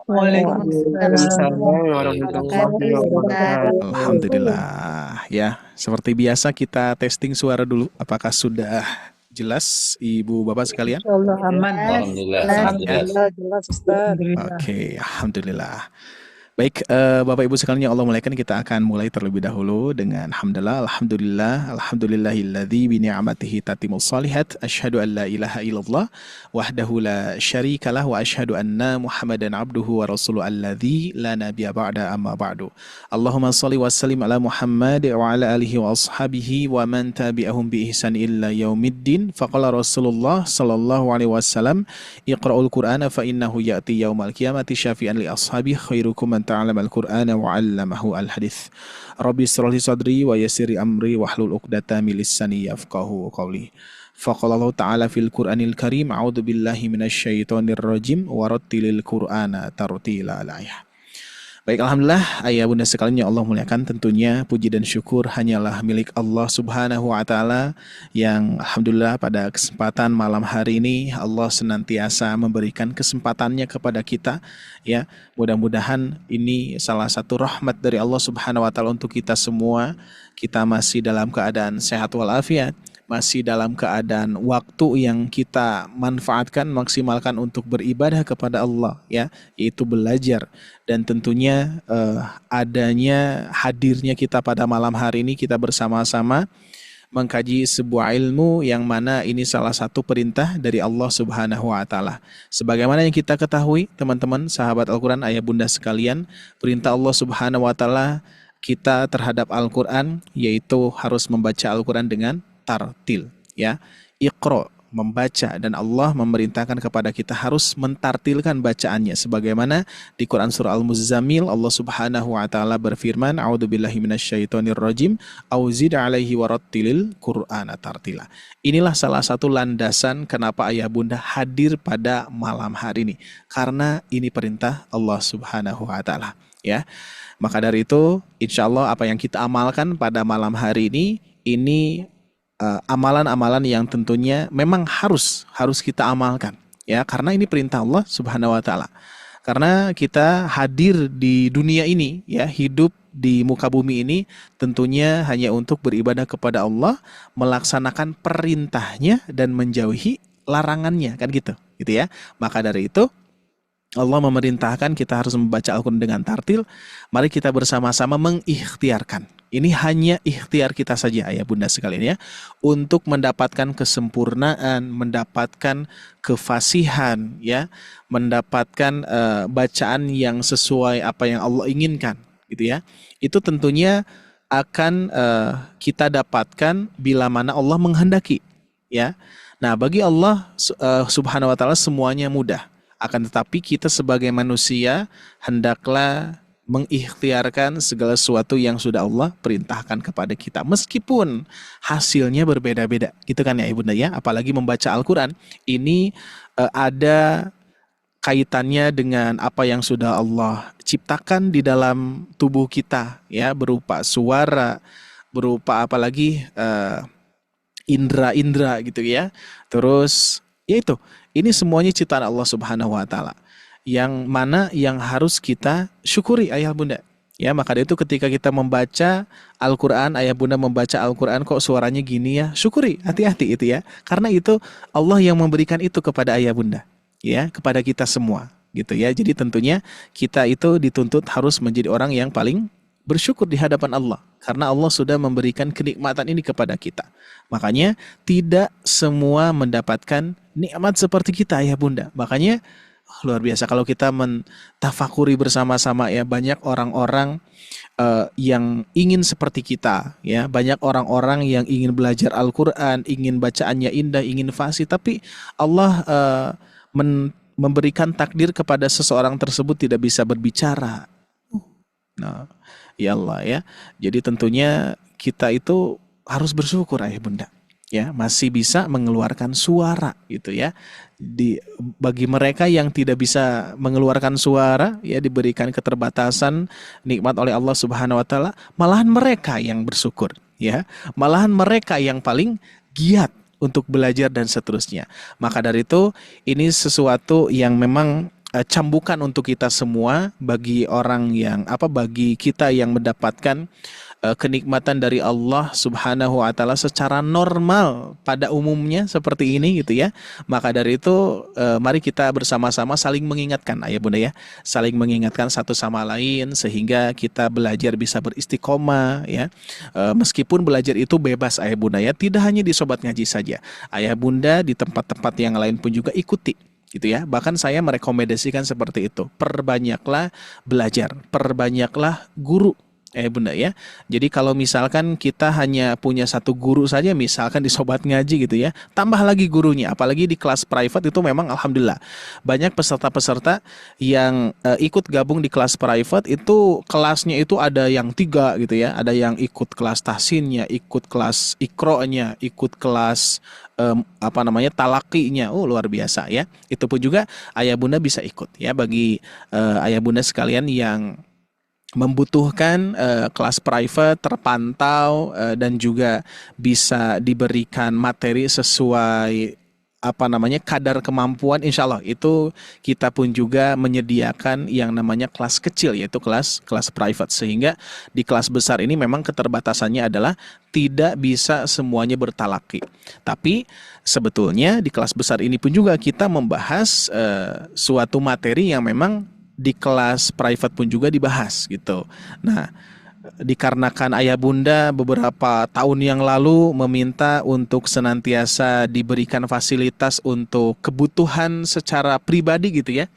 Waalaikumsalam Waalaikumsalam warahmatullahi warahmatullahi wabarakatuh. wabarakatuh. Alhamdulillah. Ya, seperti biasa kita testing suara dulu. Apakah sudah jelas Ibu Bapak sekalian? Insyaallah aman. Alhamdulillah, Aman sangat ya. jelas. Alhamdulillah jelas Ustaz. Alhamdulillah. Oke, alhamdulillah. Baik, Bapak Ibu sekalian yang Allah muliakan, kita akan mulai terlebih dahulu dengan hamdalah, alhamdulillahilladzi bi ni'matihi tatimmus shalihat, asyhadu an la ilaha illallah wahdahu la syarikalah wa asyhadu anna Muhammadan abduhu wa rasuluhu alladzi la nabiyya ba'da amma ba'du. Allahumma shalli wa sallim ala Muhammad wa ala alihi wa ashabihi wa man tabi'ahum bi ihsan illa yaumiddin. Faqala Rasulullah sallallahu alaihi wasallam, iqra'ul Qur'ana fa innahu ya'ti yaumal qiyamati syafi'an li ashabi khairukum man ta'allama al-Qur'ana wa 'allamahu al-hadits. Rabbi shrah li sadri wa yassir li amri wahlul 'uqdatam min lisani yafqahu qawli. Faqala Allah Ta'ala fil Qur'anil Karim, a'udzu billahi minasy syaithanir rajim wa rattilil Qur'ana tartila. Baik, alhamdulillah ayah bunda sekalian yang Allah muliakan, tentunya puji dan syukur hanyalah milik Allah Subhanahu wa taala yang alhamdulillah pada kesempatan malam hari ini Allah senantiasa memberikan kesempatannya kepada kita ya. Mudah-mudahan ini salah satu rahmat dari Allah Subhanahu wa taala untuk kita semua. Kita masih dalam keadaan sehat walafiat, masih dalam keadaan waktu yang kita manfaatkan, maksimalkan untuk beribadah kepada Allah ya, yaitu belajar. Dan tentunya adanya hadirnya kita pada malam hari ini, kita bersama-sama mengkaji sebuah ilmu yang mana ini salah satu perintah dari Allah Subhanahu wa taala. Sebagaimana yang kita ketahui, teman-teman, sahabat Al-Qur'an, ayah bunda sekalian, perintah Allah Subhanahu wa taala kita terhadap Al-Qur'an yaitu harus membaca Al-Qur'an dengan tartil ya. Iqra, membaca, dan Allah memerintahkan kepada kita harus mentartilkan bacaannya sebagaimana di Quran surah Al-Muzammil Allah Subhanahu wa taala berfirman, a'udzubillahi minasyaitonir rajim auzid 'alaihi warattilil Qur'ana tartila. Inilah salah satu landasan kenapa ayah bunda hadir pada malam hari ini, karena ini perintah Allah Subhanahu wa taala ya. Maka dari itu insya Allah apa yang kita amalkan pada malam hari ini amalan-amalan yang tentunya memang harus kita amalkan ya, karena ini perintah Allah Subhanahu wa taala. Karena kita hadir di dunia ini ya, hidup di muka bumi ini tentunya hanya untuk beribadah kepada Allah, melaksanakan perintahnya dan menjauhi larangannya, kan gitu ya. Maka dari itu Allah memerintahkan kita harus membaca Al-Quran dengan tartil. Mari kita bersama-sama mengikhtiarkan. Ini hanya ikhtiar kita saja ayah bunda sekalian ya, untuk mendapatkan kesempurnaan, mendapatkan kefasihan ya, mendapatkan bacaan yang sesuai apa yang Allah inginkan gitu ya. Itu tentunya akan kita dapatkan bila mana Allah menghendaki ya. Nah, bagi Allah Subhanahu wa taala semuanya mudah. Akan tetapi kita sebagai manusia hendaklah mengikhtiarkan segala sesuatu yang sudah Allah perintahkan kepada kita, meskipun hasilnya berbeda-beda gitu kan ya ibunda ya. Apalagi membaca Al-Quran ini ada kaitannya dengan apa yang sudah Allah ciptakan di dalam tubuh kita ya, berupa suara, berupa apalagi indera-indera gitu ya. Terus yaitu ini semuanya ciptaan Allah Subhanahu wa taala, yang mana yang harus kita syukuri ayah bunda. Ya, maka dari itu ketika kita membaca Al-Qur'an, ayah bunda membaca Al-Qur'an kok suaranya gini ya, syukuri, hati-hati itu ya. Karena itu Allah yang memberikan itu kepada ayah bunda, ya, kepada kita semua gitu ya. Jadi tentunya kita itu dituntut harus menjadi orang yang paling bersyukur di hadapan Allah, karena Allah sudah memberikan kenikmatan ini kepada kita. Makanya tidak semua mendapatkan nikmat seperti kita ya bunda. Makanya luar biasa kalau kita mentafakuri bersama-sama ya, banyak orang-orang yang ingin seperti kita ya, banyak orang-orang yang ingin belajar Al-Quran, ingin bacaannya indah, ingin fasih, tapi Allah memberikan takdir kepada seseorang tersebut tidak bisa berbicara. Nah, ya Allah ya. Jadi tentunya kita itu harus bersyukur ayah bunda ya, masih bisa mengeluarkan suara gitu ya. Bagi mereka yang tidak bisa mengeluarkan suara ya, diberikan keterbatasan nikmat oleh Allah Subhanahu wa taala, malahan mereka yang bersyukur ya. Malahan mereka yang paling giat untuk belajar dan seterusnya. Maka dari itu ini sesuatu yang memang cambukan untuk kita semua, bagi orang yang bagi kita yang mendapatkan kenikmatan dari Allah Subhanahu wa taala secara normal pada umumnya seperti ini gitu ya. Maka dari itu mari kita bersama-sama saling mengingatkan ayah bunda ya, saling mengingatkan satu sama lain sehingga kita belajar bisa beristiqomah ya. Meskipun belajar itu bebas ayah bunda ya, tidak hanya di sobat ngaji saja. Ayah bunda di tempat-tempat yang lain pun juga ikuti gitu ya. Bahkan saya merekomendasikan seperti itu. Perbanyaklah belajar, perbanyaklah guru bunda ya. Jadi kalau misalkan kita hanya punya satu guru saja, misalkan di sobat ngaji gitu ya, tambah lagi gurunya. Apalagi di kelas private itu memang alhamdulillah banyak peserta-peserta yang ikut gabung di kelas private itu, kelasnya itu ada yang 3 gitu ya. Ada yang ikut kelas tahsinnya, ikut kelas ikro'nya, ikut kelas talakinya. Luar biasa ya. Itu pun juga ayah bunda bisa ikut ya. Bagi ayah bunda sekalian yang membutuhkan kelas private terpantau dan juga bisa diberikan materi sesuai kadar kemampuan, insya Allah itu kita pun juga menyediakan yang namanya kelas kecil, yaitu kelas private, sehingga di kelas besar ini memang keterbatasannya adalah tidak bisa semuanya bertalaki. Tapi sebetulnya di kelas besar ini pun juga kita membahas suatu materi yang memang di kelas private pun juga dibahas gitu. Nah, dikarenakan ayah bunda beberapa tahun yang lalu meminta untuk senantiasa diberikan fasilitas untuk kebutuhan secara pribadi gitu ya.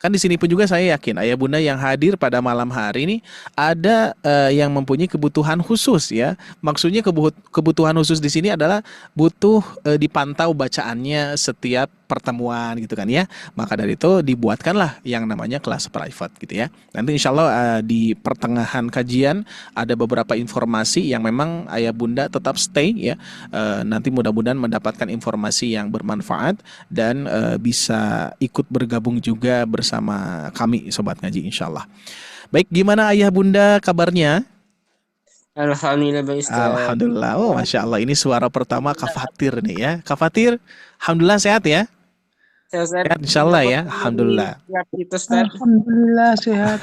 Kan di sini pun juga saya yakin ayah bunda yang hadir pada malam hari ini ada yang mempunyai kebutuhan khusus ya. Maksudnya kebutuhan khusus di sini adalah butuh dipantau bacaannya setiap pertemuan gitu kan ya. Maka dari itu dibuatkanlah yang namanya kelas private gitu ya. Nanti insya Allah di pertengahan kajian ada beberapa informasi yang memang ayah bunda tetap stay ya. Nanti mudah-mudahan mendapatkan informasi yang bermanfaat dan bisa ikut bergabung juga bersama kami sobat ngaji insya Allah. Baik, gimana ayah bunda kabarnya? Alhamdulillah Bang Ustaz. Alhamdulillah. Masya Allah, ini suara pertama Kak Fatir nih ya. Kak Fatir, alhamdulillah sehat ya? Sehat insya Allah ya. Alhamdulillah. Alhamdulillah sehat.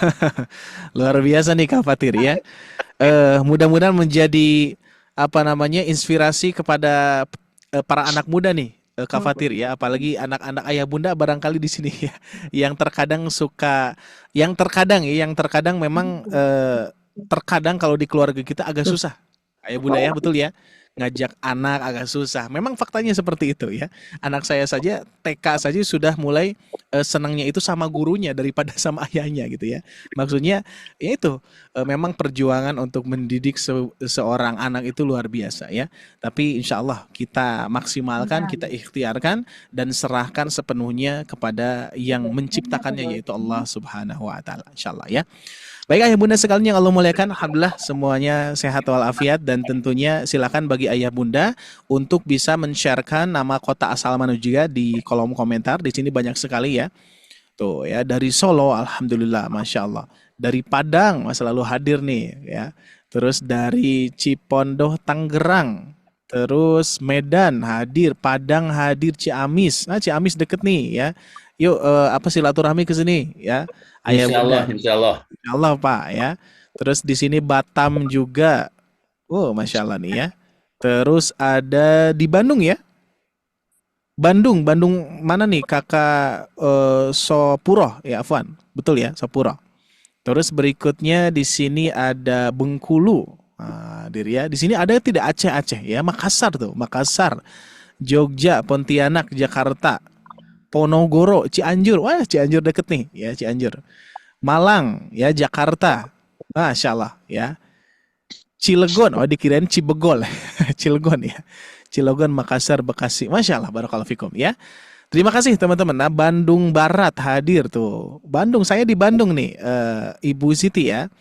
Luar biasa nih Kak Fatir ya. Mudah-mudahan menjadi inspirasi kepada para anak muda nih Kak Fatir ya, apalagi anak-anak ayah bunda barangkali di sini ya, yang terkadang memang terkadang kalau di keluarga kita agak susah ayah bunda ya, betul ya, ngajak anak agak susah. Memang faktanya seperti itu ya. Anak saya saja TK saja sudah mulai senangnya itu sama gurunya daripada sama ayahnya gitu ya. Maksudnya ya itu memang perjuangan untuk mendidik seorang anak itu luar biasa ya. Tapi insya Allah kita maksimalkan, kita ikhtiarkan dan serahkan sepenuhnya kepada yang menciptakannya, yaitu Allah Subhanahu wa taala insya Allah ya. Baik ayah bunda sekalian yang Allah muliakan, alhamdulillah semuanya sehat walafiat, dan tentunya silakan bagi ayah bunda untuk bisa men-sharekan nama kota asal mana juga di kolom komentar. Di sini banyak sekali ya. Tuh ya, dari Solo alhamdulillah masya Allah. Dari Padang selalu hadir nih ya. Terus dari Cipondoh Tangerang. Terus Medan hadir, Padang hadir, Ciamis. Nah, Ciamis deket nih ya. Yuk silaturahmi ke sini ya. Ayah bunda. Insya Allah Pak ya. Terus di sini Batam juga. Masya Allah nih ya. Terus ada di Bandung ya. Bandung mana nih kakak Sopuro ya, Afwan. Betul ya, Sopuro. Terus berikutnya di sini ada Bengkulu. Ya. Di sini ada tidak Aceh ya, Makassar tuh, Makassar, Jogja, Pontianak, Jakarta, Ponorogo, Cianjur. Wah, Cianjur deket nih ya, Cianjur. Malang ya, Jakarta. Masya Allah ya. Cilegon, dikirain Cibegol. Cilegon ya. Cilegon, Makassar, Bekasi. Masya Allah, barakallahu fikum ya. Terima kasih teman-teman. Nah, Bandung Barat hadir tuh. Bandung, saya di Bandung nih. Ibu Siti ya.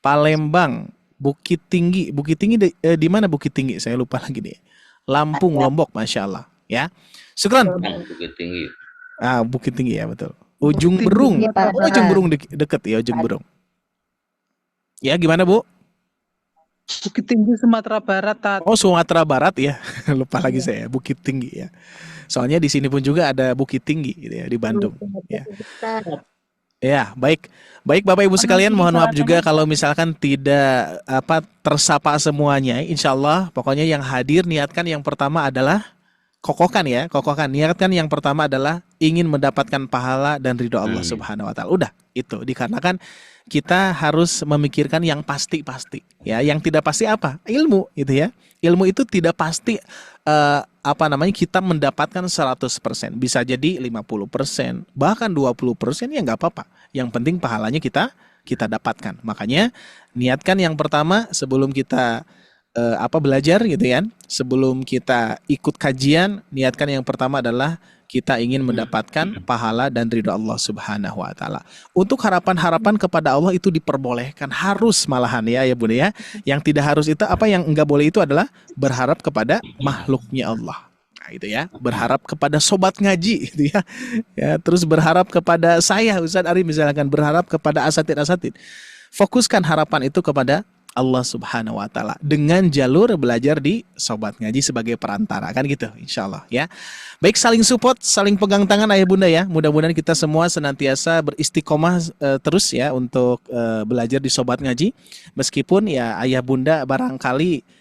Palembang, Bukit Tinggi. Bukit Tinggi di mana Bukit Tinggi? Saya lupa lagi nih. Lampung, Lombok, Masya Allah ya. Syukran. Bukit Tinggi. Bukit Tinggi ya, betul. Ujung Berung. Ujung Berung deket ya, Ujung Berung. Ya, gimana Bu? Bukit Tinggi Sumatera Barat. Sumatera Barat ya. Lupa lagi saya, Bukit Tinggi ya. Soalnya di sini pun juga ada Bukit Tinggi gitu ya di Bandung. Ya. Ya, baik. Baik Bapak Ibu sekalian, mohon maaf juga kalau misalkan tidak tersapa semuanya. Insya Allah, pokoknya yang hadir niatkan yang pertama adalah kokohkan ya, kokohkan. Niatkan yang pertama adalah ingin mendapatkan pahala dan ridho Allah Subhanahu wa taala. Udah, itu dikarenakan kita harus memikirkan yang pasti-pasti ya. Yang tidak pasti apa? Ilmu gitu ya. Ilmu itu tidak pasti kita mendapatkan 100%. Bisa jadi 50%, bahkan 20% ya nggak apa-apa. Yang penting pahalanya kita dapatkan. Makanya niatkan yang pertama sebelum kita belajar gitu ya. Sebelum kita ikut kajian, niatkan yang pertama adalah kita ingin mendapatkan pahala dan ridho Allah Subhanahu wa taala. Untuk harapan-harapan kepada Allah itu diperbolehkan, harus malahan ya Bunda ya. Yang tidak harus itu yang enggak boleh itu adalah berharap kepada makhluknya Allah. Nah, itu ya, berharap kepada sobat ngaji gitu ya. Ya, terus berharap kepada saya Ustaz Ari misalkan, berharap kepada asatid-asatid. Fokuskan harapan itu kepada Allah Subhanahu wa taala dengan jalur belajar di Sobat Ngaji sebagai perantara kan gitu insyaallah ya. Baik, saling support, saling pegang tangan ayah bunda ya. Mudah-mudahan kita semua senantiasa beristiqomah terus ya untuk belajar di Sobat Ngaji. Meskipun ya ayah bunda barangkali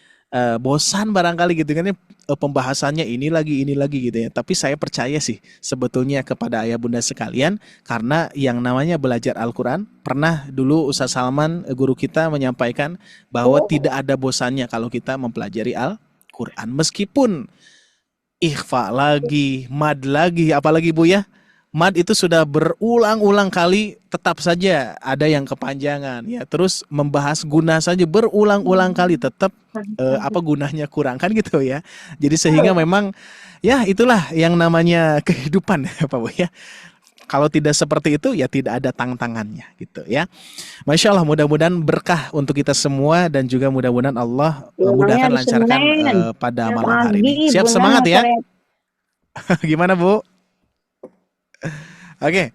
bosan barangkali gitu kan ya, pembahasannya ini lagi gitu ya. Tapi saya percaya sih sebetulnya kepada ayah bunda sekalian, karena yang namanya belajar Al-Quran, pernah dulu Ustaz Salman guru kita menyampaikan bahwa tidak ada bosannya kalau kita mempelajari Al-Quran. Meskipun ikhfa lagi, mad lagi, apalagi Bu ya, mad itu sudah berulang-ulang kali, tetap saja ada yang kepanjangan ya. Terus membahas guna saja berulang-ulang kali, tetap gunanya kurang kan gitu ya. Jadi sehingga memang ya itulah yang namanya kehidupan ya Pak Bu ya. Kalau tidak seperti itu ya tidak ada tantangannya gitu ya. Masya Allah, mudah-mudahan berkah untuk kita semua dan juga mudah-mudahan Allah mudahkan lancarkan pada malam hari ini. Siap, semangat ya. Gimana Bu? Oke,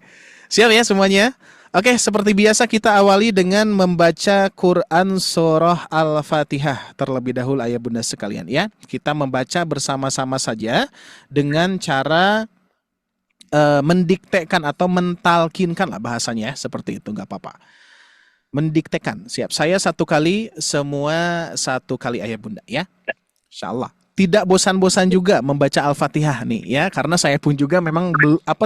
siap ya semuanya. Oke, seperti biasa kita awali dengan membaca Quran Surah Al-Fatihah terlebih dahulu ayah bunda sekalian ya. Kita membaca bersama-sama saja dengan cara mendiktekan atau mentalkinkan lah bahasanya ya, seperti itu nggak apa-apa. Mendiktekan, siap. Saya satu kali, semua satu kali ayah bunda ya. Insya Allah. Tidak bosan-bosan juga membaca Al-Fatihah nih ya, karena saya pun juga memang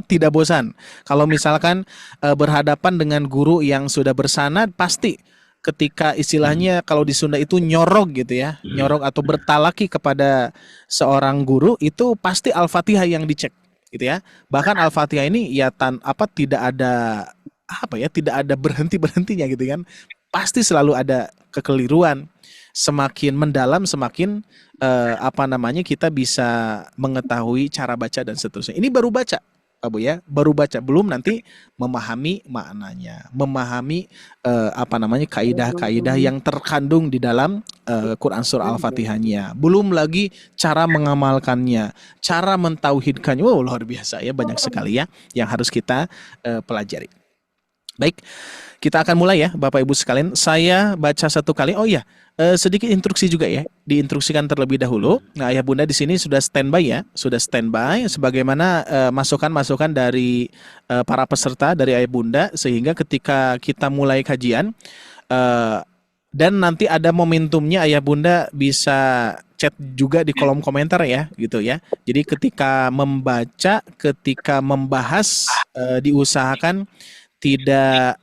tidak bosan. Kalau misalkan berhadapan dengan guru yang sudah bersanad, pasti ketika istilahnya kalau di Sunda itu nyorog gitu ya, nyorog atau bertalaki kepada seorang guru, itu pasti Al-Fatihah yang dicek gitu ya. Bahkan Al-Fatihah ini ya tidak ada tidak ada berhentinya gitu kan. Pasti selalu ada kekeliruan. Semakin mendalam semakin kita bisa mengetahui cara baca dan seterusnya. Ini baru baca Abu ya, baru baca, belum nanti memahami maknanya, memahami kaidah-kaidah yang terkandung di dalam Quran surah Al-Fatihahnya. Belum lagi cara mengamalkannya, cara mentauhidkannya. Wow, luar biasa ya, banyak sekali ya yang harus kita pelajari. Baik, kita akan mulai ya Bapak Ibu sekalian. Saya baca satu kali. Oh iya, sedikit instruksi juga ya. Diinstruksikan terlebih dahulu. Nah, ayah bunda di sini sudah standby ya, sudah standby sebagaimana masukan-masukan dari para peserta dari ayah bunda, sehingga ketika kita mulai kajian dan nanti ada momentumnya, ayah bunda bisa chat juga di kolom komentar ya, gitu ya. Jadi ketika membaca, ketika membahas, diusahakan tidak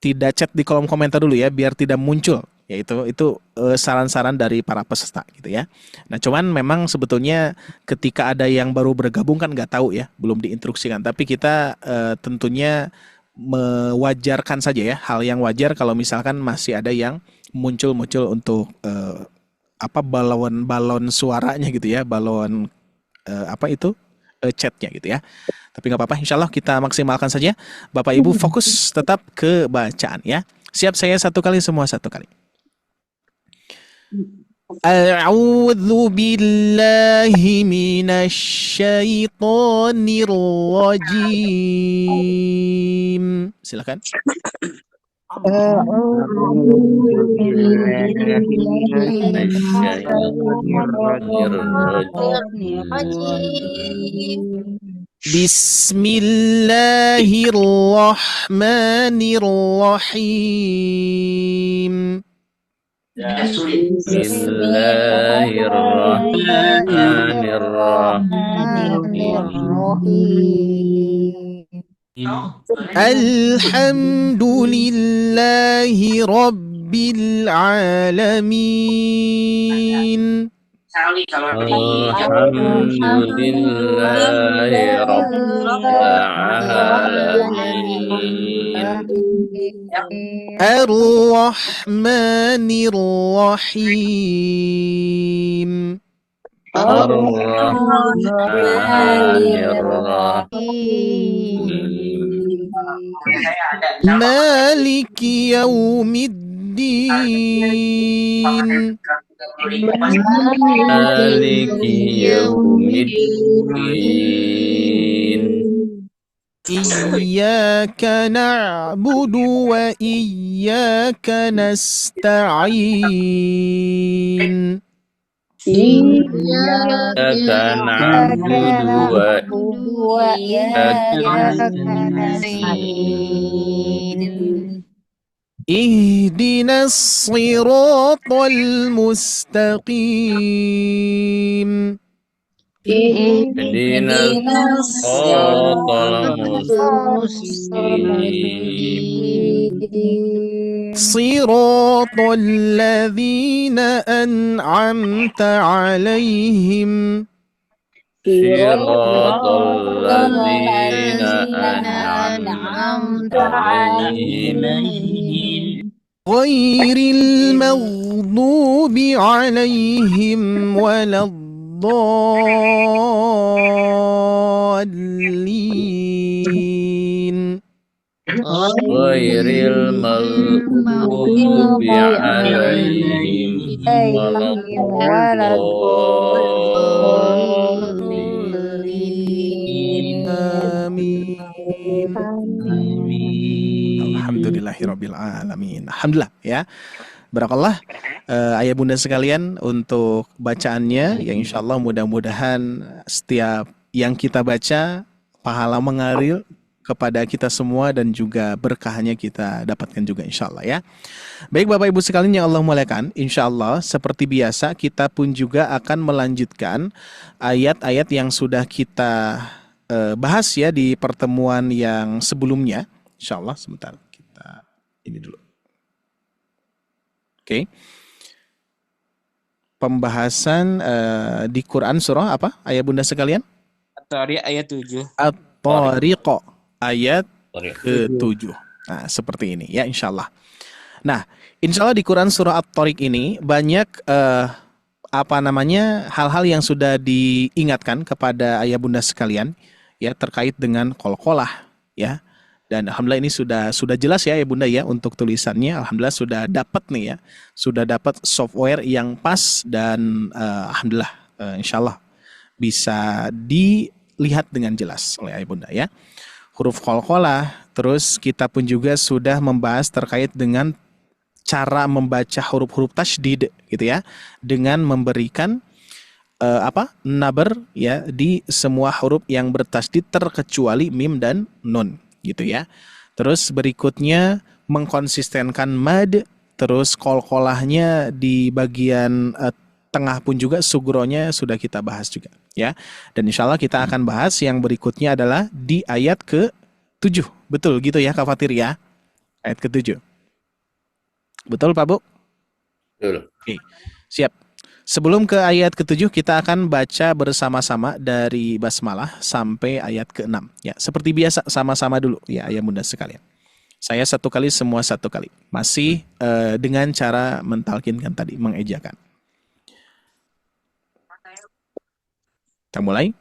tidak chat di kolom komentar dulu ya, biar tidak muncul. Yaitu saran-saran dari para peserta gitu ya. Nah, cuman memang sebetulnya ketika ada yang baru bergabung kan nggak tahu ya, belum diinstruksikan. Tapi kita tentunya mewajarkan saja ya, hal yang wajar kalau misalkan masih ada yang muncul untuk balon suaranya gitu ya, balon chatnya gitu ya. Tapi nggak apa-apa, insya Allah kita maksimalkan saja. Bapak Ibu fokus tetap ke bacaan ya. Siap, saya satu kali, semua satu kali. A'udzu billahi minasy syaithanir rajim. Silakan. أعوذ بالله من الشيطان الرجيم Bismillahirrahmanirrahim. Bismillahirrahmanirrahim. Alhamdulillahi Rabbil Alamin. Alhamdulillahi Rabbil Alamin. Ar-Rahmanir Rahim. Ar-Rahmanir Rahim. Maliki Yaumiddin. Maliki Yaumiddin. Iyyaka na'budu wa iyyaka nasta'in. Iyyaka na'budu wa iyyaka nasta'in. Ihdinas siratal mustaqim. Ihdinas siratal mustaqim. Siratal ladzina an'amta 'alaihim. Siratal ladzina an'amta 'alaihim. Ghairil maghdubi 'alaihim waladdallin. Ghairil maghdubi 'alaihim waladdallin. Amin. Alhamdulillahirabbil alamin. Alhamdulillah ya. Barakallah ayah bunda sekalian untuk bacaannya yang insyaallah mudah-mudahan setiap yang kita baca pahala mengalir kepada kita semua dan juga berkahnya kita dapatkan juga insyaallah ya. Baik Bapak Ibu sekalian yang Allah muliakan, insyaallah seperti biasa kita pun juga akan melanjutkan ayat-ayat yang sudah kita bahas ya di pertemuan yang sebelumnya. Insyaallah sebentar kita ini dulu. Oke. Pembahasan di Quran surah apa? Ayah bunda sekalian? At-Tariq ayat 7. At-Tariq ayat ke-7. Nah, seperti ini ya insyaallah. Nah, insyaallah di Quran surah At-Tariq ini banyak hal-hal yang sudah diingatkan kepada ayah bunda sekalian ya terkait dengan qalqalah ya. Dan alhamdulillah ini sudah jelas ya bunda ya untuk tulisannya. Alhamdulillah sudah dapat nih ya, sudah dapat software yang pas dan alhamdulillah insyaallah bisa dilihat dengan jelas oleh ayah bunda ya. Huruf qalqalah, terus kita pun juga sudah membahas terkait dengan cara membaca huruf-huruf tasydid gitu ya, dengan memberikan nabar ya di semua huruf yang bertasydid terkecuali mim dan nun gitu ya. Terus berikutnya mengkonsistenkan mad, terus qalqalahnya di bagian tengah pun juga sugronya sudah kita bahas juga ya. Dan insyaallah kita akan bahas yang berikutnya adalah di ayat ke-7. Betul gitu ya Kak Fatir ya? Ayat ke-7. Betul Pak Bu? Betul. Oke. Siap. Sebelum ke ayat ke-7 kita akan baca bersama-sama dari basmalah sampai ayat ke-6 ya. Seperti biasa sama-sama dulu ya ayah bunda sekalian. Saya satu kali, semua satu kali. Masih dengan cara mentalkinkan tadi, mengejakan. Kita mulai.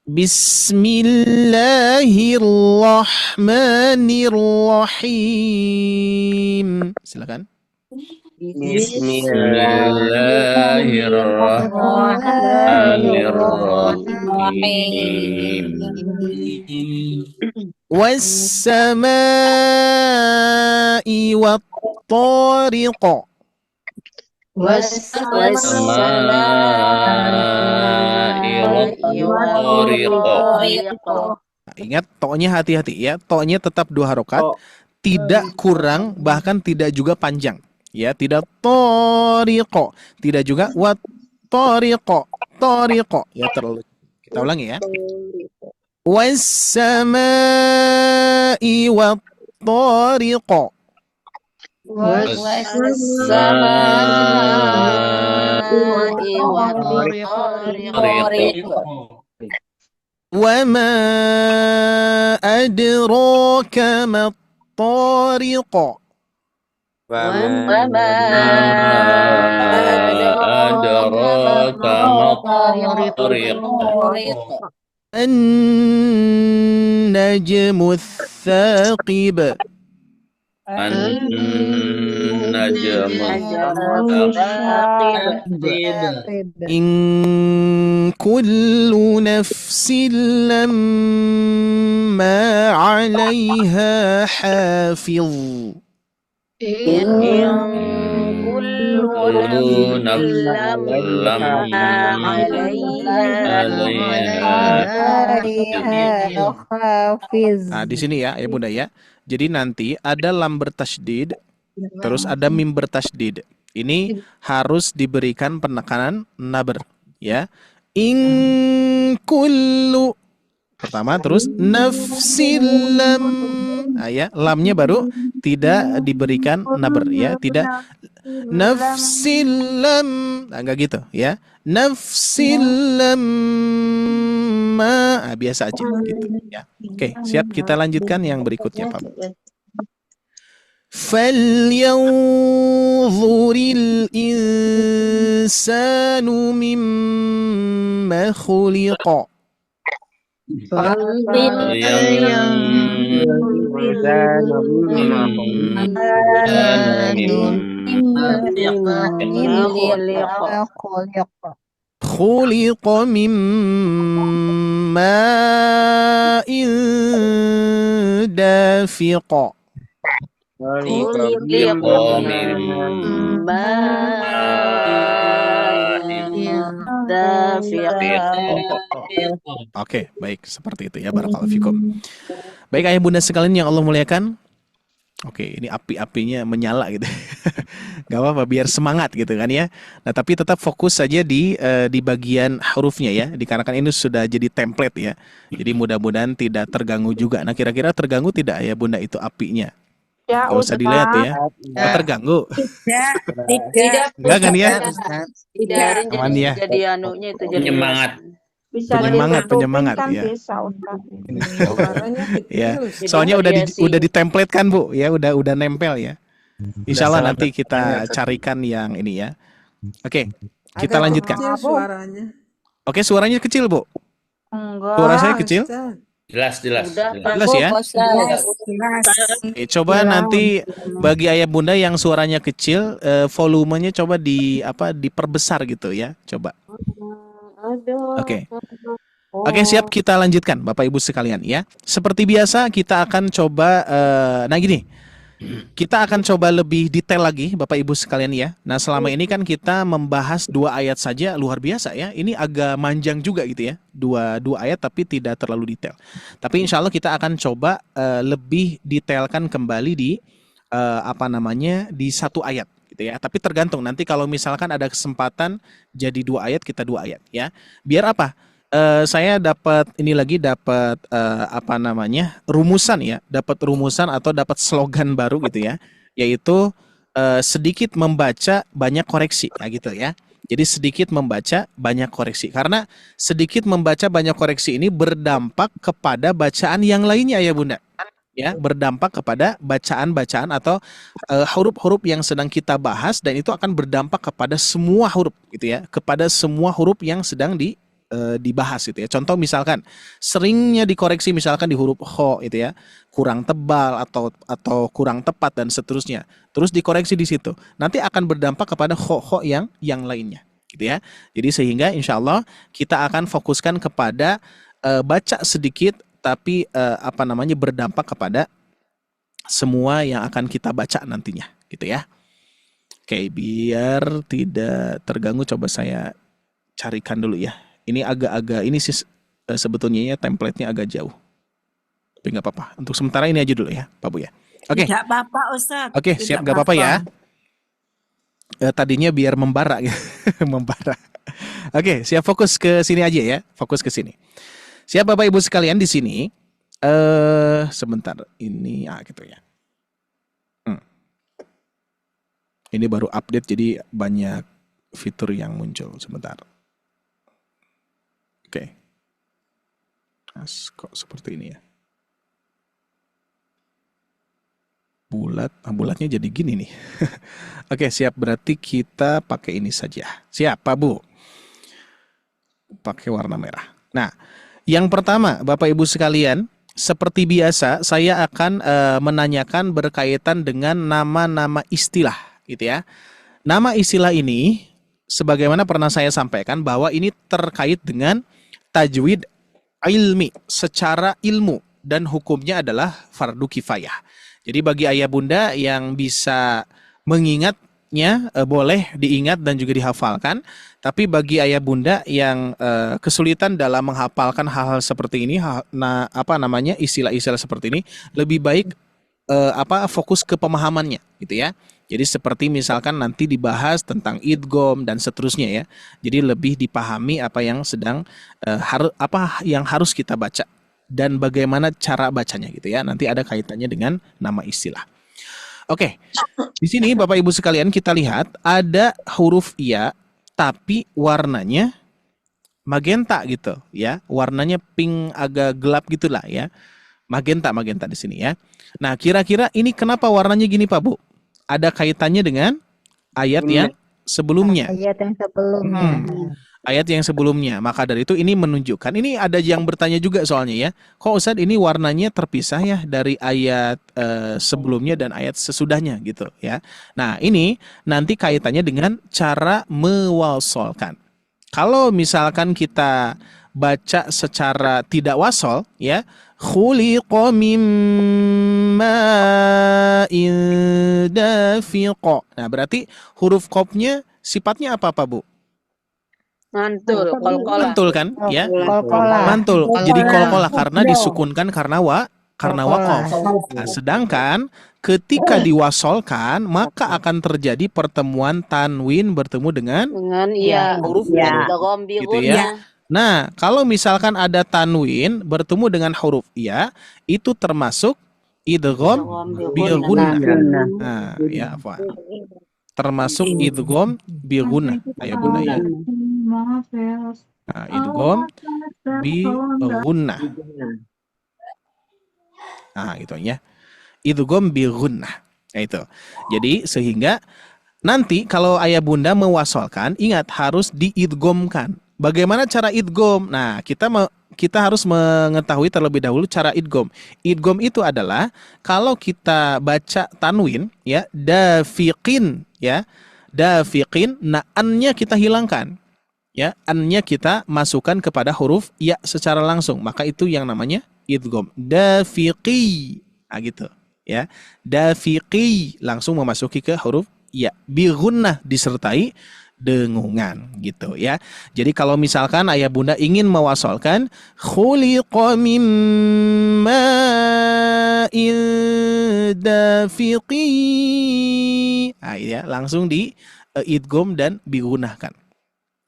Bismillahirrahmanirrahim. Silakan. Bismillahirrahmanirrahim. Was-samaa'i wat-tariq. Ingat, to-nya hati-hati ya. To-nya tetap 2 harokat, tidak kurang, bahkan tidak juga panjang. Ya, tidak tariqo, tidak juga wat tariqo, tariqo. Ya, terlalu. Kita ulangi ya. Was-samai wat tariqo. Wa ma adraka mat tariqo. An-najmu tsaqib. In kullu nafsin lamma 'alaiha hafiz. Nah, di sini ya, Bunda ya. Jadi nanti ada lam bertasydid, terus ada mim bertasydid. Ini harus diberikan penekanan naber, ya. In kullu pertama, terus nafsil lam. Nah, ya, lamnya baru tidak diberikan naber, ya, tidak nafsil lam. Nah, enggak gitu, ya. Nafsil lamma. Nah, biasa aja gitu, ya. Oke, siap, kita lanjutkan yang berikutnya, Pak. Falyanzuril insanu mimma khuliqa. Khuliqa min ma'in dafiqa. Oke, baik, seperti itu ya, barakallahu fikum. Baik ayah bunda sekalian yang Allah muliakan. Oke, ini api-apinya menyala gitu. Gak apa-apa, biar semangat gitu kan ya. Nah, tapi tetap fokus saja di bagian hurufnya ya, dikarenakan ini sudah jadi template ya. Jadi mudah-mudahan tidak terganggu juga. Nah, kira-kira terganggu tidak ya bunda itu apinya? Ya, gak usah dilihat ya. Oh, terganggu? Tidak. Enggak kan ya? Tidak. Aman ya. Jadi anunya itu jadi Penyemangat. Bisa penyemangat kan ya. bisa, Ya, soalnya udah ditemplate kan Bu, ya udah nempel ya. Insya Allah nanti kita carikan yang ini ya. Oke, kita lanjutkan. Suaranya. Oke, suaranya kecil Bu. Enggak. Suara saya kecil? Jelas. Jelas ya. Oke, coba nanti bagi ayah bunda yang suaranya kecil, volumenya coba diperbesar gitu ya. Coba. Oke. Oke, siap, kita lanjutkan Bapak Ibu sekalian ya. Seperti biasa kita akan coba nah gini. Kita akan coba lebih detail lagi Bapak Ibu sekalian ya. Nah, selama ini kan kita membahas 2 ayat saja, luar biasa ya. Ini agak manjang juga gitu ya. Dua ayat tapi tidak terlalu detail. Tapi insya Allah kita akan coba lebih detailkan kembali di di 1 ayat gitu ya. Tapi tergantung nanti kalau misalkan ada kesempatan jadi 2 ayat, kita 2 ayat ya. Biar apa? Saya dapat rumusan ya, dapat rumusan atau dapat slogan baru gitu ya, yaitu sedikit membaca banyak koreksi ya gitu ya. Jadi sedikit membaca banyak koreksi, karena sedikit membaca banyak koreksi ini berdampak kepada bacaan yang lainnya ya Bunda. Ya, berdampak kepada bacaan-bacaan atau huruf-huruf yang sedang kita bahas, dan itu akan berdampak kepada semua huruf gitu ya, kepada semua huruf yang sedang dibahas gitu ya. Contoh misalkan seringnya dikoreksi misalkan di huruf kho itu ya, kurang tebal atau kurang tepat dan seterusnya. Terus dikoreksi di situ. Nanti akan berdampak kepada kho yang lainnya gitu ya. Jadi sehingga insyaallah kita akan fokuskan kepada baca sedikit tapi berdampak kepada semua yang akan kita baca nantinya, gitu ya. Oke, biar tidak terganggu, coba saya carikan dulu ya. Ini agak-agak, ini sih sebetulnya ya template-nya agak jauh. Tapi nggak apa-apa. Untuk sementara ini aja dulu ya, Pak Bu ya. Oke. Tidak apa-apa, Ustaz. Oke, siap, nggak apa-apa ya. Tadinya biar membara gitu. Membara. Oke, siap, fokus ke sini aja ya. Fokus ke sini. Siap Bapak Ibu sekalian di sini. Sebentar. Ini gitu ya. Ini baru update jadi banyak fitur yang muncul. Sebentar. Oke. Kok seperti ini ya? Bulatnya jadi gini nih. Oke, siap, berarti kita pakai ini saja. Siap, Pak Bu. Pakai warna merah. Nah, yang pertama, Bapak Ibu sekalian, seperti biasa saya akan menanyakan berkaitan dengan nama-nama istilah, gitu ya. Nama istilah ini, sebagaimana pernah saya sampaikan bahwa ini terkait dengan tajwid ilmi, secara ilmu, dan hukumnya adalah fardu kifayah. Jadi bagi ayah bunda yang bisa mengingatnya boleh diingat dan juga dihafalkan. Tapi bagi ayah bunda yang kesulitan dalam menghafalkan hal-hal seperti ini, istilah-istilah seperti ini, lebih baik fokus ke pemahamannya, gitu ya. Jadi seperti misalkan nanti dibahas tentang idgham dan seterusnya ya. Jadi lebih dipahami apa yang sedang yang harus kita baca dan bagaimana cara bacanya, gitu ya. Nanti ada kaitannya dengan nama istilah. Oke. Di sini Bapak Ibu sekalian kita lihat ada huruf ya tapi warnanya magenta gitu ya. Warnanya pink agak gelap gitulah ya. Magenta di sini ya. Nah, kira-kira ini kenapa warnanya gini Pak Bu? Ada kaitannya dengan ayat yang sebelumnya. Ayat yang sebelumnya. Ayat yang sebelumnya. Maka dari itu ini menunjukkan, ini ada yang bertanya juga soalnya ya, kok Ustadz ini warnanya terpisah ya dari ayat sebelumnya dan ayat sesudahnya gitu ya. Nah, ini nanti kaitannya dengan cara mewasolkan. Kalau misalkan kita baca secara tidak wasol ya, khuliqa mim ma'in dafiq. Nah, berarti huruf qafnya sifatnya apa Bu? Mantul, kolkolah. Mantul kan ya? Kolkolah. Mantul. Jadi kolkolah karena disukunkan karena waqaf. Nah, sedangkan ketika diwasolkan maka akan terjadi pertemuan tanwin bertemu dengan huruf ya. Gitu ya. Nah, kalau misalkan ada tanwin bertemu dengan huruf ya, itu termasuk idgham bil gunnah. Nah, ya apa? Termasuk idgham bil gunnah. Ayo Bunda ya. Nah, idgham bil gunnah. Nah, itu ya. Idgham bil gunnah. Nah, itu. Jadi sehingga nanti kalau ayah bunda mewasolkan, ingat harus diidghamkan. Bagaimana cara idgham? Nah, kita harus mengetahui terlebih dahulu cara idgham. Idgham itu adalah kalau kita baca tanwin ya, dafiqin ya. Dafiqin, nah an-nya kita hilangkan. Ya, an-nya kita masukkan kepada huruf ya secara langsung. Maka itu yang namanya idgham. Dafiqi. Nah, gitu ya. Dafiqi langsung memasuki ke huruf ya. Bi gunnah disertai dengungan gitu ya. Jadi kalau misalkan ayah bunda ingin mewasolkan khuliqa mim ma'in dafiqi, nah, ya, langsung di idgham dan digunahkan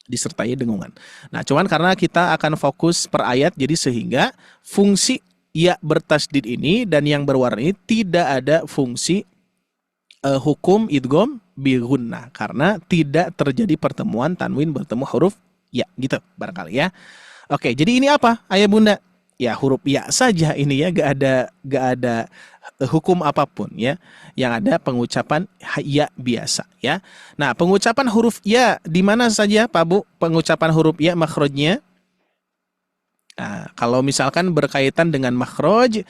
disertai dengungan. Nah, cuman karena kita akan fokus per ayat, jadi sehingga fungsi ya bertasdid ini dan yang berwarna ini tidak ada fungsi hukum idgham bi gunnah karena tidak terjadi pertemuan tanwin bertemu huruf ya gitu barangkali ya. Oke, jadi ini apa ayah bunda? Ya huruf ya saja ini ya, gak ada hukum apapun ya. Yang ada pengucapan ya biasa ya. Nah, pengucapan huruf ya di mana saja Pak Bu? Pengucapan huruf ya makhrajnya. Nah, kalau misalkan berkaitan dengan makhraj,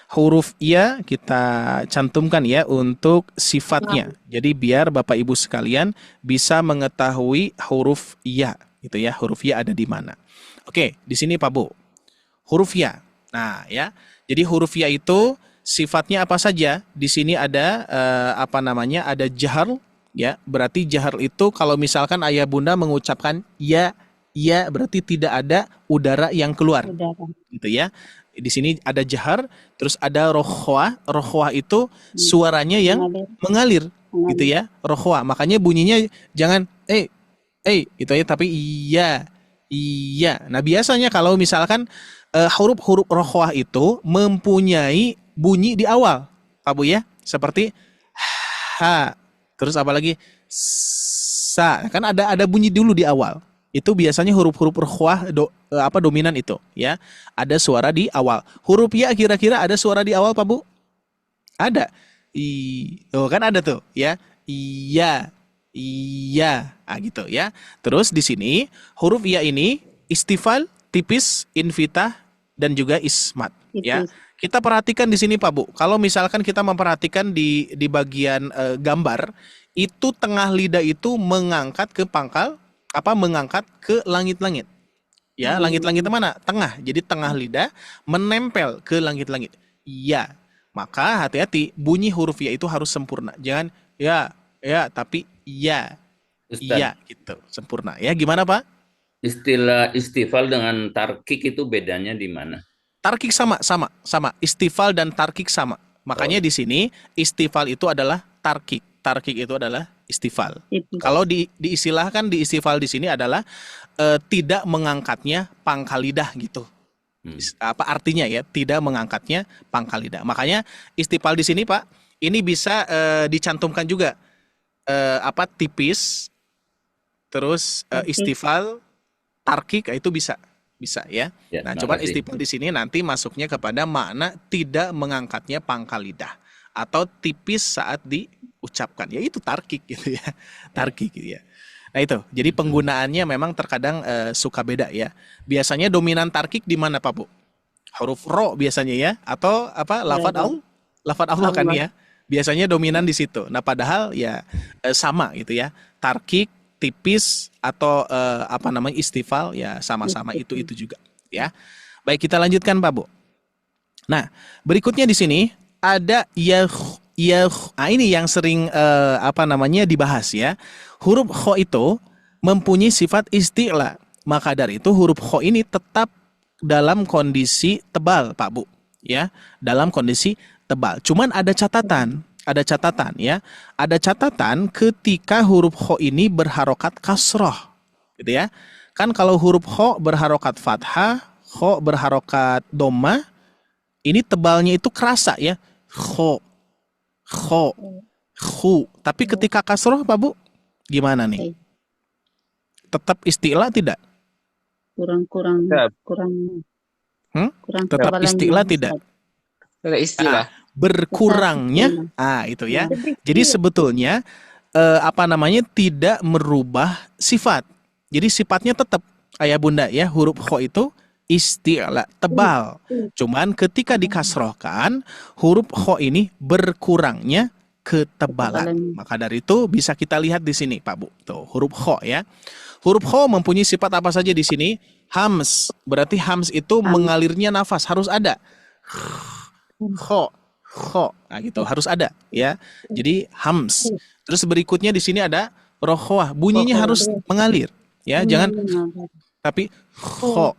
huruf ya kita cantumkan ya untuk sifatnya. Jadi biar Bapak Ibu sekalian bisa mengetahui huruf ya gitu ya. Huruf ya ada di mana. Oke, di sini Pak Bu. Huruf ya. Nah, ya. Jadi huruf ya itu sifatnya apa saja? Di sini ada apa namanya? Ada jahar, ya. Berarti jahar itu kalau misalkan ayah bunda mengucapkan ya, berarti tidak ada udara yang keluar, gitu ya. Di sini ada jahar, terus ada rohwa. Rohwa itu suaranya yang mengalir, gitu ya. Rohwa. Makanya bunyinya jangan gitu ya, tapi iya. Nah, biasanya kalau misalkan huruf-huruf rohwa itu mempunyai bunyi di awal, Pak Bu ya, seperti ha, terus apa lagi sa, kan ada bunyi dulu di awal. Itu biasanya huruf-huruf rohwa dominan itu, ya. Ada suara di awal. Huruf ya kira-kira ada suara di awal, Pak Bu? Ada. Kan ada tuh, ya. Iya. Gitu ya. Terus di sini huruf ya ini istifal, tipis, infitah, dan juga ismat, ya. Kita perhatikan di sini, Pak Bu. Kalau misalkan kita memperhatikan di bagian gambar, itu tengah lidah itu mengangkat ke pangkal, mengangkat ke langit-langit. Ya, langit-langit mana? Tengah. Jadi tengah lidah menempel ke langit-langit. Iya. Maka hati-hati, bunyi huruf ya itu harus sempurna. Jangan ya, tapi iya. Ustaz, Iya gitu, sempurna. Ya, gimana, Pak? istilah istifal dengan tarkik itu bedanya di mana? Tarkik sama. Istifal dan tarkik sama. Makanya di sini istifal itu adalah tarkik. Tarkik itu adalah istifal. Kalau diistilahkan di istifal di sini adalah tidak mengangkatnya pangkal lidah gitu. Apa artinya ya? Tidak mengangkatnya pangkal lidah. Makanya istifal di sini, Pak, ini bisa dicantumkan juga tipis, terus istifal, tarkik, itu bisa ya. Nah, cuman istifal di sini nanti masuknya kepada makna tidak mengangkatnya pangkal lidah atau tipis saat diucapkan. Ya itu tarkik gitu ya. Tarkik gitu ya. Nah itu, jadi penggunaannya memang terkadang suka beda ya. Biasanya dominan tarkik di mana, Pak Bu? Huruf ro biasanya ya, atau lafadz Allah kan ya. Biasanya dominan di situ. Nah, padahal ya sama gitu ya. Tarkik, tipis, atau istifal ya sama-sama itu juga ya. Baik, kita lanjutkan, Pak Bu. Nah, berikutnya di sini ada ini yang sering dibahas ya. Huruf kho itu mempunyai sifat isti'la. Maka dari itu huruf kho ini tetap dalam kondisi tebal, Pak Bu, ya. Dalam kondisi tebal. Cuman ada catatan ya. Ada catatan ketika huruf kho ini berharokat kasroh, gitu ya. Kan kalau huruf kho berharokat fathah, kho berharokat dhamma, ini tebalnya itu kerasa ya. Kho, khu. Tapi ketika kasroh, Pak Bu, gimana nih? Tetap istilah tidak? Kurang. Tetap istilah tidak? Istilah. Berkurangnya, itu ya. Jadi sebetulnya tidak merubah sifat. Jadi sifatnya tetap, ayah bunda ya, huruf kho itu isti'la, tebal. Cuman ketika dikasrohkan, huruf kho ini berkurangnya ketebalan. Maka dari itu bisa kita lihat di sini, Pak Bu. Tuh, huruf kho ya. Huruf kho mempunyai sifat apa saja di sini? Hams. Berarti hams itu mengalirnya nafas, harus ada. Kho. Nah, gitu, harus ada ya. Jadi hams. Terus berikutnya di sini ada rohwah. Bunyinya harus mengalir ya, jangan tapi kho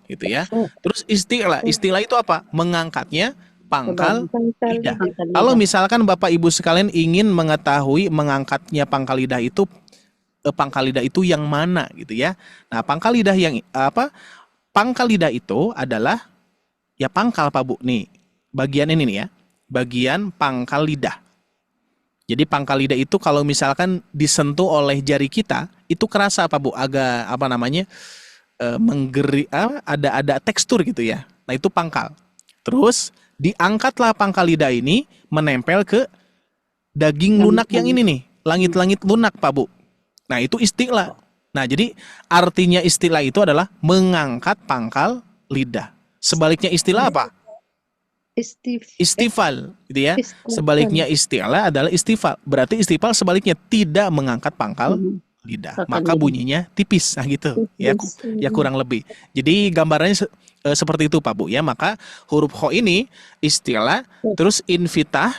gitu ya. Terus istilah itu apa? Mengangkatnya pangkal lidah. Kalau misalkan Bapak Ibu sekalian ingin mengetahui mengangkatnya pangkal lidah itu yang mana gitu ya. Nah, pangkal lidah pangkal lidah itu adalah ya pangkal, Pak Bu, nih. Bagian ini nih ya. Bagian pangkal lidah. Jadi pangkal lidah itu kalau misalkan disentuh oleh jari kita, itu kerasa, Pak Bu, agak menggeri, ada tekstur gitu ya. Nah, itu pangkal. Terus diangkatlah pangkal lidah ini menempel ke daging lunak yang ini nih, langit-langit lunak, Pak Bu. Nah, itu istilah. Nah, jadi artinya istilah itu adalah mengangkat pangkal lidah. Sebaliknya istilah apa? Istifal, gitu ya. Sebaliknya istilah adalah istifal. Berarti istifal sebaliknya tidak mengangkat pangkal lidah. Maka bunyinya tipis, nah gitu. Ya kurang lebih. Jadi gambarannya seperti itu Pak Bu ya. Maka huruf kho ini istilah terus infitah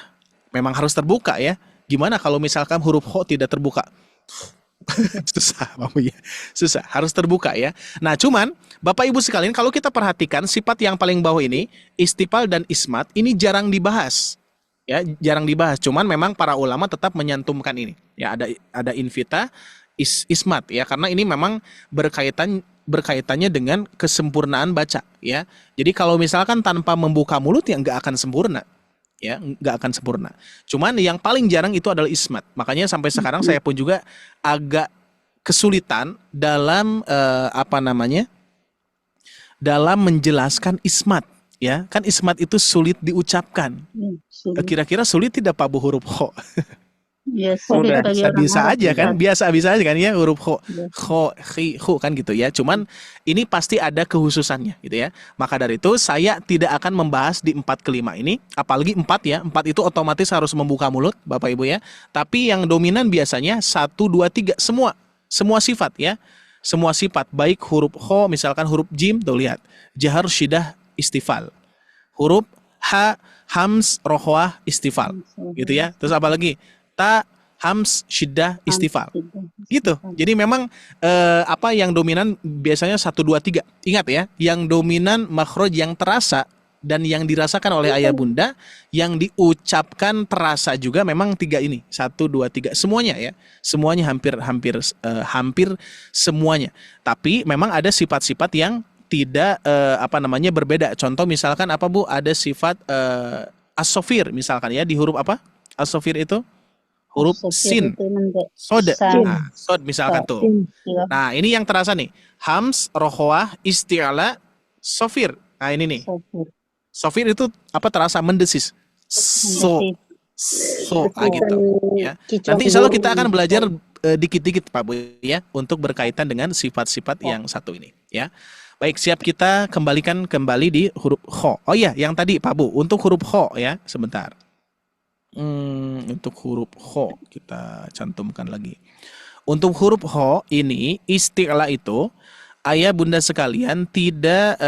memang harus terbuka ya. Gimana kalau misalkan huruf kho tidak terbuka? Susah Pak Bu ya. Susah, harus terbuka ya. Nah, cuman Bapak Ibu sekalian kalau kita perhatikan sifat yang paling bawah ini istifal dan ismat ini jarang dibahas. Ya, jarang dibahas. Cuman memang para ulama tetap menyantumkan ini. Ya, ada invita, ismat ya, karena ini memang berkaitannya dengan kesempurnaan baca ya. Jadi kalau misalkan tanpa membuka mulut ya nggak akan sempurna. Ya, nggak akan sempurna. Cuman yang paling jarang itu adalah ismat. Makanya sampai sekarang saya pun juga agak kesulitan dalam dalam menjelaskan ismat. Ya, kan ismat itu sulit diucapkan. Kira-kira sulit tidak Pak Bu huruf kho? Ya, sulit bagi orang Bisa Arab aja kan, tidak. biasa aja kan ya huruf kho, Ya. kho, khi, hu kan gitu ya. Cuman ini pasti ada kekhususannya gitu ya. Maka dari itu saya tidak akan membahas di 4 ke 5 ini, apalagi 4 ya. 4 itu otomatis harus membuka mulut Bapak Ibu ya. Tapi yang dominan biasanya 1, 2, 3 semua sifat ya. Semua sifat baik huruf kho misalkan huruf jim tuh lihat. Jahar syidah istifal. Huruf ha hams rohwah istifal gitu ya. Terus apa lagi? Ta hams syiddah istifal gitu. Jadi memang apa yang dominan biasanya 1, 2, 3. Ingat ya, yang dominan makhraj yang terasa dan yang dirasakan oleh ayah bunda, yang diucapkan terasa juga memang 3 ini. 1, 2, 3 semuanya ya. Semuanya hampir semuanya. Tapi memang ada sifat-sifat yang tidak berbeda. Contoh misalkan apa Bu? Ada sifat as-sofir misalkan ya, di huruf apa? As-sofir itu huruf sin, sod. Nah, sod misalkan tuh. Nah, ini yang terasa nih. Hams, rohwah, isti'la, sofir. Nah, ini nih. Sofir itu apa terasa mendesis. So gitu ya. Nanti insya Allah kita akan belajar dikit-dikit Pak Bu ya, untuk berkaitan dengan sifat-sifat yang satu ini ya. Baik, siap, kita kembali di huruf kho. Oh iya, yang tadi Pak Bu, untuk huruf kho ya, sebentar. Untuk huruf kho kita cantumkan lagi. Untuk huruf kho ini isti'la itu ayah bunda sekalian tidak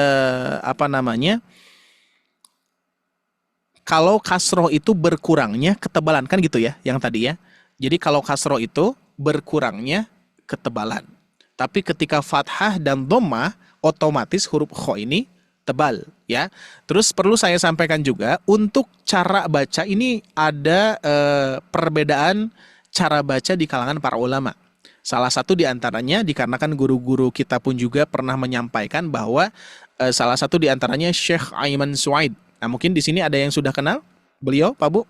kalau kasroh itu berkurangnya ketebalan kan gitu ya, yang tadi ya. Jadi kalau kasroh itu berkurangnya ketebalan. Tapi ketika fathah dan dhammah otomatis huruf kho ini tebal ya. Terus perlu saya sampaikan juga untuk cara baca ini ada perbedaan cara baca di kalangan para ulama. Salah satu diantaranya dikarenakan guru-guru kita pun juga pernah menyampaikan bahwa salah satu diantaranya Syekh Aiman Suaid. Nah, mungkin di sini ada yang sudah kenal beliau Pak Bu?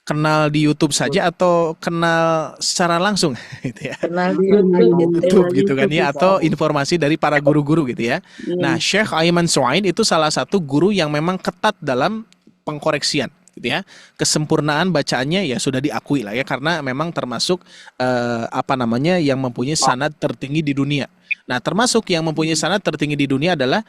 Kenal di YouTube saja atau kenal secara langsung gitu ya? Kenal di YouTube gitu kan ya, atau informasi dari para guru-guru gitu ya. Nah, Syekh Aiman Suaid itu salah satu guru yang memang ketat dalam pengkoreksian gitu ya. Kesempurnaan bacaannya ya sudah diakui lah ya, karena memang termasuk yang mempunyai sanad tertinggi di dunia. Nah, termasuk yang mempunyai sanad tertinggi di dunia adalah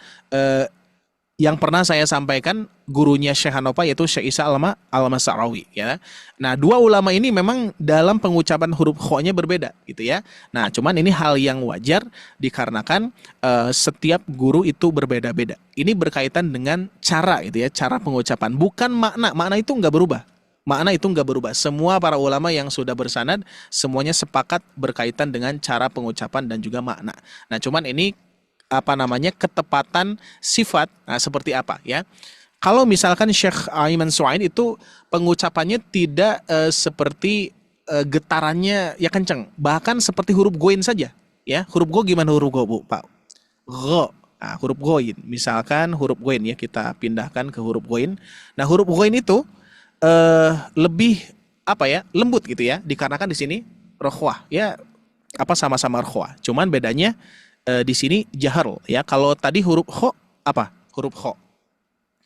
yang pernah saya sampaikan gurunya Syekh Hanofa, yaitu Syekh Isa Al-Mas'arawi ya. Nah, dua ulama ini memang dalam pengucapan huruf kho-nya berbeda gitu ya. Nah, cuman ini hal yang wajar dikarenakan setiap guru itu berbeda-beda. Ini berkaitan dengan cara gitu ya, cara pengucapan, bukan makna. Makna itu nggak berubah. Makna itu nggak berubah. Semua para ulama yang sudah bersanad semuanya sepakat berkaitan dengan cara pengucapan dan juga makna. Nah, cuman ini ketepatan sifat, nah seperti apa ya. Kalau misalkan Syekh Aiman Suaid itu pengucapannya tidak seperti getarannya ya kencang, bahkan seperti huruf goin saja ya. Huruf go gimana huruf go Bu Pak? Go. Nah, huruf goin, misalkan huruf goin ya, kita pindahkan ke huruf goin. Nah, huruf goin itu lebih lembut gitu ya, dikarenakan di sini rohwah ya, sama-sama rohwah, cuman bedanya di sini jahar ya. Kalau tadi huruf kho huruf kho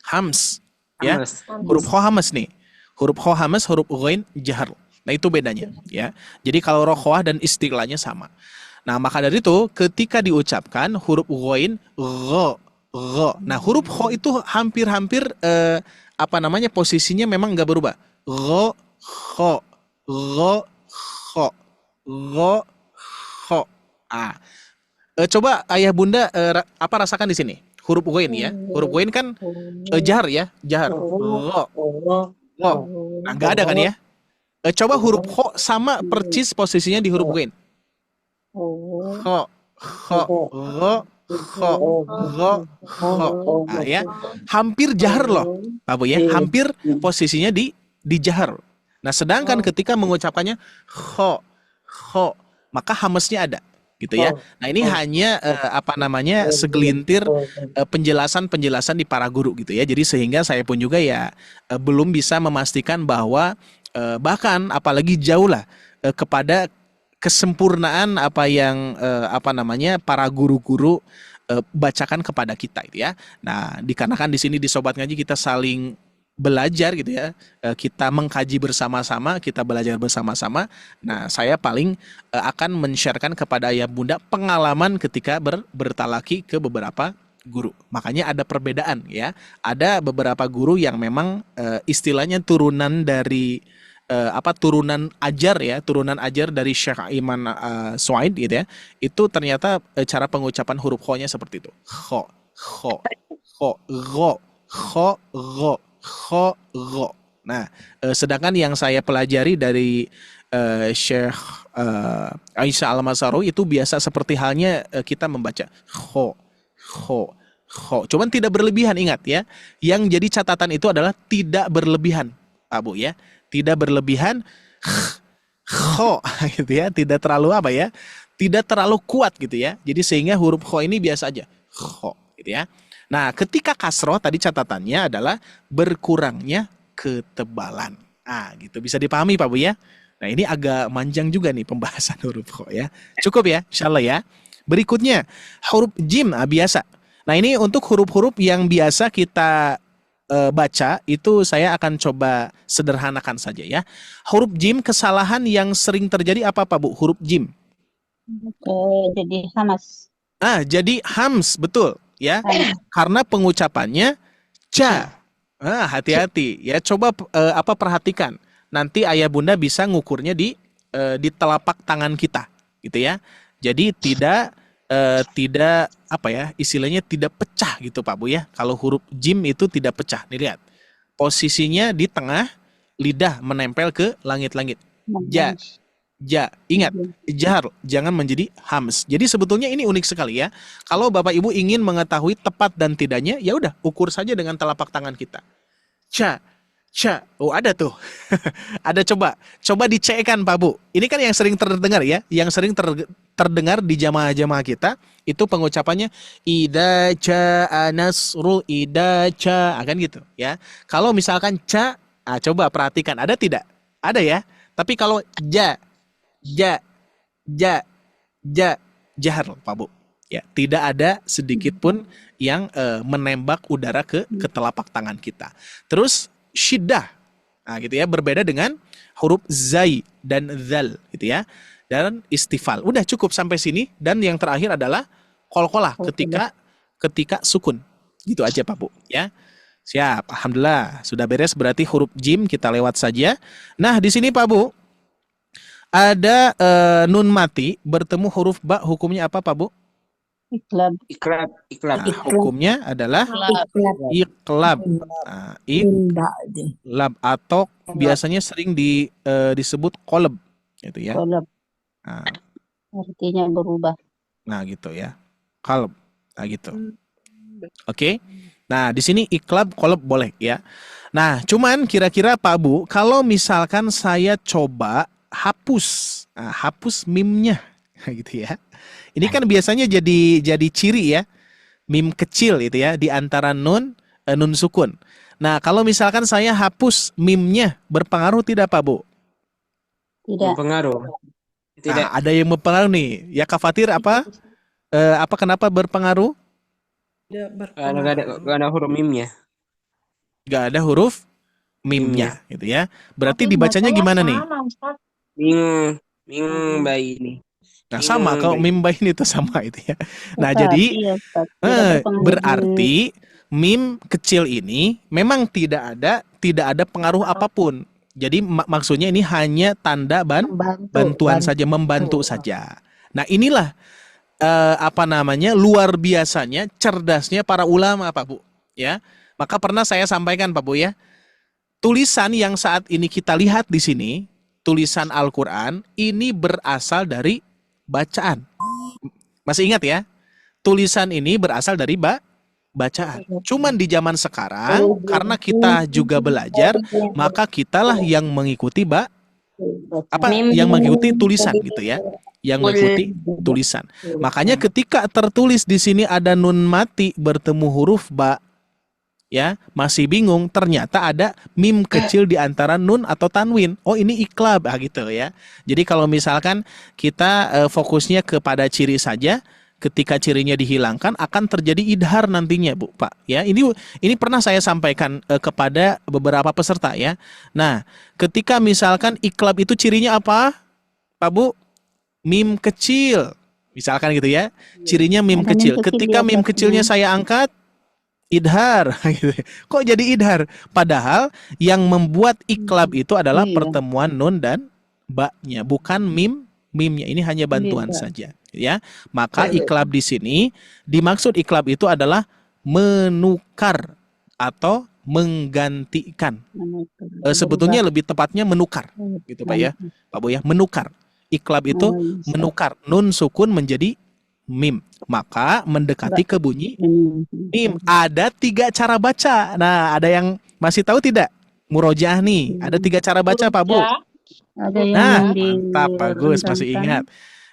hams ya, huruf kho hamas nih, huruf kho hamas, huruf ghain jahar. Nah, itu bedanya ya. Jadi kalau rokhwah dan istilahnya sama. Nah, maka dari itu ketika diucapkan huruf ghain gho. Nah, huruf kho itu hampir-hampir posisinya memang nggak berubah. Gho kho kho kho. Coba ayah bunda rasakan di sini. huruf ghain ya. Huruf ghain kan jahar ya, jahar. Gho, gho. Nah, nggak ada kan ya? Coba huruf kho sama percis posisinya di huruf ghain. Kho, kho, gho, kho, gho, kho. Nah, ya. Hampir jahar loh, Pak Bu ya. Hampir posisinya di jahar. Nah, sedangkan ketika mengucapkannya kho, kho, maka hamesnya ada gitu ya. Nah, ini hanya segelintir penjelasan-penjelasan di para guru gitu ya. Jadi sehingga saya pun juga ya belum bisa memastikan bahwa bahkan apalagi jauh lah kepada kesempurnaan apa yang para guru-guru bacakan kepada kita itu ya. Nah, dikarenakan di sini di Sobat Ngaji kita saling belajar gitu ya, kita mengkaji bersama-sama, kita belajar bersama-sama. Nah, saya paling akan men-sharekan kepada ayah bunda pengalaman ketika bertalaki ke beberapa guru. Makanya ada perbedaan ya. Ada beberapa guru yang memang istilahnya turunan dari turunan ajar dari Syekh Iman Suaid gitu ya. Itu ternyata cara pengucapan huruf kho-nya seperti itu. Kho, kho, kho, gho, kho, gho, kho, gho. Nah, sedangkan yang saya pelajari dari Syekh Aisyah Al-Masarowi itu biasa seperti halnya kita membaca kho, kho, kho. Cuman tidak berlebihan, ingat ya. Yang jadi catatan itu adalah tidak berlebihan, Pak Bu ya. Tidak berlebihan, kho gitu ya, tidak terlalu tidak terlalu kuat gitu ya. Jadi sehingga huruf kho ini biasa aja, kho gitu ya. Nah, ketika kasroh tadi catatannya adalah berkurangnya ketebalan. Ah, gitu bisa dipahami Pak Bu ya. Nah, ini agak manjang juga nih pembahasan huruf kho ya. Cukup ya, insyaallah ya. Berikutnya huruf jim biasa. Nah, ini untuk huruf-huruf yang biasa kita baca itu saya akan coba sederhanakan saja ya. Huruf jim, kesalahan yang sering terjadi apa Pak Bu? Huruf jim. Jadi hamas. Jadi hams, betul ya. Karena pengucapannya ca. Hati-hati ya. Coba perhatikan. Nanti ayah bunda bisa ngukurnya di telapak tangan kita, gitu ya. Jadi tidak istilahnya tidak pecah gitu Pak Bu ya. Kalau huruf jim itu tidak pecah. Nih lihat. Posisinya di tengah, lidah menempel ke langit-langit. Ja. Ingat, jar jangan menjadi hams. Jadi sebetulnya ini unik sekali ya. Kalau Bapak Ibu ingin mengetahui tepat dan tidaknya, ya udah ukur saja dengan telapak tangan kita. Ca. Oh, ada tuh. Ada, coba dicekkan Pak Bu. Ini kan yang sering terdengar ya, yang sering terdengar di jamaah-jamaah kita itu pengucapannya ida ca nasrul ida ca, akan gitu ya. Kalau misalkan ca, coba perhatikan ada tidak? Ada ya. Tapi kalau ja jahar Pak Bu. Ya, tidak ada sedikit pun yang menembak udara ke telapak tangan kita. Terus syiddah, gitu ya, berbeda dengan huruf zai dan zal, gitu ya, dan istifal. Udah cukup sampai sini. Dan yang terakhir adalah qalqalah ketika sukun. Gitu aja Pak Bu ya. Siap, alhamdulillah sudah beres. Berarti huruf jim kita lewat saja. Nah, di sini Pak Bu ada nun mati bertemu huruf ba, hukumnya apa Pak Bu? Iklab. Iklab. Nah, hukumnya adalah iklab. Nah, iklab atau biasanya sering disebut kolab, gitu ya. Kolab. Nah, Artinya berubah. nah gitu ya, kolab. Nah gitu. Oke. Nah, di sini iklab, kolab boleh ya. Nah, cuman kira-kira Pak Bu, kalau misalkan saya coba hapus mimnya, gitu ya. Ini kan biasanya jadi ciri ya, mim kecil itu ya di antara nun sukun. Nah, kalau misalkan saya hapus mimnya, berpengaruh tidak Pak Bu? Tidak. Berpengaruh. Tidak. Nah, ada yang berpengaruh nih. Ya Kak Fatir apa kenapa berpengaruh? Nggak ada huruf mimnya. Gak ada huruf mimnya gitu ya. Berarti dibacanya gimana nih? Ming bayi ini. Nah, sama kalau mim bain itu sama itu ya. Nah, jadi berarti mim kecil ini memang tidak ada pengaruh apapun. Jadi maksudnya ini hanya tanda bantuan saja, membantu saja. Nah, inilah luar biasanya cerdasnya para ulama, Pak Bu, ya. Maka pernah saya sampaikan, Pak Bu, ya. Tulisan yang saat ini kita lihat di sini, tulisan Al-Qur'an ini berasal dari bacaan. Masih ingat ya? Tulisan ini berasal dari bacaan. Cuman di zaman sekarang karena kita juga belajar, maka kitalah yang mengikuti yang mengikuti tulisan gitu ya. Yang mengikuti tulisan. Makanya ketika tertulis di sini ada nun mati bertemu huruf ba, ya, masih bingung, ternyata ada mim kecil di antara nun atau tanwin. Oh, ini iklab gitu ya. Jadi kalau misalkan kita fokusnya kepada ciri saja, ketika cirinya dihilangkan akan terjadi idhar nantinya, Bu, Pak. Ya, ini pernah saya sampaikan kepada beberapa peserta ya. Nah, ketika misalkan iklab itu cirinya apa, Pak Bu? Mim kecil, misalkan gitu ya. Cirinya mim kecil. Ketika mim kecilnya saya angkat, idhar. Kok jadi idhar? Padahal yang membuat iklab itu adalah pertemuan nun dan ba-nya, bukan mimnya. Ini hanya bantuan saja, ya. Maka iklab di sini dimaksud iklab itu adalah menukar atau menggantikan. Sebetulnya lebih tepatnya menukar, gitu Pak ya, Pak Bu ya, menukar. Iklab itu menukar nun sukun menjadi mim, maka mendekati ke bunyi mim. Ada 3 cara baca. Nah, ada yang masih tahu tidak? Murojaah nih, ada 3 cara baca, Pak Bu. Nah, mantap, bagus, masih ingat.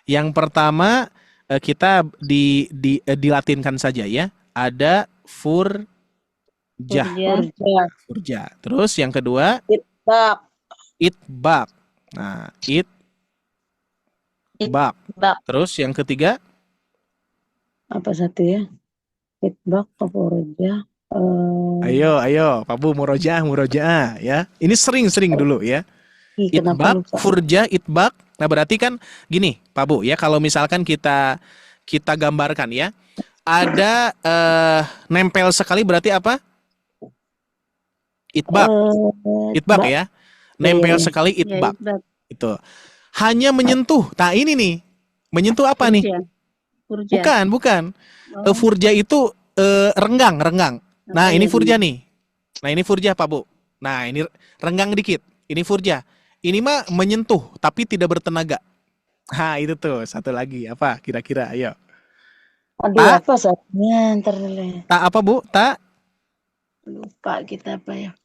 Yang pertama kita dilatinkan saja ya. Ada furjah. Terus yang kedua itbaq. Nah, itbaq. Terus yang ketiga apa satu ya? Itbaq, furjah. Ayo, Pak Bu, murojaah ya. Ini sering dulu ya. Itbaq, furjah, itbaq. Nah, berarti kan gini, Pak Bu, ya, kalau misalkan kita gambarkan ya, ada nempel sekali berarti apa? Itbaq ya. Nempel sekali itbaq. Itu. Hanya menyentuh. Nah, ini nih. Menyentuh apa nih? Bukan. Furjah itu renggang. Nah, ini furjah nih. Nah, ini furjah, Pak Bu. Nah, ini renggang dikit. Ini furjah. Ini mah menyentuh tapi tidak bertenaga. Nah, itu tuh satu lagi. Apa kira-kira? Ayo. Aduh, apa satunya? Ntar dulu. Tak apa, Bu? Tak? Lupa kita apa ya?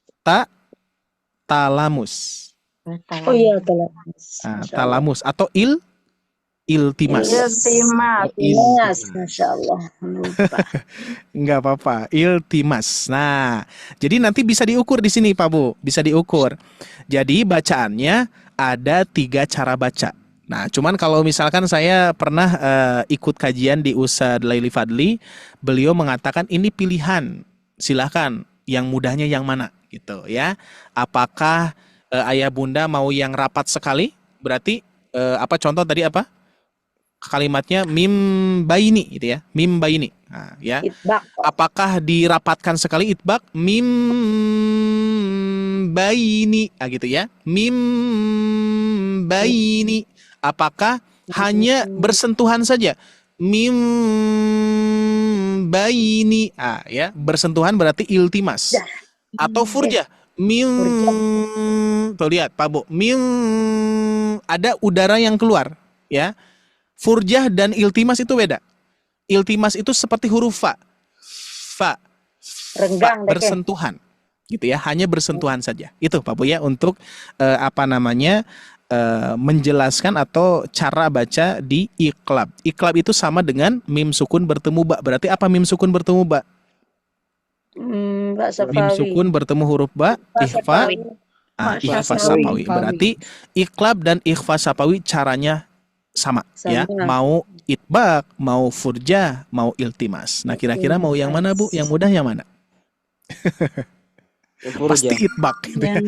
Talamus. Oh iya, talamus. Nah, talamus atau iltimas. Masya Allah. Lupa. Enggak apa-apa. Iltimas. Nah, jadi nanti bisa diukur di sini, Pak Bu. Bisa diukur. Jadi bacaannya ada 3 cara baca. Nah, cuman kalau misalkan saya pernah ikut kajian di Ustadz Laili Fadli, beliau mengatakan ini pilihan. Silahkan yang mudahnya yang mana gitu ya. Apakah ayah bunda mau yang rapat sekali? Berarti apa contoh tadi apa? Kalimatnya mim baini gitu ya. Mim baini. Nah, ya. Itbaq. Apakah dirapatkan sekali itbaq? Mim baini gitu ya. Mim baini. Apakah hanya bersentuhan saja? Mim baini. Ya, bersentuhan berarti iltimas. Atau furjah. Mim. Tuh lihat, Pak Bu. Mim, ada udara yang keluar, ya. Furjah dan iltimas itu beda. Iltimas itu seperti huruf fa. Renggang, bersentuhan. Gitu ya, hanya bersentuhan saja. Itu Pak Bu ya untuk menjelaskan atau cara baca di iklab. Iklab itu sama dengan mim sukun bertemu ba. Berarti apa mim sukun bertemu ba? Mim sukun bertemu huruf ba, ikhfa, ikhfa sapawi. Berarti iklab dan ikhfa sapawi caranya sama. Ya. Mau itbaq, mau furjah, mau iltimas. Nah, kira-kira mau yang mana, Bu? Yang mudah yang mana? Pasti itbaq gitu ya.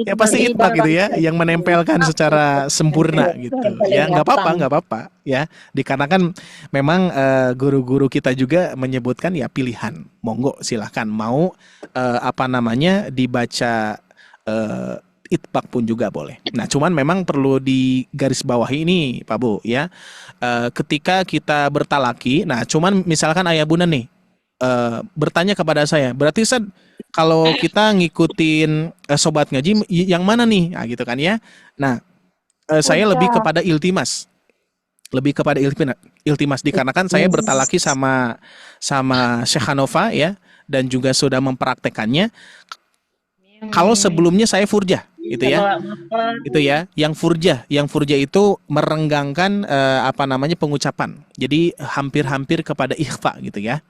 Ya pasti itbaq gitu ya, yang menempelkan secara sempurna gitu. Ya nggak apa-apa ya. Dikarenakan memang guru-guru kita juga menyebutkan ya pilihan. Monggo silahkan mau dibaca itbaq pun juga boleh. Nah, cuman memang perlu digarisbawahi ini, Pak Bu, ya. Ketika kita bertalaki, nah, cuman misalkan ayah bunda nih bertanya kepada saya, berarti Ustaz, kalau kita ngikutin sobat ngaji yang mana nih? Nah, gitu kan ya. Nah, saya lebih kepada iltimas. Lebih kepada iltimas dikarenakan saya bertalaki sama Syekh Hanova ya, dan juga sudah mempraktekannya. Kalau sebelumnya saya furjah, gitu ya. Itu ya, yang furjah itu merenggangkan pengucapan. Jadi hampir-hampir kepada ikhfa gitu ya.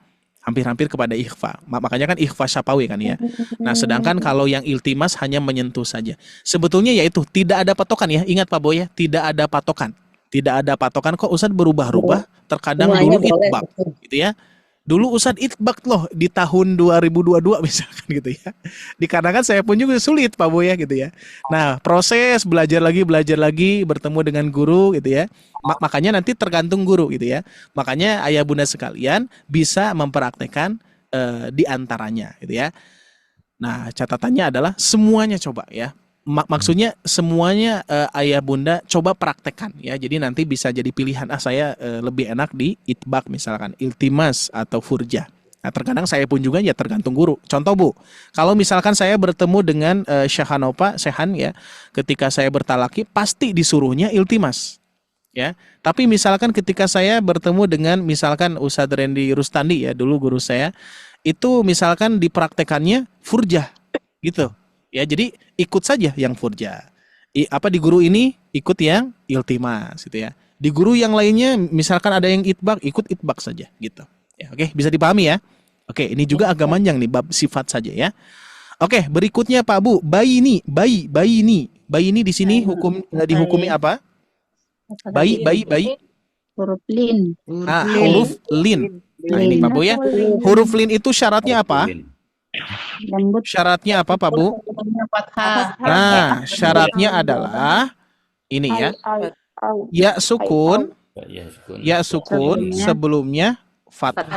Hampir-hampir kepada ikhfa. Makanya kan ikhfa syafawi kan ya. Nah, sedangkan kalau yang iltimas hanya menyentuh saja. Sebetulnya yaitu tidak ada patokan ya. Ingat Pak Boy ya, tidak ada patokan. Tidak ada patokan kok Ustadz berubah-ubah. Terkadang dulu itbaq gitu ya. Dulu Ustadz itbaq loh di tahun 2022 misalkan gitu ya. Dikarenakan saya pun juga sulit Pak Boy ya gitu ya. Nah, proses belajar lagi bertemu dengan guru gitu ya. Makanya nanti tergantung guru gitu ya. Makanya ayah bunda sekalian bisa mempraktekkan di antaranya gitu ya. Nah, catatannya adalah semuanya coba ya. Maksudnya semuanya ayah bunda coba praktekkan ya. Jadi nanti bisa jadi pilihan saya lebih enak di itbaq misalkan iltimas atau furjah. Nah, terkadang saya pun juga ya tergantung guru. Contoh Bu, kalau misalkan saya bertemu dengan Syekh Hanova, Syekhan ya, ketika saya bertalaki pasti disuruhnya iltimas. Ya, tapi misalkan ketika saya bertemu dengan misalkan Ustadz Randy Rustandi ya, dulu guru saya, itu misalkan dipraktekannya furjah gitu. Ya, jadi ikut saja yang furjah. Di guru ini ikut yang iltimas gitu ya. Di guru yang lainnya misalkan ada yang itbaq, ikut itbaq saja gitu. Ya, oke, bisa dipahami ya. Oke, ini juga agak manjang nih bab sifat saja ya. Oke, berikutnya Pak Bu, bayi ini di sini dihukumi apa? Bayi. Huruf lin. Huruf lin. Nah, ini Pak Bu ya. Huruf lin itu syaratnya apa? Lembut. Syaratnya apa Pak Bu? Nah, syaratnya adalah ini ya. Ya sukun sebelumnya fathah.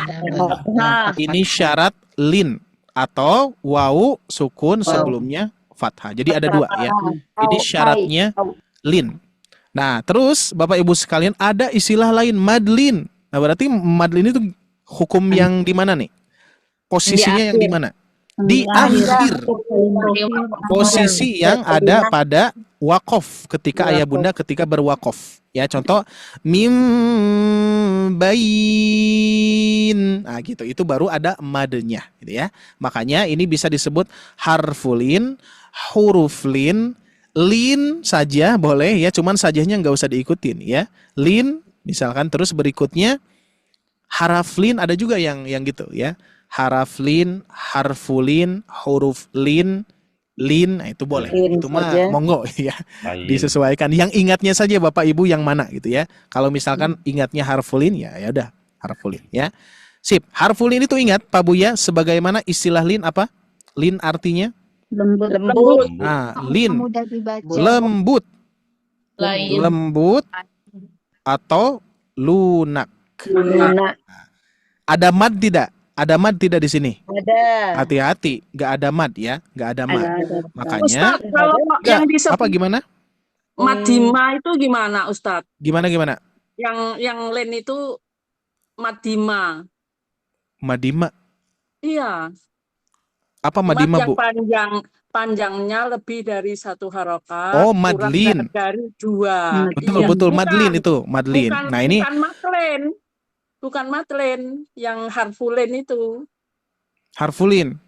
Ini syarat lin atau wawu sukun sebelumnya fathah. Jadi ada dua ya. Ini syaratnya lin. Nah, terus Bapak Ibu sekalian ada istilah lain madlin. Nah, berarti madlin itu hukum yang di mana nih? Posisinya yang di mana? Di akhir. Posisi yang ada pada wakof ketika ayah bunda ketika berwakof. Ya, contoh mim bayin. Nah, gitu. Itu baru ada madnya gitu ya. Makanya ini bisa disebut harfulin, huruflin, lin saja boleh ya, cuman sajanya nggak usah diikutin ya. Lin misalkan, terus berikutnya haraflin ada juga yang gitu ya. Haraflin, harfulin, huruf lin, nah itu boleh. Itu mah monggo ya. Disesuaikan. Yang ingatnya saja Bapak Ibu yang mana gitu ya. Kalau misalkan ingatnya harfulin ya udah harfulin ya. Sip. Harfulin itu ingat Pak Buya sebagaimana istilah lin apa? Lin artinya Lembut. Nah, lin lembut. Lembut atau lunak. Ada mad tidak? Ada mad tidak di sini? Ada. Hati-hati, nggak ada mad ya, nggak ada mad. Makanya Ustaz, kalau yang disebut apa gimana? madima itu gimana, Ustadz? Gimana? Yang lain itu madima. Madima. Iya. Apa madima, Mad Bu? yang panjangnya lebih dari satu harokat. Oh, madlin. Dari dua. Betul, madlin itu, madlin. Nah, ini bukan matlen, yang harfulin itu. harfulin.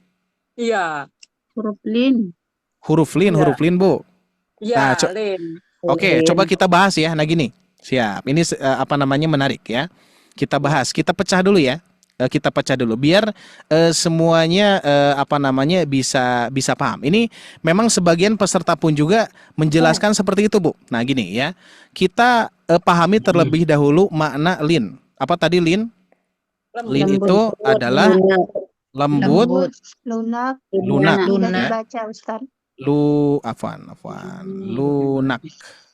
Iya. Huruf lin. Huruf lin, Bu. Iya, Nah, lin. Oke, coba kita bahas ya. Nah, gini. Siap. Ini menarik ya. Kita bahas. Kita pecah dulu ya. Kita pecah dulu biar semuanya bisa paham. Ini memang sebagian peserta pun juga menjelaskan seperti itu, Bu. Nah, gini ya. Kita pahami terlebih dahulu makna lin. Apa tadi lin? Lin itu adalah lembut, lunak. Baca Ustaz. Lunak.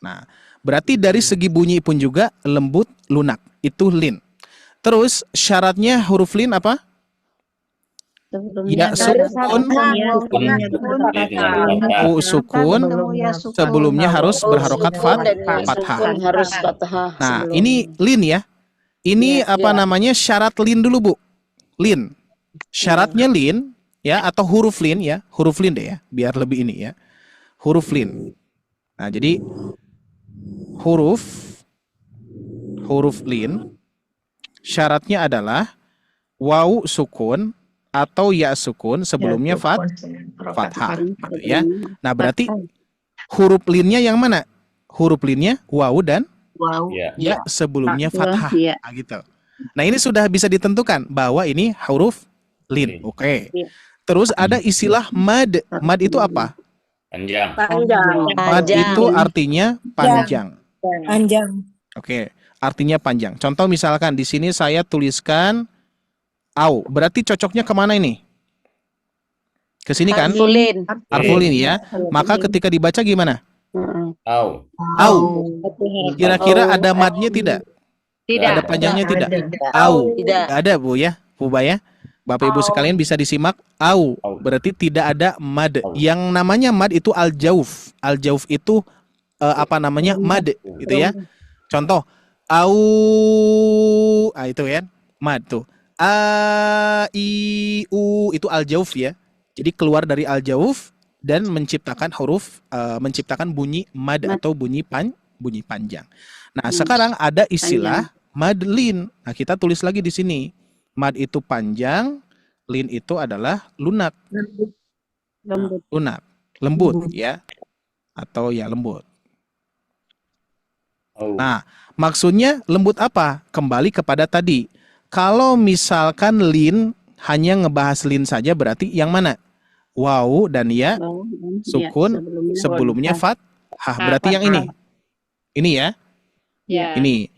Nah, berarti dari segi bunyi pun juga lembut, lunak. Itu lin. Terus syaratnya huruf lin apa? Sebelumnya Ya ada sukun, ya Sukun dengan fathah. u sukun, ketemu ya sukun. sebelumnya harus berharokat Sukun dan fathah. sukun harus fathah Nah, sebelum. ini lin ya. Ini apa Ya. namanya syarat lin dulu, Bu. Lin. Syaratnya lin ya atau huruf lin ya. Huruf lin deh ya, biar lebih ini ya. Huruf lin. Nah, jadi huruf lin syaratnya adalah wawu sukun atau ya sukun sebelumnya fathah gitu ya. Nah, berarti huruf linnya yang mana? Huruf linnya wawu dan Wow. Ya. ya sebelumnya fathah. Iya. Nah, gitu. Nah, ini sudah bisa ditentukan bahwa ini huruf lin. Lin. Oke. Iya. Terus ada istilah mad. Mad itu apa? Panjang. Panjang. Mad Panjang. itu artinya panjang. Panjang. Oke, artinya panjang. Contoh misalkan di sini saya tuliskan au. Berarti cocoknya kemana ini? Ke sini kan? Harfulin. Harfulin ya. Maka ketika dibaca gimana? Au. Au. Kira-kira ada madnya tidak? Tidak. Ada panjangnya tidak? Tidak. Au. Tidak. Nggak ada, Bu ya. Bu ya. Bapak Ibu sekalian bisa disimak au. Au. Berarti tidak ada mad. Au. Yang namanya mad itu al-jauf. Al-jauf itu apa namanya? Mad gitu ya. Contoh au. Ah itu ya. Mad tuh. A I U itu al-jauf ya. Jadi keluar dari al-jauf dan menciptakan huruf menciptakan bunyi mad atau bunyi panjang. Nah, sekarang ada istilah madlin. Nah, kita tulis lagi di sini. Mad itu panjang, lin itu adalah lunak. Lembut. Lunak, lembut ya. Atau ya lembut. Au. Nah, maksudnya lembut apa? Kembali kepada tadi. Kalau misalkan lin hanya ngebahas lin saja berarti yang mana? Wawu dan ya sukun sebelumnya fathah. Berarti yang ini. Ini ya. Ya. Ini.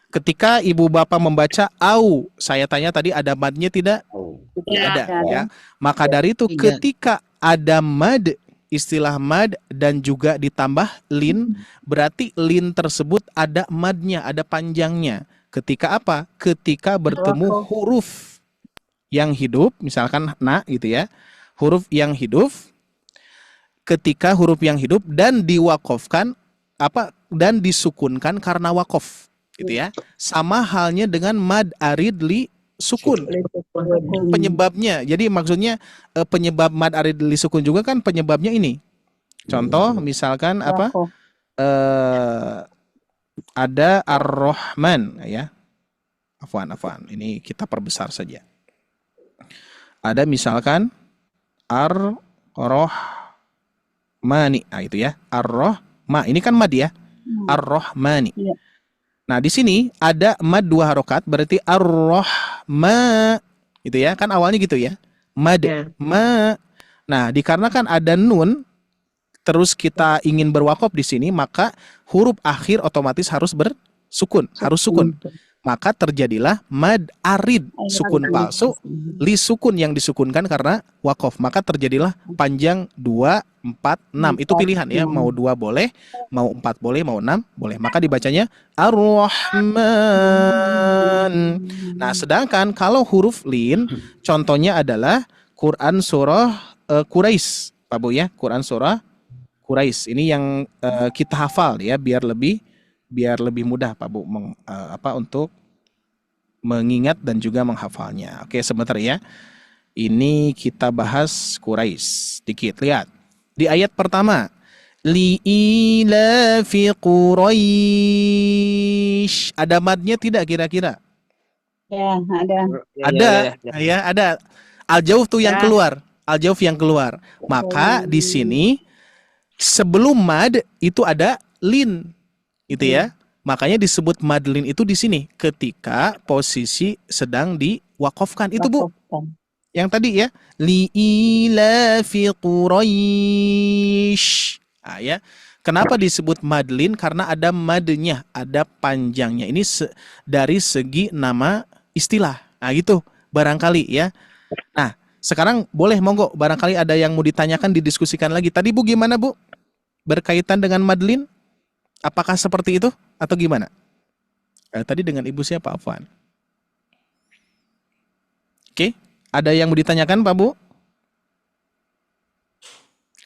Ketika ibu bapak membaca au, saya tanya tadi ada madnya tidak? Au. Tidak ada Tidak ada. ya. Maka dari itu Tidak. ketika ada mad, istilah mad dan juga ditambah lin, berarti lin tersebut ada madnya, ada panjangnya. Ketika apa? Ketika bertemu huruf yang hidup, misalkan na gitu ya. Huruf yang hidup, ketika huruf yang hidup dan diwakofkan apa dan disukunkan karena wakof gitu ya. Sama halnya dengan mad arid li sukun. Penyebabnya. Jadi maksudnya penyebab mad arid li sukun juga kan penyebabnya ini. Contoh misalkan apa? Ada Ar-Rahman ya. Afwan. Ini kita perbesar saja. Ada misalkan Ar-Rahmani. Nah, itu ya. Ar-Rahma. Ini kan mad ya. Ar-Rahmani. Iya. Nah, di sini ada mad 2 harokat berarti Ar-Rahma. Gitu ya. Kan awalnya gitu ya. Mad. Ma. Nah, dikarenakan ada nun terus kita ingin berwakaf di sini, maka huruf akhir otomatis harus bersukun, harus sukun. Maka terjadilah mad arid, sukun palsu, li sukun yang disukunkan karena wakaf. Maka terjadilah panjang 2, 4, 6. Itu pilihan ya, mau 2 boleh, mau 4 boleh, mau 6 boleh. Maka dibacanya Ar-Rahman. Nah, sedangkan kalau huruf lin, contohnya adalah Quran surah Quraisy, Pak Bu ya, Quran surah Quraisy. Ini yang kita hafal ya, biar lebih mudah Pak Bu untuk mengingat dan juga menghafalnya. Oke, sebentar ya. Ini kita bahas Quraisy dikit. Lihat. Di ayat pertama, li'ilafi Quraisy. Ada madnya tidak kira-kira? Ya, ada. Ada. Ya, ada. Al-jauf tuh yang keluar. Al-jauf yang keluar. Maka di sini sebelum mad itu ada lin. Itu ya. Makanya disebut madlin itu di sini ketika posisi sedang diwakafkan. Itu Bu. Yang tadi ya, li'ilafi Quraisy. Ah ya. Kenapa disebut madlin? Karena ada madnya, ada panjangnya. Ini dari segi nama istilah. Nah, gitu. Barangkali ya. Nah, sekarang boleh monggo barangkali ada yang mau ditanyakan, didiskusikan lagi. Tadi Bu gimana Bu? Berkaitan dengan madlin? Apakah seperti itu atau gimana? Tadi dengan ibu siapa, Afwan? Oke, Ada yang mau ditanyakan Pak Bu?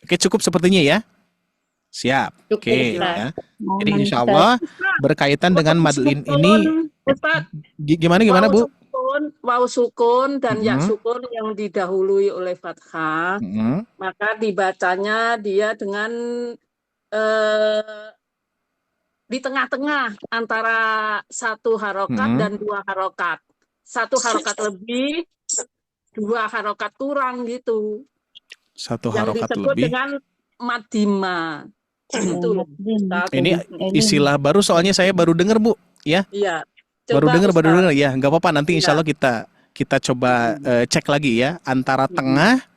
Oke, cukup sepertinya ya. Siap. Cukup, Oke Ustaz. ya. Mohon Jadi insya Ustaz. Allah berkaitan dengan madlin ini Ustaz, gimana Bu? waw sukun dan ya Mm-mm. sukun yang didahului oleh fathah, Mm-mm. maka dibacanya dia dengan eh, di tengah-tengah antara satu harokat Mm-mm. dan dua harokat. Satu harokat lebih, dua harokat kurang gitu. Satu Yang harokat disebut lebih. dengan madima. Gitu loh, Ustaz. Ini istilah baru soalnya saya baru dengar Bu. Ya, Iya. baru Coba, dengar Ustaz. ya. Nggak apa-apa, nanti insya Iya. Allah kita coba cek lagi ya antara Mm-mm. tengah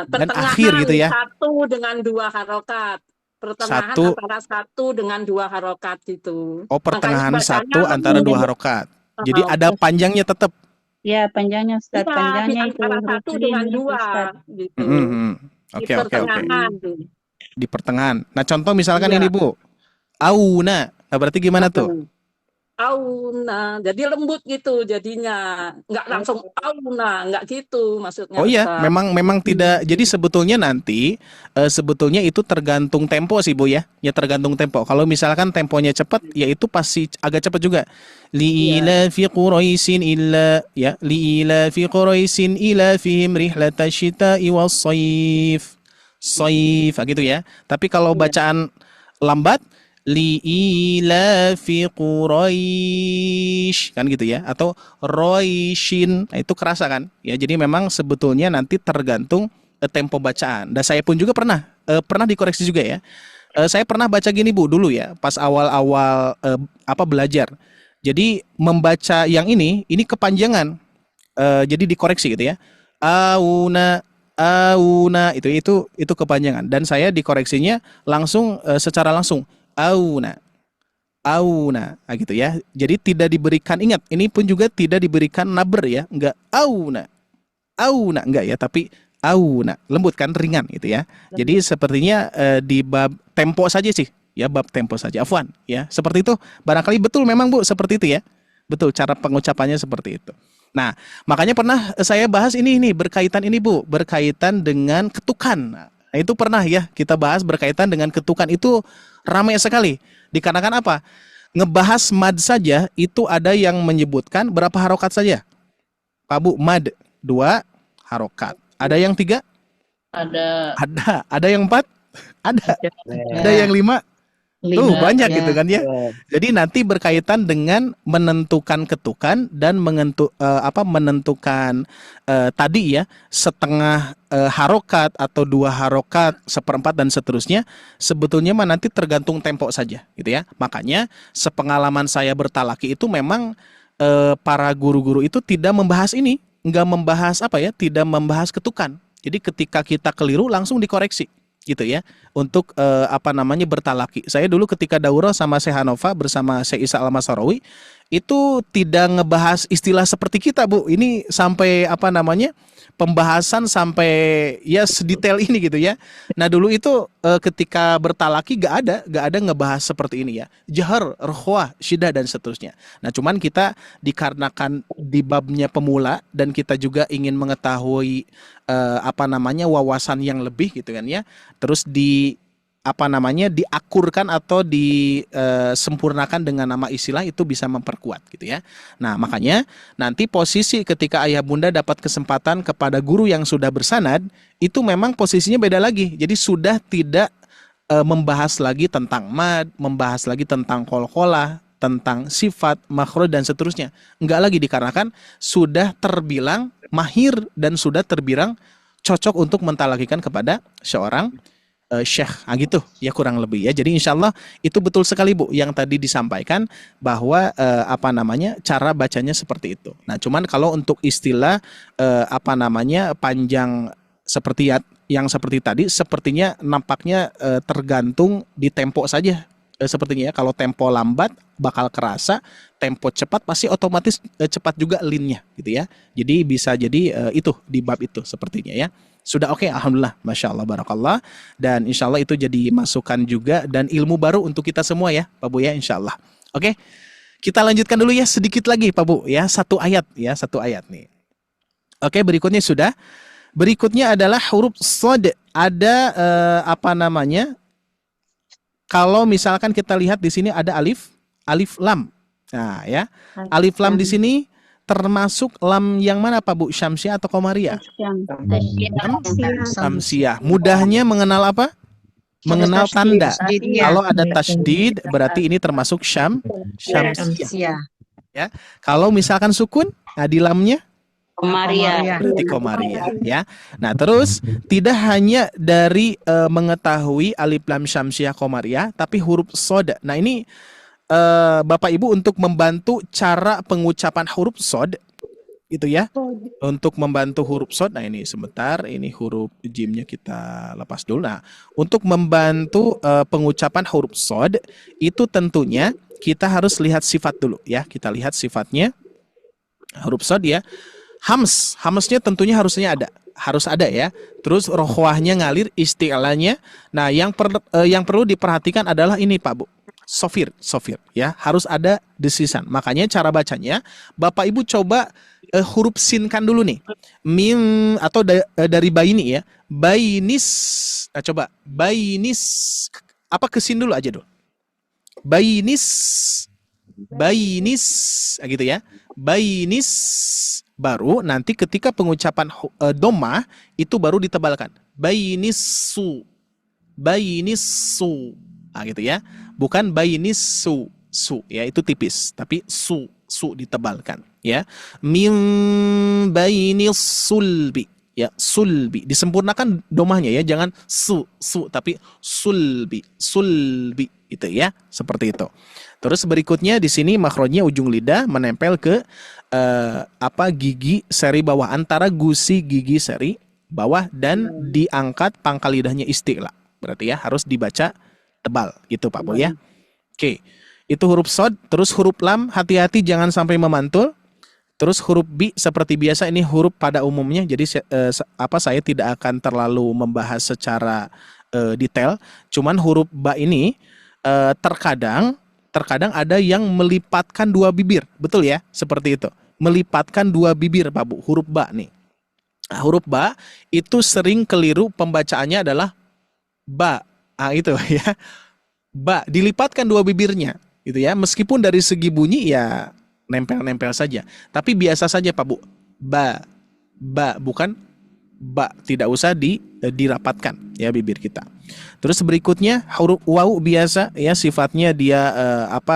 dan akhir gitu ya. Satu dengan dua harokat. Pertengahan Satu. antara satu dengan dua harokat itu. Oh, pertengahan Makanya satu bacanya antara dua lembut. harokat. Jadi ada panjangnya tetap. Ya, panjangnya Ustaz. Iya, di Panjangnya itu antara huruf satu lin dengan itu dua Ustaz. gitu. Di Oke. pertengahan. Di pertengahan. Nah, contoh misalkan Iya. ini Bu. Auna. Nah, berarti gimana tuh? Auna, jadi lembut gitu jadinya, nggak langsung auna, nggak gitu maksudnya. Oh iya, Ustaz. memang tidak. Jadi sebetulnya nanti sebetulnya itu tergantung tempo sih Bu ya. Ya tergantung tempo. Kalau misalkan temponya cepat, ya itu pasti agak cepat juga. Li'ila fi Quraisyin illa ya, li'ila fi Quraisyin ila fihim rihlatash syita'i was-shayf. Shayf gitu ya. Tapi kalau bacaan lambat li'ila fi Quraisy kan gitu ya, atau Roishin, nah itu kerasa kan ya. Jadi memang sebetulnya nanti tergantung tempo bacaan. Dan saya pun juga pernah dikoreksi juga ya. Saya pernah baca gini Bu dulu ya, pas awal-awal belajar. Jadi membaca yang ini kepanjangan. Jadi dikoreksi gitu ya. Auna itu kepanjangan, dan saya dikoreksinya langsung secara langsung auna nah, gitu ya. Jadi tidak diberikan, ingat ini pun juga tidak diberikan naber ya, enggak auna enggak ya, tapi auna, lembut kan, ringan gitu ya. Jadi sepertinya di bab tempo saja sih ya, bab tempo saja, afwan ya, seperti itu. Barangkali betul memang Bu seperti itu ya, betul cara pengucapannya seperti itu. Nah, makanya pernah saya bahas ini berkaitan ini Bu, berkaitan dengan ketukan. Nah, itu pernah ya kita bahas berkaitan dengan ketukan, itu ramai sekali. Dikarenakan apa? Ngebahas mad saja itu ada yang menyebutkan berapa harokat saja? Pak Bu, mad 2 harokat. Ada yang 3? Ada Ada yang 4? Ada. Ada yang 5? Tuh banyak gitu kan ya. Jadi nanti berkaitan dengan menentukan ketukan dan menentukan tadi ya, setengah harokat atau 2 harokat, 1/4 dan seterusnya. Sebetulnya mah nanti tergantung tempo saja gitu ya. Makanya sepengalaman saya bertalaki itu memang para guru-guru itu tidak membahas ini, nggak membahas tidak membahas ketukan. Jadi ketika kita keliru langsung dikoreksi gitu ya, untuk bertalaki. Saya dulu ketika daurah sama Syekh Hanova bersama Syekh Isa Al-Masarawi itu tidak ngebahas istilah seperti kita Bu. Ini sampai pembahasan sampai ya sedetail ini gitu ya. Nah dulu itu ketika bertalaki gak ada ngebahas seperti ini ya, jahar, rohwah, syidah dan seterusnya. Nah cuman kita dikarenakan di babnya pemula dan kita juga ingin mengetahui wawasan yang lebih gitu kan ya, terus diakurkan atau disempurnakan dengan nama istilah, itu bisa memperkuat gitu ya. Nah makanya nanti posisi ketika ayah bunda dapat kesempatan kepada guru yang sudah bersanad, itu memang posisinya beda lagi. Jadi sudah tidak membahas lagi tentang mad, membahas lagi tentang qalqalah, tentang sifat, makhraj dan seterusnya. Enggak lagi, dikarenakan sudah terbilang mahir dan sudah terbilang cocok untuk mentalakikan kepada seorang syekh, gitu ya kurang lebih ya. Jadi insya Allah itu betul sekali Bu yang tadi disampaikan bahwa cara bacanya seperti itu. Nah cuman kalau untuk istilah panjang seperti yang seperti tadi, sepertinya nampaknya tergantung di tempo saja. Sepertinya ya, kalau tempo lambat bakal kerasa, tempo cepat pasti otomatis cepat juga linnya gitu ya. Jadi bisa jadi itu di bab itu sepertinya ya. Sudah oke, alhamdulillah, masya Allah, barakallah. Dan insya Allah itu jadi masukan juga dan ilmu baru untuk kita semua ya Pak Bu ya, insya Allah. Oke, kita lanjutkan dulu ya sedikit lagi Pak Bu ya, satu ayat nih. Oke, berikutnya sudah. Berikutnya adalah huruf shad. Ada apa namanya? Kalau misalkan kita lihat di sini ada alif lam. Nah, ya. Alif lam di sini termasuk lam yang mana Pak Bu? Syamsiah atau Qamariyah? Syamsiah. Mudahnya mengenal apa? Mengenal tanda. Kalau ada tasydid berarti ini termasuk syamsiah. Ya. Kalau misalkan sukun, nah di lamnya Komaria. berarti Qamariyah, ya. Nah, terus tidak hanya dari mengetahui alif lam syamsiah Qamariyah, tapi huruf shad. Nah, ini Bapak Ibu untuk membantu cara pengucapan huruf shad gitu ya. Untuk membantu huruf shad. Nah, ini sebentar, ini huruf jimnya kita lepas dulu. Nah, untuk membantu pengucapan huruf shad itu tentunya kita harus lihat sifat dulu ya. Kita lihat sifatnya huruf shad ya. Hamsnya tentunya harus ada ya. Terus rokhwahnya ngalir, isti'lanya. Nah, yang perlu diperhatikan adalah ini Pak Bu. Sofir ya, harus ada desisan. Makanya cara bacanya Bapak Ibu coba huruf sinkan dulu nih. Mim atau dari baini ya. Bainis. Nah, coba bainis apa kesin dulu aja dulu. Bainis. Nah, gitu ya. Bainis. Baru nanti ketika pengucapan domah itu baru ditebalkan. Bainisu. Nah, gitu ya. Bukan bainisu. Ya, itu tipis, tapi su ditebalkan ya. Min bainis sulbi. Ya, sulbi. Disempurnakan domahnya ya, jangan su tapi sulbi itu ya, seperti itu. Terus berikutnya di sini makhrajnya ujung lidah menempel ke gigi seri bawah, antara gusi gigi seri bawah dan diangkat pangkal lidahnya isti'la. Berarti ya harus dibaca tebal gitu Pak Bu ya. Oke. Itu huruf shad. Terus huruf lam hati-hati jangan sampai memantul. Terus huruf bi seperti biasa ini huruf pada umumnya. Jadi saya tidak akan terlalu membahas secara detail. Cuman huruf ba ini terkadang ada yang melipatkan dua bibir. Betul ya? Seperti itu. Melipatkan dua bibir Pak Bu, huruf ba nih. Nah, huruf ba itu sering keliru pembacaannya adalah ba. Ah, itu ya. Ba dilipatkan dua bibirnya gitu ya. Meskipun dari segi bunyi ya nempel-nempel saja. Tapi biasa saja Pak Bu. Ba bukan ba, tidak usah dirapatkan ya bibir kita. Terus berikutnya huruf waw biasa ya, sifatnya dia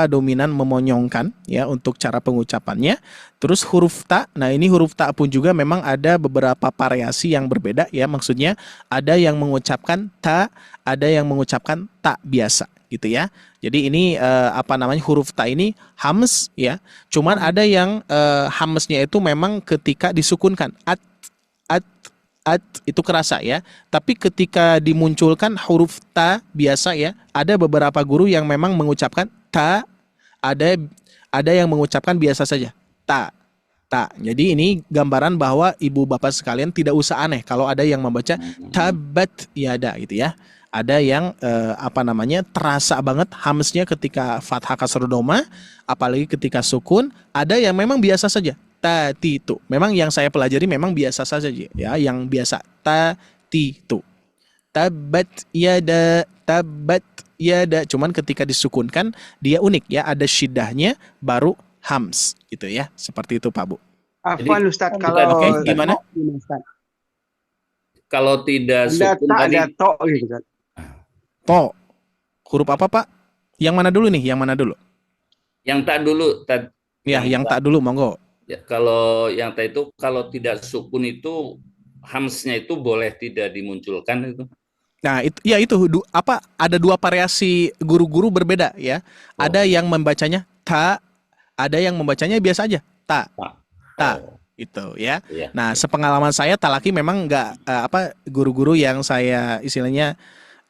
dominan memonyongkan ya untuk cara pengucapannya. Terus huruf ta. Nah, ini huruf ta pun juga memang ada beberapa variasi yang berbeda ya. Maksudnya ada yang mengucapkan ta, ada yang mengucapkan ta biasa gitu ya. Jadi ini huruf ta ini hams ya. Cuman ada yang hamsnya itu memang ketika disukunkan at itu kerasa ya. Tapi ketika dimunculkan huruf ta biasa ya, ada beberapa guru yang memang mengucapkan ta, ada yang mengucapkan biasa saja ta. Jadi ini gambaran bahwa ibu bapak sekalian tidak usah aneh kalau ada yang membaca tabat yada gitu ya. Ada yang terasa banget hamsnya ketika fathah kasrah doma, apalagi ketika sukun. Ada yang memang biasa saja tatitu. Memang yang saya pelajari memang biasa saja ya, yang biasa tatitu. Tabat yada. Cuman ketika disukunkan dia unik ya, ada syiddahnya baru hams gitu ya. Seperti itu Pak Bu. Afwan Ustaz, Bukan, kalau Oke, gimana? Kalau tidak ada sukun tak tadi ada tok gitu kan. To. Huruf apa Pak? Yang mana dulu nih? Yang mana dulu? yang tak dulu Ya, yang tak dulu monggo. ya, kalau yang tak itu kalau tidak sukun itu hamsnya itu boleh tidak dimunculkan itu. Nah, ada dua variasi guru-guru berbeda ya. Ada yang membacanya ta, ada yang membacanya biasa aja ta. Itu ya. Iya. Nah, sepengalaman saya talaki memang nggak guru-guru yang saya istilahnya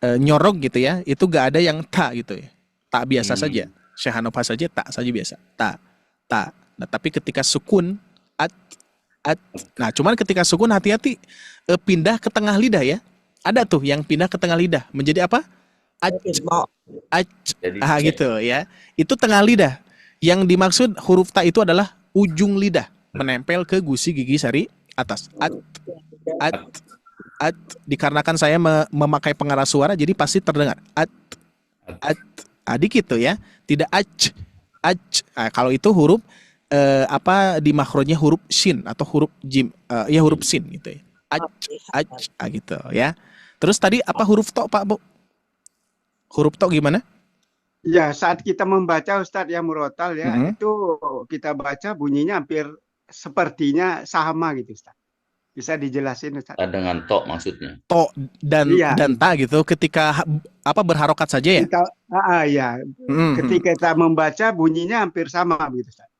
nyorok gitu ya, itu nggak ada yang ta gitu ya. Tak biasa saja. Syekh Hanofa saja tak saja biasa. Ta. Nah, tapi ketika sukun at. Nah, cuman ketika sukun hati-hati pindah ke tengah lidah ya. Ada tuh yang pindah ke tengah lidah menjadi apa? Jadi, Gitu ya. Itu tengah lidah. Yang dimaksud huruf ta itu adalah ujung lidah menempel ke gusi gigi sari atas. At. Dikarenakan saya memakai pengeras suara, jadi pasti terdengar. At. Dikit tuh ya. Tidak ac. Nah, kalau itu huruf di makhrajnya huruf shin atau huruf jim. Ya huruf sin gitu ya. Gitu ya. Terus tadi apa huruf to, Pak, Bu? Huruf to gimana? Ya, saat kita membaca Ustadz yang murotal ya, itu kita baca bunyinya hampir sepertinya sama gitu Ustadz. Bisa dijelasin Ustadz? Dengan to maksudnya. To dan ta gitu ketika berharokat saja ya? Ketika kita membaca bunyinya hampir sama gitu Ustadz.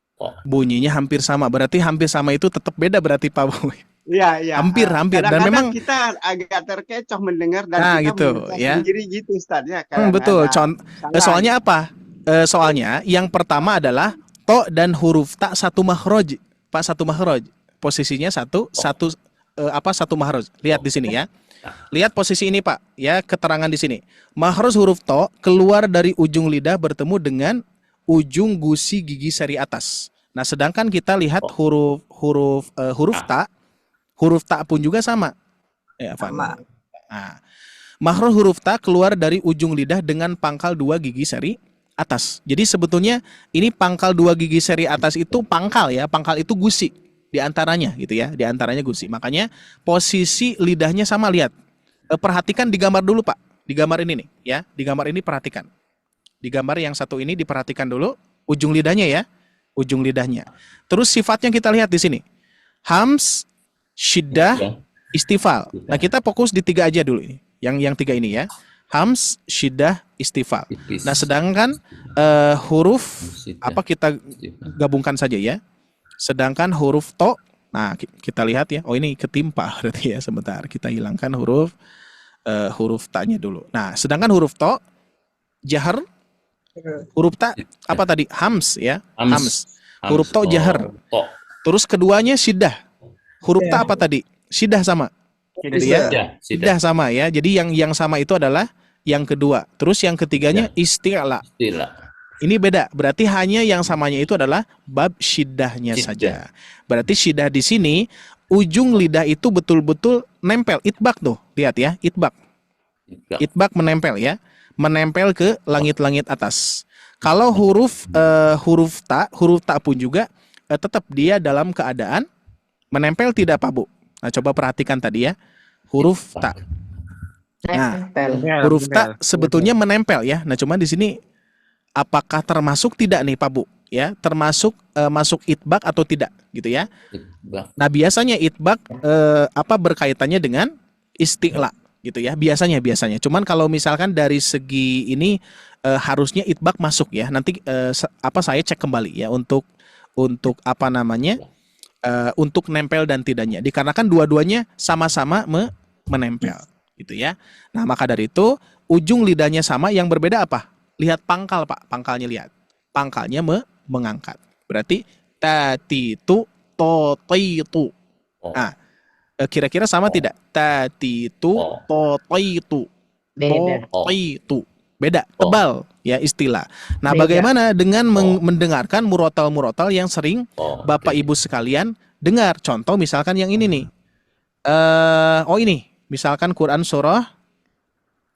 Bunyinya hampir sama, berarti hampir sama itu tetap beda berarti Pak Bu. Iya. Hampir. Dan memang kita agak terkecoh mendengar dan kita gitu ya. sendiri gitu Ustadz ya. Betul. Soalnya apa? Soalnya yang pertama adalah to dan huruf ta satu makhraj. Pak, satu makhraj. Posisinya satu makhraj. Lihat di sini ya. Lihat posisi ini Pak, ya, keterangan di sini. Makhraj huruf to keluar dari ujung lidah bertemu dengan ujung gusi gigi seri atas. Nah, sedangkan kita lihat huruf ta, huruf ta pun juga sama. Sama. Nah, makhraj huruf ta keluar dari ujung lidah dengan pangkal 2 gigi seri atas. Jadi sebetulnya ini pangkal 2 gigi seri atas itu pangkal ya, pangkal itu gusi di antaranya gitu ya, di antaranya gusi. Makanya posisi lidahnya sama, lihat. Perhatikan di gambar dulu Pak. Di gambar ini nih ya, di gambar ini perhatikan. Di gambar yang satu ini diperhatikan dulu ujung lidahnya ya, ujung lidahnya. Terus sifatnya kita lihat di sini. Hams, syiddah, istifal. Nah, kita fokus di 3 aja dulu ini. Yang 3 ini ya. Hams, syiddah, istifal. Nah, sedangkan huruf kita gabungkan saja ya. Sedangkan huruf to, nah kita lihat ya. Oh, ini ketimpa berarti ya. Sebentar, kita hilangkan huruf ta-nya dulu. Nah, sedangkan huruf to jahar, huruf ta apa tadi? Hams ya. Hams. Huruf to jahar. Terus keduanya syiddah. Huruf ta apa tadi? Syiddah sama. Syiddah sama ya. Jadi yang sama itu adalah yang kedua. Terus yang ketiganya isti'la. Ini beda. Berarti hanya yang samanya itu adalah bab syiddahnya saja. Berarti syiddah di sini ujung lidah itu betul-betul nempel. Itbak tuh. Lihat ya, itbak. Itbak menempel ya. Menempel ke langit-langit atas. Kalau huruf ta pun juga tetap dia dalam keadaan menempel tidak Pak Bu? Nah, coba perhatikan tadi ya. Huruf ta. Nah, huruf ta sebetulnya menempel ya. Nah, cuma di sini apakah termasuk tidak nih Pak Bu? Ya, termasuk masuk itbak atau tidak gitu ya. Nah, biasanya itbak berkaitannya dengan isti'la gitu ya. Biasanya. Cuman kalau misalkan dari segi ini harusnya itbak masuk ya. Nanti saya cek kembali ya untuk untuk nempel dan tidaknya. Dikarenakan dua-duanya sama-sama menempel gitu ya. Nah, maka dari itu ujung lidahnya sama, yang berbeda apa? Lihat pangkal Pak, pangkalnya lihat. Pangkalnya mengangkat. Berarti tatitu totitu. Nah, kira-kira sama tidak? Tatitu totitu. Totitu. Beda, tebal ya istilah. Nah, bagaimana dengan mendengarkan murotal yang sering Bapak Ibu sekalian dengar? Contoh misalkan yang ini nih. Ini misalkan Quran surah.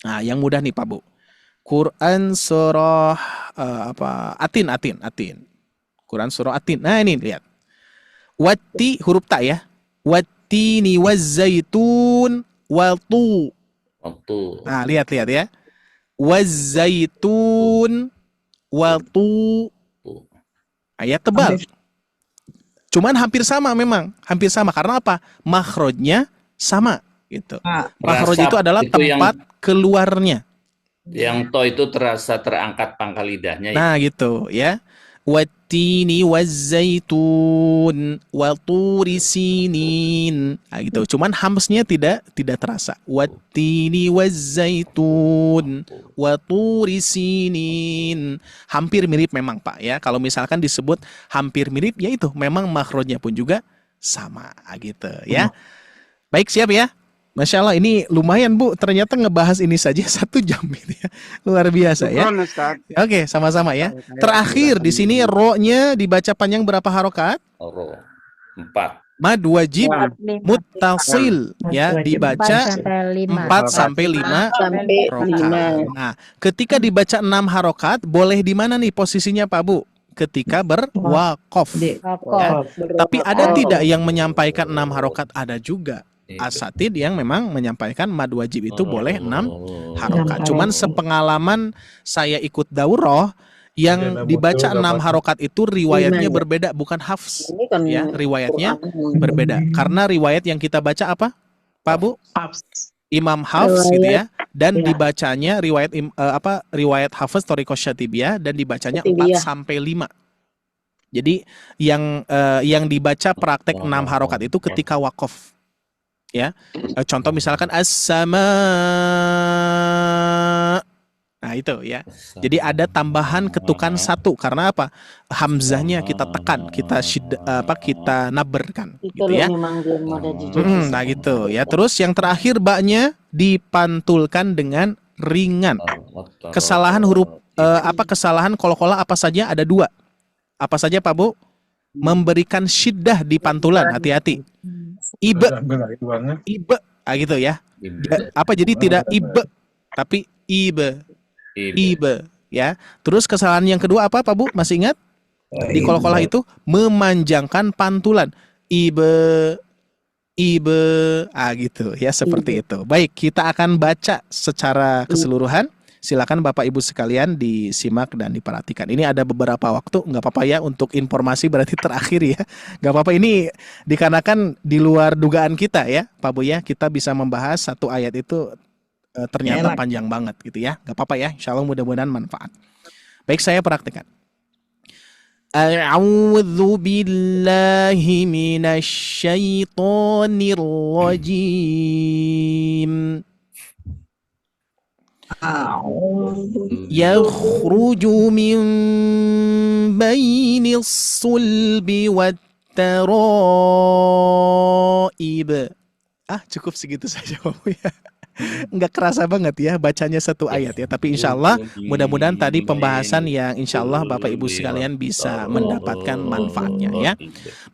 Nah, yang mudah nih Pak Bu. Quran surah Atin. Quran surah Atin. Nah, ini lihat. Wati huruf ta ya. Wattini wazzaitun waltu. Nah, lihat ya. Wazzaitun waltu. Ayat tebal. Cuman hampir sama memang. Hampir sama. Karena apa? Makhrajnya sama gitu. Makhraj itu adalah tempat keluarnya. Yang to itu terasa terangkat pangkal lidahnya. Nah, gitu ya. Wattini wazzaitun walturi sinin. Nah, gitu. Cuman hamsnya tidak terasa. Wattini wazzaitun walturi sinin. Hampir mirip memang Pak ya. Kalau misalkan disebut hampir mirip, ya itu memang makhrajnya pun juga sama gitu ya. Baik, siap ya. Masya Allah, ini lumayan Bu, ternyata ngebahas ini saja 1 jam gitu ya. Luar biasa ya. Oke, sama-sama ya. Terakhir di sini ro-nya dibaca panjang berapa harokat? Ro 4. Mad wajib Ya. muttasil ya, dibaca 4 sampai 5 sampai rokaat. 5. Nah, ketika dibaca 6 harokat, boleh di mana nih posisinya Pak Bu? Ketika berwaqaf. Ya. Tapi ada tidak yang menyampaikan 6 harokat? Ada juga. Asatid yang memang menyampaikan mad wajib itu boleh 6 harokat. Cuman sepengalaman saya ikut daurah, yang dibaca 6 harokat itu riwayatnya berbeda, bukan hafs. Ini kan Ya, riwayatnya berbeda. Karena riwayat yang kita baca apa, Pak Bu? Imam Hafs gitu ya, dan dibacanya riwayat Hafs Thoriqos Syatibiyah, dan dibacanya 4 sampai 5. Jadi yang dibaca praktek 6 harokat itu ketika wakaf. Ya. Contoh misalkan as-sama. Nah, itu ya. Jadi ada tambahan ketukan 1 karena apa? Hamzahnya kita tekan, kita naberkan gitu ya. Nah, gitu ya. Terus yang terakhir baknya dipantulkan dengan ringan. Kesalahan huruf kesalahan qolqalah apa saja? Ada 2. Apa saja Pak Bu? Memberikan syiddah di pantulan, hati-hati. Ibe, gitu ya. Jadi tidak ibe, tapi ibe, ya. Terus kesalahan yang kedua apa Pak Bu? Masih ingat? Di qolqalah itu memanjangkan pantulan. Ibe, gitu ya, seperti itu. Baik, kita akan baca secara keseluruhan. Silakan Bapak Ibu sekalian disimak dan diperhatikan. Ini ada beberapa waktu, nggak apa-apa ya, untuk informasi berarti terakhir ya. Nggak apa-apa, ini dikarenakan di luar dugaan kita ya, Pak Bu ya. Kita bisa membahas satu ayat itu ternyata panjang banget gitu ya. Nggak apa-apa ya, insya Allah mudah-mudahan manfaat. Baik, saya praktekkan. A'udzu billahi minasy syaithanir rajim. Yakhruju min bainis sulbi wat taraib. Cukup segitu saja Pak Bu ya. Nggak kerasa banget ya bacanya satu ayat ya. Tapi insya Allah mudah-mudahan tadi pembahasan yang insya Allah Bapak Ibu sekalian bisa mendapatkan manfaatnya ya.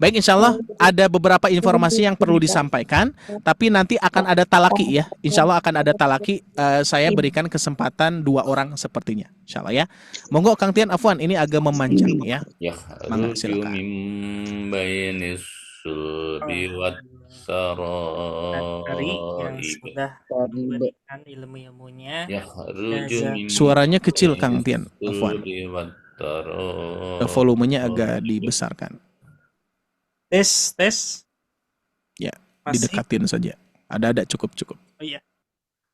Baik, insya Allah ada beberapa informasi yang perlu disampaikan. Tapi nanti akan ada talaki ya. Insya Allah akan ada talaki. Saya berikan kesempatan 2 orang sepertinya. Insya Allah ya. Monggo Kang Tian, afwan ini agak memanjang ya. Mangga silakan. Dari yang sudah memberikan ilmu-ilmunya. Suaranya kecil Kang Tian, afwan. Volumenya agak dibesarkan. Tes. Ya, didekatin saja. Ada cukup. Oh iya.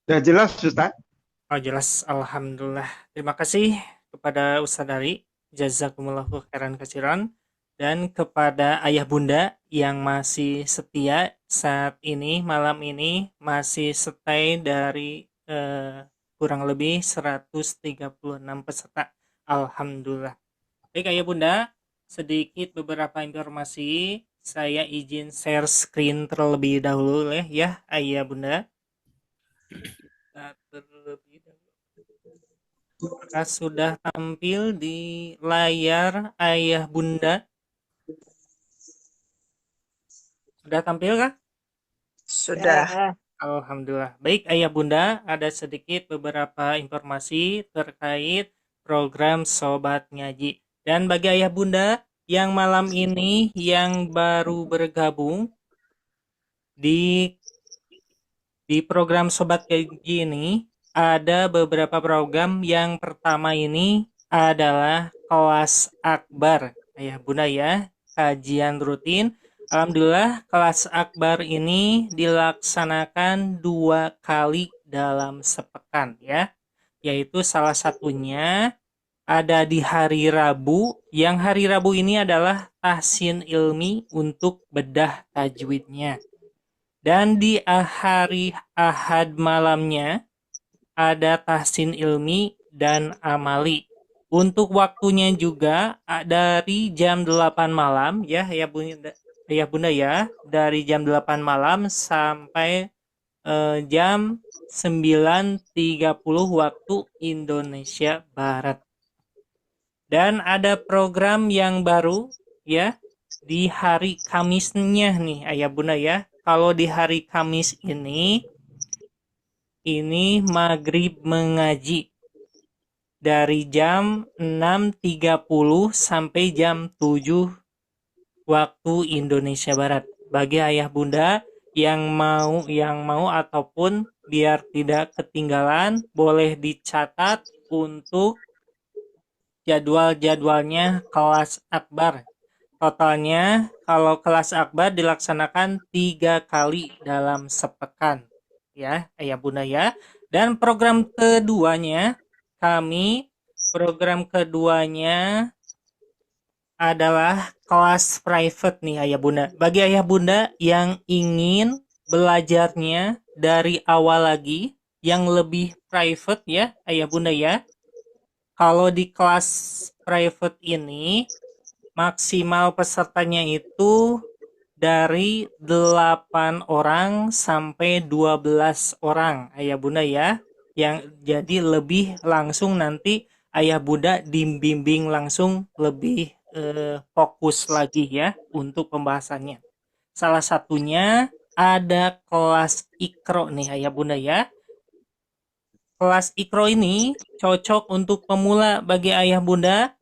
Sudah jelas Ustaz? Oh jelas, alhamdulillah. Terima kasih kepada Ustaz Dari, jazakumullahu khairan katsiran. Dan kepada ayah bunda yang masih setia saat ini, malam ini masih stay dari kurang lebih 136 peserta. Alhamdulillah. Baik ayah bunda, sedikit beberapa informasi. Saya izin share screen terlebih dahulu ya ayah bunda. Terlebih dahulu. Apakah sudah tampil di layar ayah bunda? Sudah tampil kah? Sudah. Alhamdulillah. Baik ayah bunda, ada sedikit beberapa informasi terkait program Sobat Ngaji. Dan bagi ayah bunda yang malam ini yang baru bergabung di program Sobat Ngaji ini, ada beberapa program. Yang pertama ini adalah kelas akbar ayah bunda ya, kajian rutin. Alhamdulillah kelas akbar ini dilaksanakan 2 kali dalam sepekan ya. Yaitu salah satunya ada di hari Rabu. Yang hari Rabu ini adalah tahsin ilmi untuk bedah tajwidnya. Dan di hari Ahad malamnya ada tahsin ilmi dan amali. Untuk waktunya juga dari jam 8 malam ya bunda ya, dari jam 8 malam sampai jam 9.30 waktu Indonesia Barat. Dan ada program yang baru ya, di hari Kamisnya nih ayah bunda ya. Kalau di hari Kamis ini maghrib mengaji dari jam 6.30 sampai jam 7 waktu Indonesia Barat. Bagi ayah bunda yang mau ataupun biar tidak ketinggalan, boleh dicatat untuk jadwal-jadwalnya kelas akbar. Totalnya kalau kelas akbar dilaksanakan 3 kali dalam sepekan. Ya, ayah bunda ya. Dan program keduanya adalah kelas private nih ayah bunda. Bagi ayah bunda yang ingin belajarnya dari awal lagi, yang lebih private ya ayah bunda ya. Kalau di kelas private ini maksimal pesertanya itu dari 8 orang sampai 12 orang ayah bunda ya. Yang jadi lebih langsung nanti ayah bunda dibimbing langsung lebih fokus lagi ya untuk pembahasannya. Salah satunya ada kelas Iqro nih ayah bunda ya. Kelas Iqro ini cocok untuk pemula bagi ayah bunda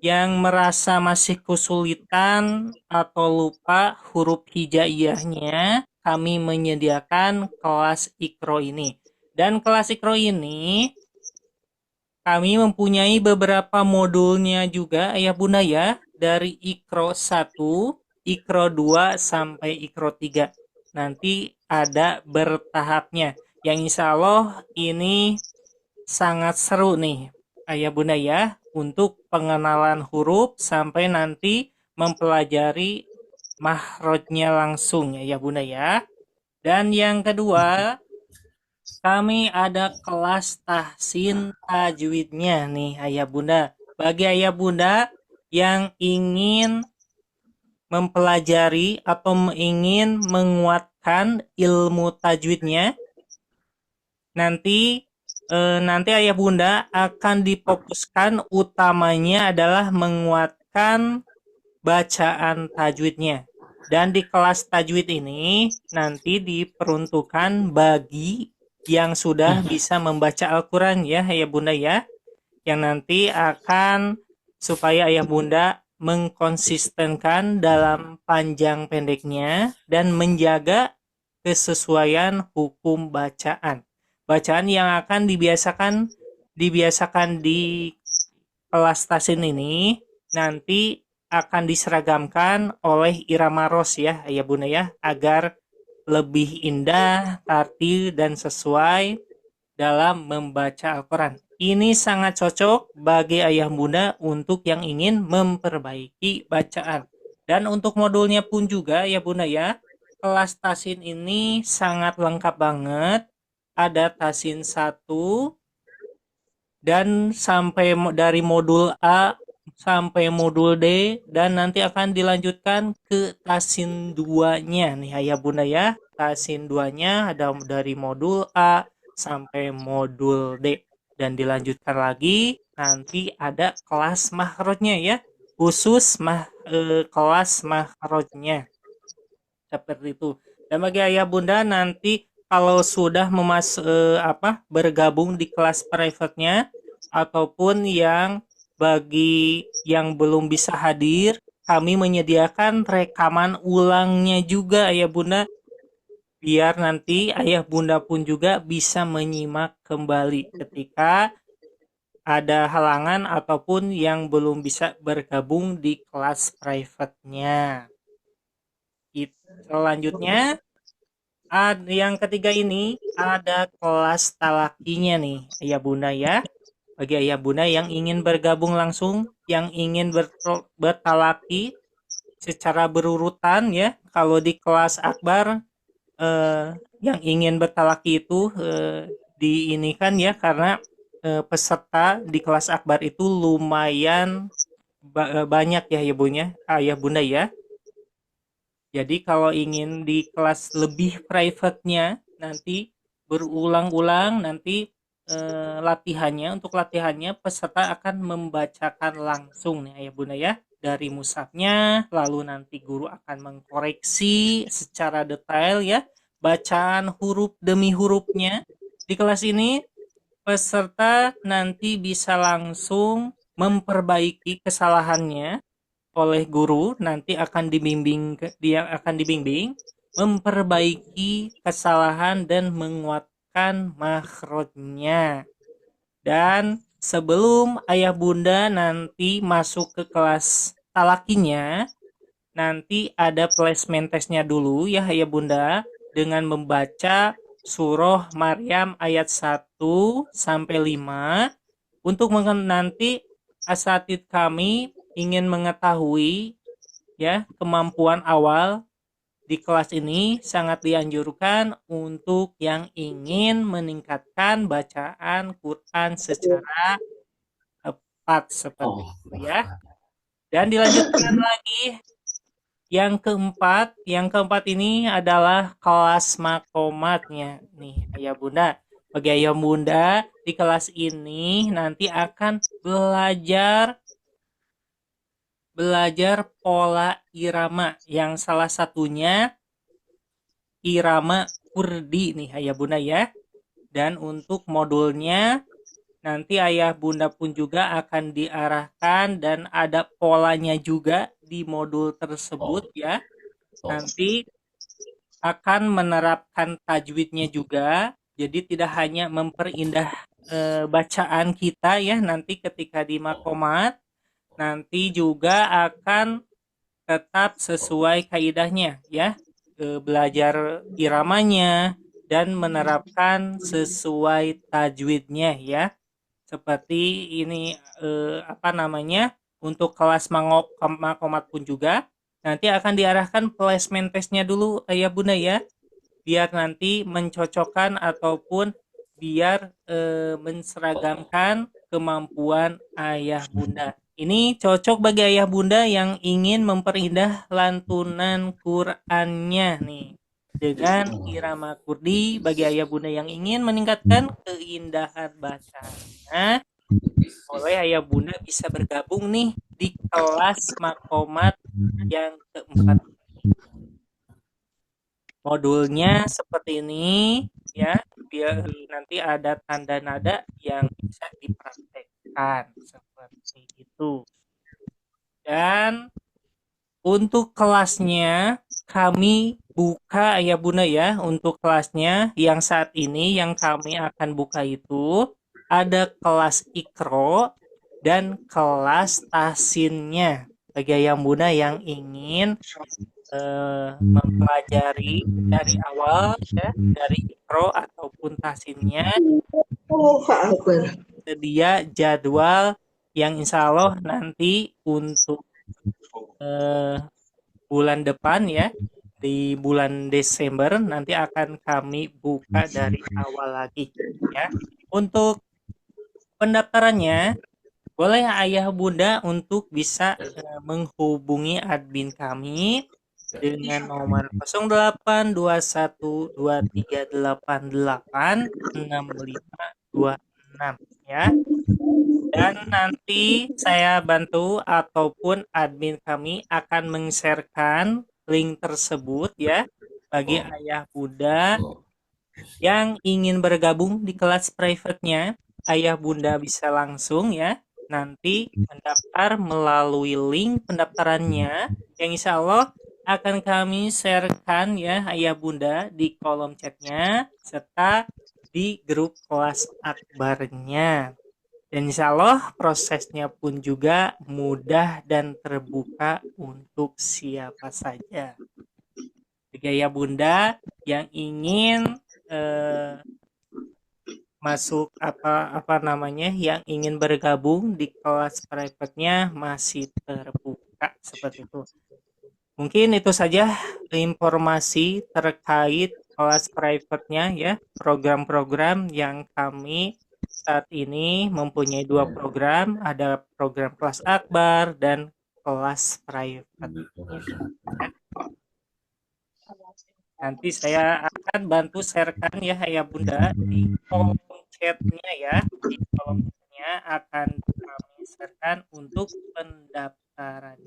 yang merasa masih kesulitan atau lupa huruf hijaiyahnya. Kami menyediakan kelas Iqro ini. Dan kelas Iqro ini kami mempunyai beberapa modulnya juga ayah bunda ya, dari Iqro 1, Iqro 2 sampai Iqro 3. Nanti ada bertahapnya. Yang insya Allah ini sangat seru nih ayah bunda ya, untuk pengenalan huruf sampai nanti mempelajari mahrojnya langsung ya bunda ya. Dan yang kedua, kami ada kelas tahsin tajwidnya nih ayah bunda. Bagi ayah bunda yang ingin mempelajari atau ingin menguatkan ilmu tajwidnya, nanti ayah bunda akan difokuskan utamanya adalah menguatkan bacaan tajwidnya. Dan di kelas tajwid ini nanti diperuntukkan bagi yang sudah bisa membaca Al-Quran ya ayah bunda ya, yang nanti akan supaya ayah bunda mengkonsistenkan dalam panjang pendeknya dan menjaga kesesuaian hukum bacaan yang akan dibiasakan di kelas tahsin ini nanti akan diseragamkan oleh irama ros ya ayah bunda ya, agar lebih indah, tartil, dan sesuai dalam membaca Al-Quran. Ini sangat cocok bagi ayah bunda untuk yang ingin memperbaiki bacaan. Dan untuk modulnya pun juga ya bunda ya, kelas tahsin ini sangat lengkap banget. Ada tahsin 1 dan sampai dari modul A sampai modul D, dan nanti akan dilanjutkan ke tahsin 2-nya nih ayah bunda ya. Tahsin 2-nya ada dari modul A sampai modul D, dan dilanjutkan lagi nanti ada kelas mahrojnya ya, khusus kelas mahrojnya seperti itu. Dan bagi ayah bunda nanti kalau sudah bergabung di kelas private-nya ataupun yang bagi yang belum bisa hadir, kami menyediakan rekaman ulangnya juga ayah bunda, biar nanti ayah bunda pun juga bisa menyimak kembali ketika ada halangan ataupun yang belum bisa bergabung di kelas private-nya. Selanjutnya yang ketiga ini ada kelas talakinya nih ayah bunda ya. Bagi ayah bunda yang ingin bergabung langsung, yang ingin bertalaki secara berurutan ya. Kalau di kelas akbar yang ingin bertalaki itu diinikan ya, karena peserta di kelas akbar itu lumayan banyak ya ayah bunda ya. Jadi kalau ingin di kelas lebih private-nya nanti berulang-ulang nanti untuk latihannya peserta akan membacakan langsung nih ayah bunda ya dari mushafnya, lalu nanti guru akan mengkoreksi secara detail ya, bacaan huruf demi hurufnya. Di kelas ini peserta nanti bisa langsung memperbaiki kesalahannya oleh guru, nanti akan dia akan dibimbing memperbaiki kesalahan dan menguatkan makhrajnya. Dan sebelum ayah bunda nanti masuk ke kelas talakinya, nanti ada placement testnya dulu ya ayah bunda, dengan membaca surah Maryam ayat 1 sampai 5. Untuk nanti asatid kami ingin mengetahui ya kemampuan awal di kelas ini, sangat dianjurkan untuk yang ingin meningkatkan bacaan Quran secara tepat seperti itu ya. Dan dilanjutkan lagi yang keempat ini adalah kelas makomatnya nih ayah bunda. Bagi ayah bunda di kelas ini nanti akan belajar pola irama yang salah satunya irama kurdi nih ayah bunda ya. Dan untuk modulnya nanti ayah bunda pun juga akan diarahkan dan ada polanya juga di modul tersebut ya. Nanti akan menerapkan tajwidnya juga. Jadi tidak hanya memperindah bacaan kita ya nanti ketika di makomat, nanti juga akan tetap sesuai kaidahnya ya, belajar iramanya dan menerapkan sesuai tajwidnya ya. Seperti ini untuk kelas makomat pun juga nanti akan diarahkan placement testnya dulu ayah bunda ya, biar nanti mencocokkan ataupun biar menseragamkan kemampuan ayah bunda. Ini cocok bagi ayah bunda yang ingin memperindah lantunan Qur'annya nih dengan irama kurdi. Bagi ayah bunda yang ingin meningkatkan keindahan bacanya, oleh ayah bunda bisa bergabung nih di kelas makomat yang keempat. Modulnya seperti ini ya, biar nanti ada tanda nada yang bisa dipraktekkan seperti itu. Dan untuk kelasnya kami buka ayah bunda ya. Untuk kelasnya yang saat ini yang kami akan buka itu ada kelas ikro dan kelas tahsinnya. Bagi ayah bunda yang ingin mempelajari dari awal ya, dari ikro ataupun tahsinnya, sedia jadwal yang insya Allah nanti untuk bulan depan ya, di bulan Desember nanti akan kami buka dari awal lagi ya. Untuk pendaftarannya boleh ayah bunda untuk bisa menghubungi admin kami dengan nomor 082123886526 ya. Dan nanti saya bantu ataupun admin kami akan meng-sharekan link tersebut ya bagi ayah bunda yang ingin bergabung di kelas private-nya. Ayah bunda bisa langsung ya nanti mendaftar melalui link pendaftarannya yang insya Allah akan kami sharekan ya ayah bunda di kolom chatnya serta di grup kelas akbarnya. Dan insya Allah prosesnya pun juga mudah dan terbuka untuk siapa saja. Bagi ayah bunda yang ingin masuk yang ingin bergabung di kelas private-nya masih terbuka seperti itu. Mungkin itu saja informasi terkait kelas private-nya ya, program-program yang kami saat ini mempunyai 2 program, ada program kelas akbar dan kelas private. Nanti saya akan bantu sharekan ya ayah bunda di kolom chatnya ya, di kolom chatnya akan kami sharekan untuk pendaftaran.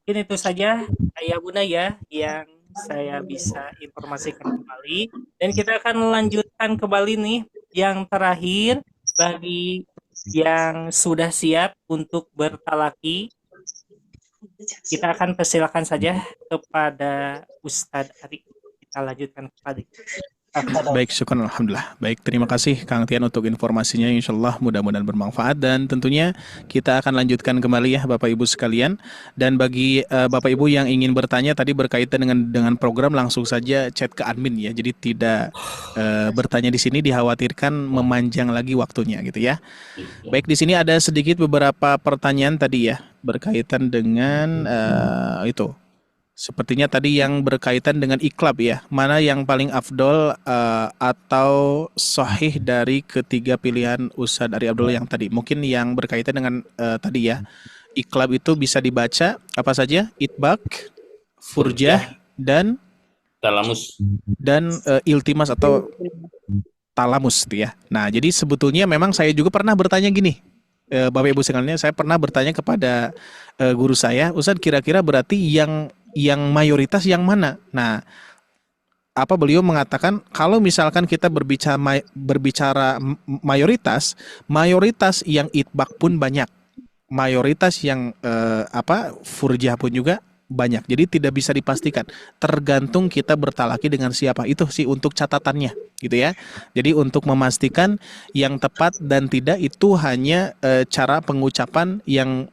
Mungkin itu saja Ayah Bunda ya yang saya bisa informasikan kembali, dan kita akan melanjutkan kembali nih yang terakhir bagi yang sudah siap untuk bertalaki. Kita akan persilakan saja kepada Ustadz Ari. Kita lanjutkan kembali. Baik, syukur alhamdulillah. Baik, terima kasih Kang Tian untuk informasinya. Insyaallah mudah-mudahan bermanfaat, dan tentunya kita akan lanjutkan kembali ya Bapak Ibu sekalian. Dan bagi Bapak Ibu yang ingin bertanya tadi berkaitan dengan program, langsung saja chat ke admin ya. Jadi tidak bertanya di sini dikhawatirkan memanjang lagi waktunya gitu ya. Baik, di sini ada sedikit beberapa pertanyaan tadi ya berkaitan dengan itu. Sepertinya tadi yang berkaitan dengan iklab ya. Mana yang paling afdol atau sahih dari ketiga pilihan Ustadz Ari Abdullah yang tadi. Mungkin yang berkaitan dengan tadi ya. Iklab itu bisa dibaca apa saja? Itbak, furjah, dan talamus. Dan iltimas atau talamus gitu ya. Nah, jadi sebetulnya memang saya juga pernah bertanya gini. Bapak Ibu sekalian, saya pernah bertanya kepada guru saya, Ustadz kira-kira berarti yang mayoritas yang mana? Nah, apa beliau mengatakan kalau misalkan kita berbicara mayoritas yang itbak pun banyak, mayoritas yang furjah pun juga banyak. Jadi tidak bisa dipastikan, tergantung kita bertalaki dengan siapa. Itu sih untuk catatannya gitu ya. Jadi untuk memastikan yang tepat dan tidak itu hanya cara pengucapan yang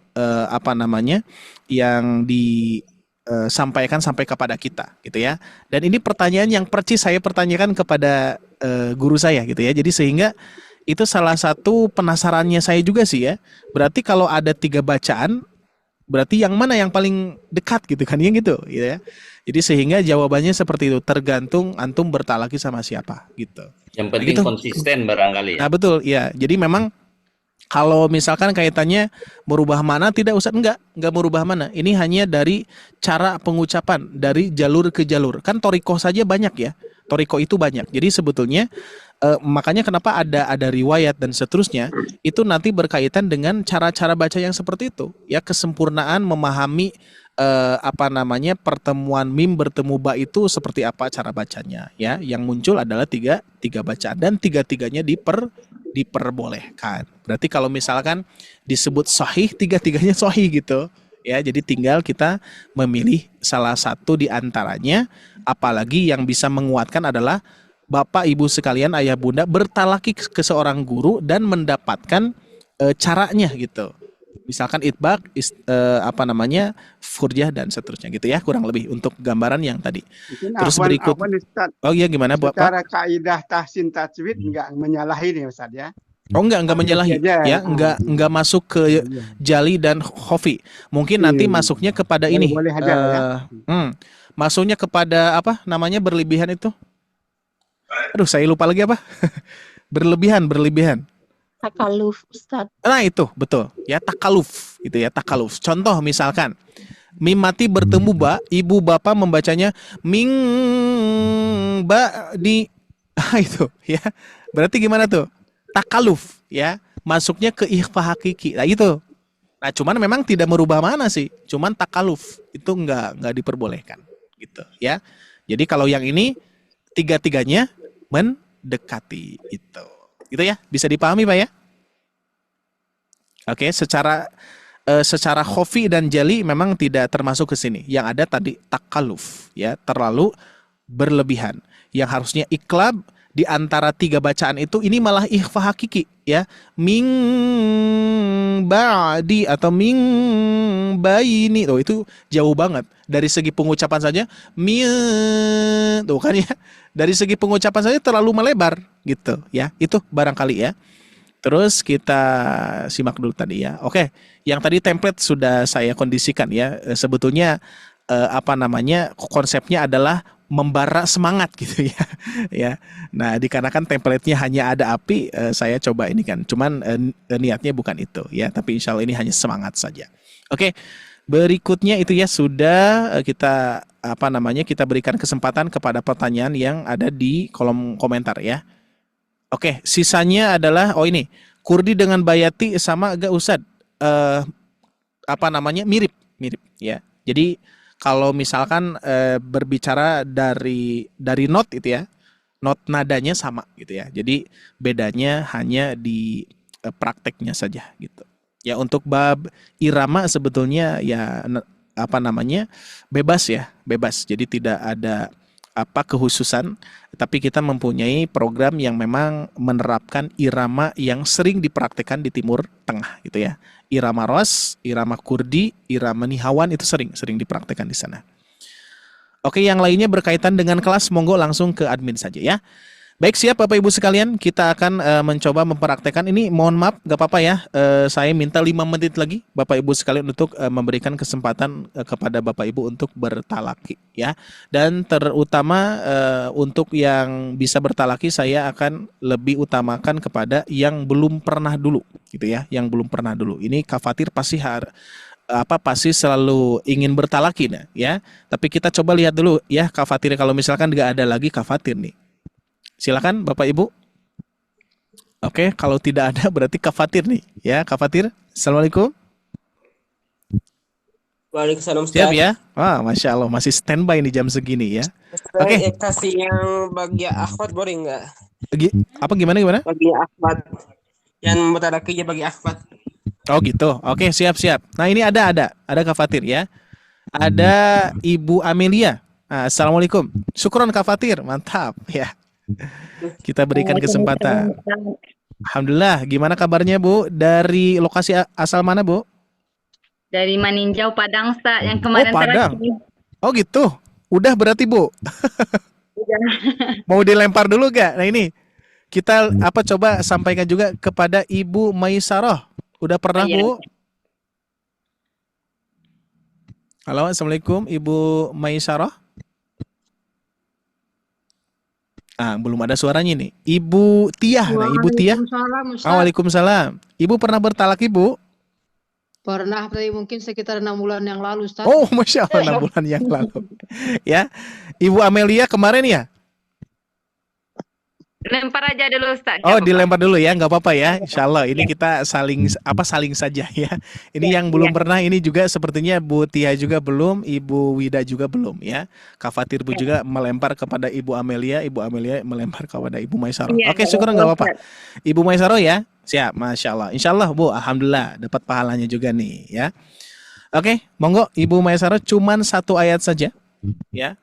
yang disampaikan sampai kepada kita gitu ya. Dan ini pertanyaan yang percis saya pertanyakan kepada guru saya gitu ya. Jadi sehingga itu salah satu penasarannya saya juga sih ya. Berarti kalau ada 3 bacaan, berarti yang mana yang paling dekat gitu kan ya gitu ya. Jadi sehingga jawabannya seperti itu, tergantung antum bertalaki sama siapa gitu. Yang penting gitu. Konsisten barangkali ya. Nah betul ya. Jadi memang kalau misalkan kaitannya merubah mana, tidak usah, enggak merubah mana. Ini hanya dari cara pengucapan, dari jalur ke jalur. Kan toriko saja banyak ya. Toriko itu banyak. Jadi sebetulnya makanya kenapa ada riwayat dan seterusnya, itu nanti berkaitan dengan cara-cara baca yang seperti itu. Ya, kesempurnaan memahami pertemuan mim bertemu ba itu seperti apa cara bacanya ya. Yang muncul adalah tiga bacaan dan tiga-tiganya diperbolehkan. Berarti kalau misalkan disebut sahih, tiga-tiganya sahih gitu ya. Jadi tinggal kita memilih salah satu di antaranya, apalagi yang bisa menguatkan adalah Bapak Ibu sekalian, ayah bunda bertalaki ke seorang guru dan mendapatkan caranya gitu. Misalkan itbak, furjah dan seterusnya gitu ya, kurang lebih untuk gambaran yang tadi. Mungkin Terus berikut. Ustaz, Oh iya, gimana Bapak? secara kaidah tahsin tajwid enggak menyalahi nih Ustaz ya. Oh enggak menyalahi ya, enggak masuk ke jali dan khofi. Mungkin nanti masuknya kepada ini. Boleh aja ya. Masuknya kepada berlebihan itu. Aduh, saya lupa lagi apa? berlebihan. Takaluf, Ustaz. Nah itu betul ya, takaluf gitu ya, takaluf. Contoh misalkan mim mati bertemu ba, ibu bapak membacanya ming ba di itu ya. Berarti gimana tuh? Takaluf ya, masuknya ke ikhfa hakiki. Nah itu. Nah cuman memang tidak merubah mana sih, cuman takaluf itu enggak diperbolehkan gitu ya. Jadi kalau yang ini tiga-tiganya mendekati itu. Gitu ya, bisa dipahami Pak ya? Oke, secara khofi dan jali memang tidak termasuk ke sini. Yang ada tadi takaluf ya, terlalu berlebihan. Yang harusnya iklab di antara 3 bacaan itu, ini malah ikhfa hakiki ya. Ming ba'di atau ming baini. Tuh itu jauh banget. Dari segi pengucapan saja tuh kan ya. Dari segi pengucapan saja terlalu melebar gitu ya. Itu barangkali ya. Terus kita simak dulu tadi ya. Oke, yang tadi template sudah saya kondisikan ya. Sebetulnya konsepnya adalah membara semangat gitu ya. Ya. Nah, dikarenakan template-nya hanya ada api, saya coba ini kan. Cuman niatnya bukan itu ya, tapi insya Allah ini hanya semangat saja. Oke. Berikutnya itu ya sudah kita kita berikan kesempatan kepada pertanyaan yang ada di kolom komentar ya. Oke, sisanya adalah ini Kurdi dengan Bayati sama agak Ustad. mirip ya. Jadi kalau misalkan berbicara dari not itu ya, not nadanya sama gitu ya. Jadi bedanya hanya di prakteknya saja gitu. Ya untuk bab irama sebetulnya ya bebas ya, bebas. Jadi tidak ada kekhususan, tapi kita mempunyai program yang memang menerapkan irama yang sering dipraktekkan di Timur Tengah gitu ya. Irama Ros, irama Kurdi, irama Nihawan itu sering dipraktekkan di sana. Oke, yang lainnya berkaitan dengan kelas, monggo langsung ke admin saja ya. Baik, siap Bapak Ibu sekalian, kita akan mencoba mempraktekkan ini. Mohon maaf, gak apa-apa ya, saya minta 5 menit lagi Bapak Ibu sekalian untuk memberikan kesempatan kepada Bapak Ibu untuk bertalaki ya. Dan terutama untuk yang bisa bertalaki, saya akan lebih utamakan kepada yang belum pernah dulu gitu ya, yang belum pernah dulu. Ini kafatir pasti pasti selalu ingin bertalaki ya. Tapi kita coba lihat dulu ya kafatir, kalau misalkan gak ada lagi kafatir nih. Silakan Bapak Ibu. Oke, kalau tidak ada berarti kafatir nih ya, kafatir. Assalamualaikum. Waalaikumsalam, Ustaz. Siap ya? Wah, Masya Allah, masih standby nih jam segini ya. Ustaz, Oke. kasih yang bagian akhwat boleh nggak? Gimana? Bagian akhwat. Yang mutalakinya bagi akhwat. Oh gitu. Oke, siap. Nah ini ada kafatir ya. Ada Ibu Amelia. Assalamualaikum. Syukron kafatir, mantap ya. Kita berikan kesempatan. Alhamdulillah. Gimana kabarnya Bu? Dari lokasi asal mana Bu? Dari Maninjau, Padang, Ustaz, yang kemarin Padang. terakhir. Oh gitu. Udah berarti Bu. Mau dilempar dulu gak? Nah ini kita coba sampaikan juga kepada Ibu Maisarah. Udah pernah Bu? Halo, Assalamualaikum Ibu Maisarah. Belum ada suaranya nih. Ibu Tiah. Nah, Ibu Tiah. Waalaikumsalam. Ibu pernah bertalak Ibu? Pernah, tapi mungkin sekitar 6 bulan yang lalu, Ustaz. Oh, Masya Allah, 6 bulan yang lalu. Ya, Ibu Amelia kemarin ya? Lempar aja dulu, Ustaz. Oh, dilempar dulu ya, nggak apa-apa ya. Insya Allah ini kita saling saja ya. Ini yang belum pernah, ini juga sepertinya Bu Tia juga belum, Ibu Wida juga belum ya. Kafatir Bu juga melempar kepada Ibu Amelia melempar kepada Ibu Maisaro. Oke, syukur nggak apa-apa. Ibu Maisaro ya, siap, Masya Allah. Insya Allah Bu, alhamdulillah dapat pahalanya juga nih ya. Oke, monggo Ibu Maisaro, cuman 1 ayat saja ya.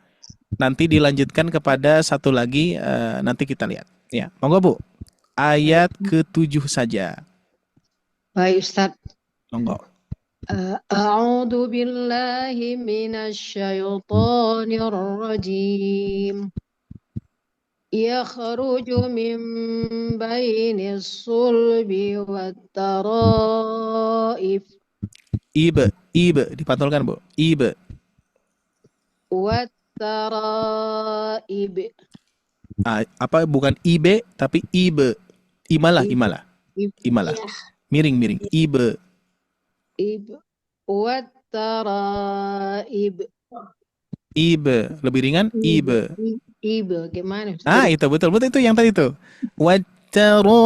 Nanti dilanjutkan kepada satu lagi, nanti kita lihat. Ya, monggo Bu. Ayat ke-7 saja. Baik, Ustaz. Monggo. A'udzu billahi minasyaitonir rajim. Yakhruju min bainis sulbi wat taraif. Ibe, dipantulkan Bu. Ibe. Wat taraib. Bukan ibe tapi ibe. Imalah. Miring. Ibe. Wat taraib. Ibe, lebih ringan ibe. Ibe, gimana? Itu betul itu yang tadi itu. Wat taraib.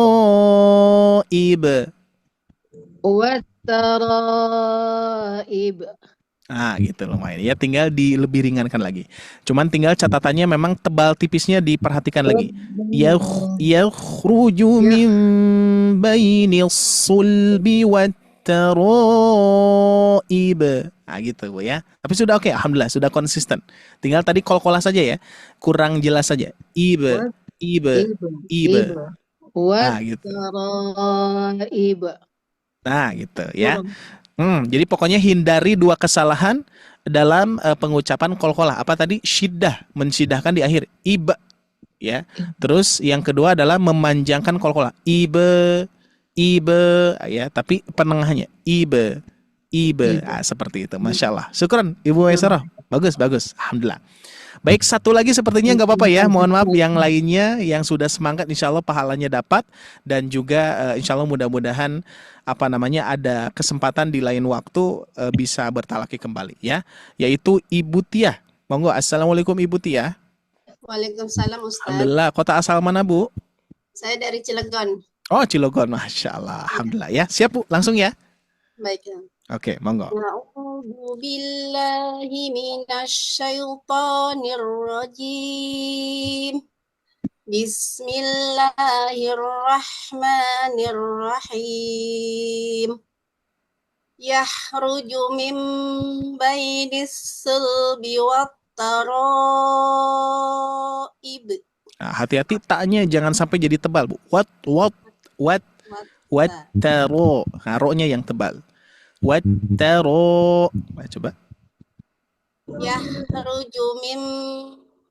Wat taraib. Gitu lumayan ya, tinggal lebih ringankan lagi. Cuman tinggal catatannya memang tebal tipisnya diperhatikan lagi. Yakhruju min bainis sulbi wat taraib. Gitu Bu ya. Tapi sudah oke, alhamdulillah sudah konsisten. Tinggal tadi kol-kolah saja ya. Kurang jelas saja. Ibe. Gitu. Gitu ya. Jadi pokoknya hindari 2 kesalahan dalam pengucapan kol-kolah. Apa tadi? Syiddah, mensyidahkan di akhir. Iba, ya. Terus yang kedua adalah memanjangkan kol-kolah. Ibe, ya. Tapi penengahnya ibe. Seperti itu. Masya Allah. Syukran Ibu Maisarah. Bagus. Alhamdulillah. Baik, satu lagi sepertinya nggak apa-apa ya. Mohon maaf yang lainnya yang sudah semangat, insya Allah pahalanya dapat. Dan juga insya Allah mudah-mudahan ada kesempatan di lain waktu bisa bertalaki kembali ya. Yaitu Ibu Tia. Monggo. Assalamualaikum Ibu Tia. Waalaikumsalam Ustaz. Alhamdulillah. Kota asal mana Bu? Saya dari Cilegon. Oh, Cilegon. Masya Allah. Alhamdulillah ya. Siap Bu, langsung ya. Baik. Oke, monggo. A'udzu billahi minasyaitonir rajim. Bismillahirrahmanirrahim. Yahruju min bainis sulbi wat taraib. Nah, hati-hati taknya jangan sampai jadi tebal, Bu. What taro. Nah, ro-nya yang tebal. What taro. Nah, coba. Yahruju min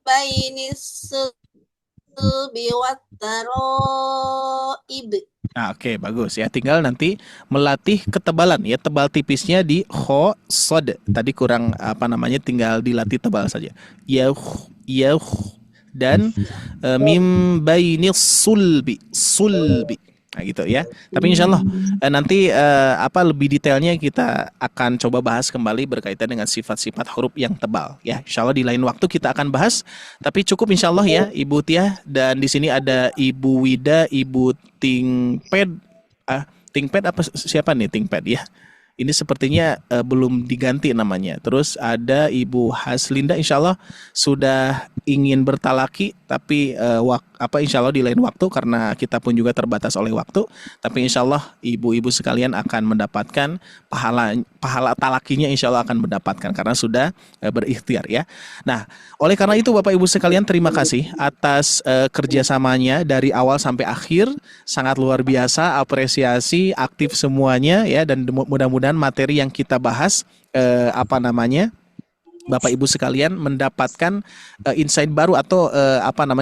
bainis sulbi wat taraib. Nah, oke, bagus ya. Tinggal nanti melatih ketebalan ya, tebal tipisnya di kho sod. Tadi kurang tinggal dilatih tebal saja. Yauh dan mim bainis sulbi. Nah, gitu ya. Tapi insya Allah nanti lebih detailnya kita akan coba bahas kembali berkaitan dengan sifat-sifat huruf yang tebal ya. Insya Allah di lain waktu kita akan bahas. Tapi cukup insya Allah ya Ibu Tiah, dan di sini ada Ibu Wida, Ibu Tingped. Tingped apa siapa nih Tingped ya? Ini sepertinya belum diganti namanya. Terus ada Ibu Haslinda, insya Allah sudah ingin bertalaki, tapi insya Allah di lain waktu karena kita pun juga terbatas oleh waktu. Tapi insya Allah ibu-ibu sekalian akan mendapatkan pahala talakinya, insya Allah akan mendapatkan karena sudah berikhtiar ya. Nah, oleh karena itu Bapak Ibu sekalian, terima kasih atas kerjasamanya dari awal sampai akhir, sangat luar biasa, apresiasi, aktif semuanya ya, dan mudah-mudahan materi yang kita bahas Bapak Ibu sekalian mendapatkan insight baru atau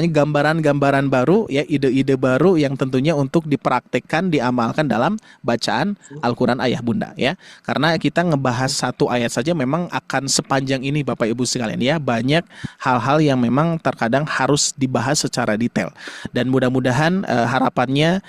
gambaran-gambaran baru ya, ide-ide baru yang tentunya untuk dipraktekkan, diamalkan dalam bacaan Al-Qur'an Ayah Bunda ya. Karena kita ngebahas satu ayat saja memang akan sepanjang ini Bapak Ibu sekalian ya. Banyak hal-hal yang memang terkadang harus dibahas secara detail. Dan mudah-mudahan harapannya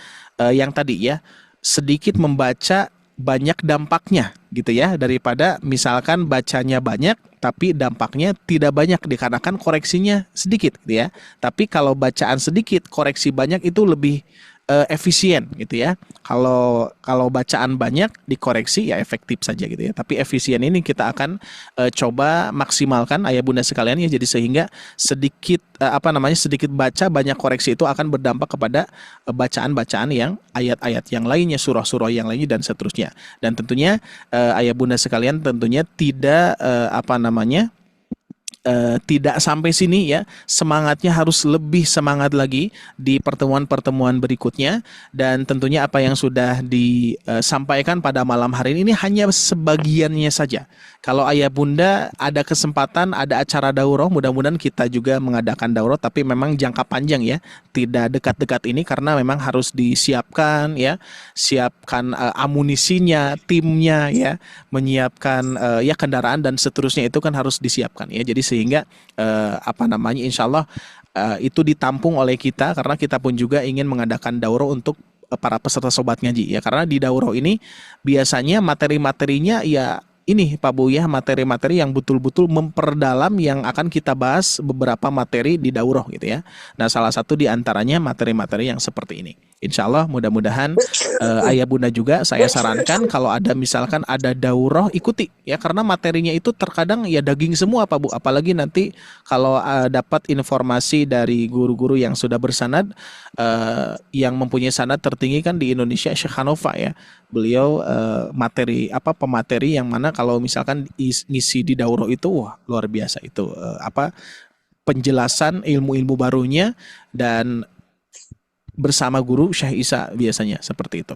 yang tadi ya, sedikit membaca banyak dampaknya gitu ya, daripada misalkan bacanya banyak tapi dampaknya tidak banyak dikarenakan koreksinya sedikit gitu ya. Tapi kalau bacaan sedikit koreksi banyak itu lebih efisien gitu ya. Kalau bacaan banyak dikoreksi ya efektif saja gitu ya. Tapi efisien ini kita akan coba maksimalkan Ayah Bunda sekalian ya. Jadi sehingga sedikit sedikit baca banyak koreksi itu akan berdampak kepada bacaan-bacaan yang ayat-ayat yang lainnya, surah-surah yang lainnya dan seterusnya. Dan tentunya Ayah Bunda sekalian tentunya tidak tidak sampai sini ya, semangatnya harus lebih semangat lagi di pertemuan-pertemuan berikutnya. Dan tentunya apa yang sudah disampaikan pada malam hari ini hanya sebagiannya saja. Kalau Ayah Bunda ada kesempatan, ada acara daurah, mudah-mudahan kita juga mengadakan daurah, tapi memang jangka panjang ya, tidak dekat-dekat ini karena memang harus disiapkan ya, siapkan amunisinya, timnya ya, menyiapkan kendaraan dan seterusnya, itu kan harus disiapkan ya. Jadi sehingga insya Allah itu ditampung oleh kita karena kita pun juga ingin mengadakan daurah untuk para peserta sobat ngaji ya. Karena di daurah ini biasanya materi-materinya ya ini Pak Bu ya, materi-materi yang betul-betul memperdalam yang akan kita bahas beberapa materi di daurah gitu ya. Nah, salah satu di antaranya materi-materi yang seperti ini. Insya Allah mudah-mudahan Ayah Bunda juga saya sarankan kalau ada misalkan ada daurah ikuti ya, karena materinya itu terkadang ya daging semua Pak Bu. Apalagi nanti kalau dapat informasi dari guru-guru yang sudah bersanad, yang mempunyai sanad tertinggi kan di Indonesia, Syekh Hanofa ya. Beliau pemateri yang mana kalau misalkan ngisi di daurah itu wah luar biasa itu penjelasan ilmu-ilmu barunya dan bersama guru Syekh Isa biasanya seperti itu.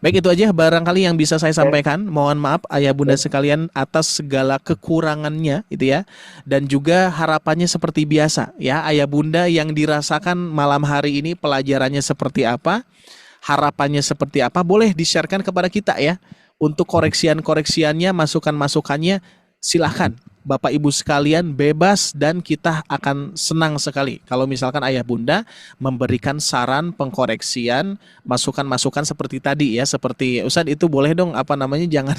Baik, itu aja barangkali yang bisa saya sampaikan. Mohon maaf Ayah Bunda sekalian atas segala kekurangannya gitu ya. Dan juga harapannya seperti biasa ya, Ayah Bunda yang dirasakan malam hari ini pelajarannya seperti apa, harapannya seperti apa, boleh di-sharekan kepada kita ya. Untuk koreksiannya, masukan-masukannya silahkan Bapak Ibu sekalian bebas, dan kita akan senang sekali kalau misalkan Ayah Bunda memberikan saran, pengkoreksian, masukan-masukan seperti tadi ya, seperti Ustadz itu boleh dong jangan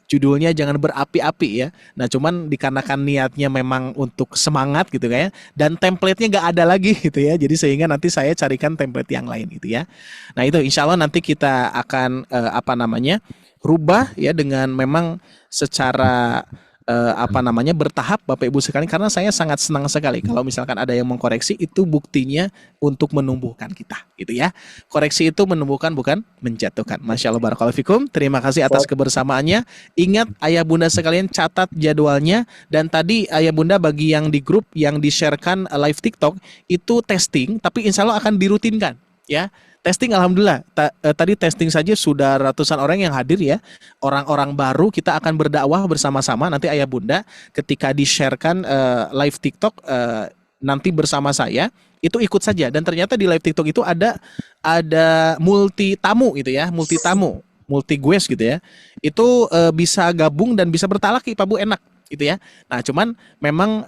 judulnya jangan berapi-api ya. Nah, cuman dikarenakan niatnya memang untuk semangat gitu ya, dan template-nya nggak ada lagi gitu ya. Jadi sehingga nanti saya carikan template yang lain gitu ya. Nah, itu insya Allah nanti kita akan rubah ya dengan memang secara bertahap Bapak Ibu sekalian, karena saya sangat senang sekali kalau misalkan ada yang mengkoreksi, itu buktinya untuk menumbuhkan kita gitu ya. Koreksi itu menumbuhkan bukan menjatuhkan. Masya Allah, barakallahu fikum. Terima kasih atas kebersamaannya. Ingat ayah bunda sekalian, catat jadwalnya. Dan tadi ayah bunda bagi yang di grup yang di-sharekan live TikTok itu testing, tapi insya Allah akan dirutinkan ya. Testing, alhamdulillah. Tadi testing saja sudah ratusan orang yang hadir ya. Orang-orang baru, kita akan berdakwah bersama-sama. Nanti ayah bunda ketika di-sharekan live TikTok nanti bersama saya, itu ikut saja. Dan ternyata di live TikTok itu ada multi tamu gitu ya, multi tamu, multi guest gitu ya. Itu bisa gabung dan bisa bertalaki Pak Bu, enak gitu ya. Nah, cuman memang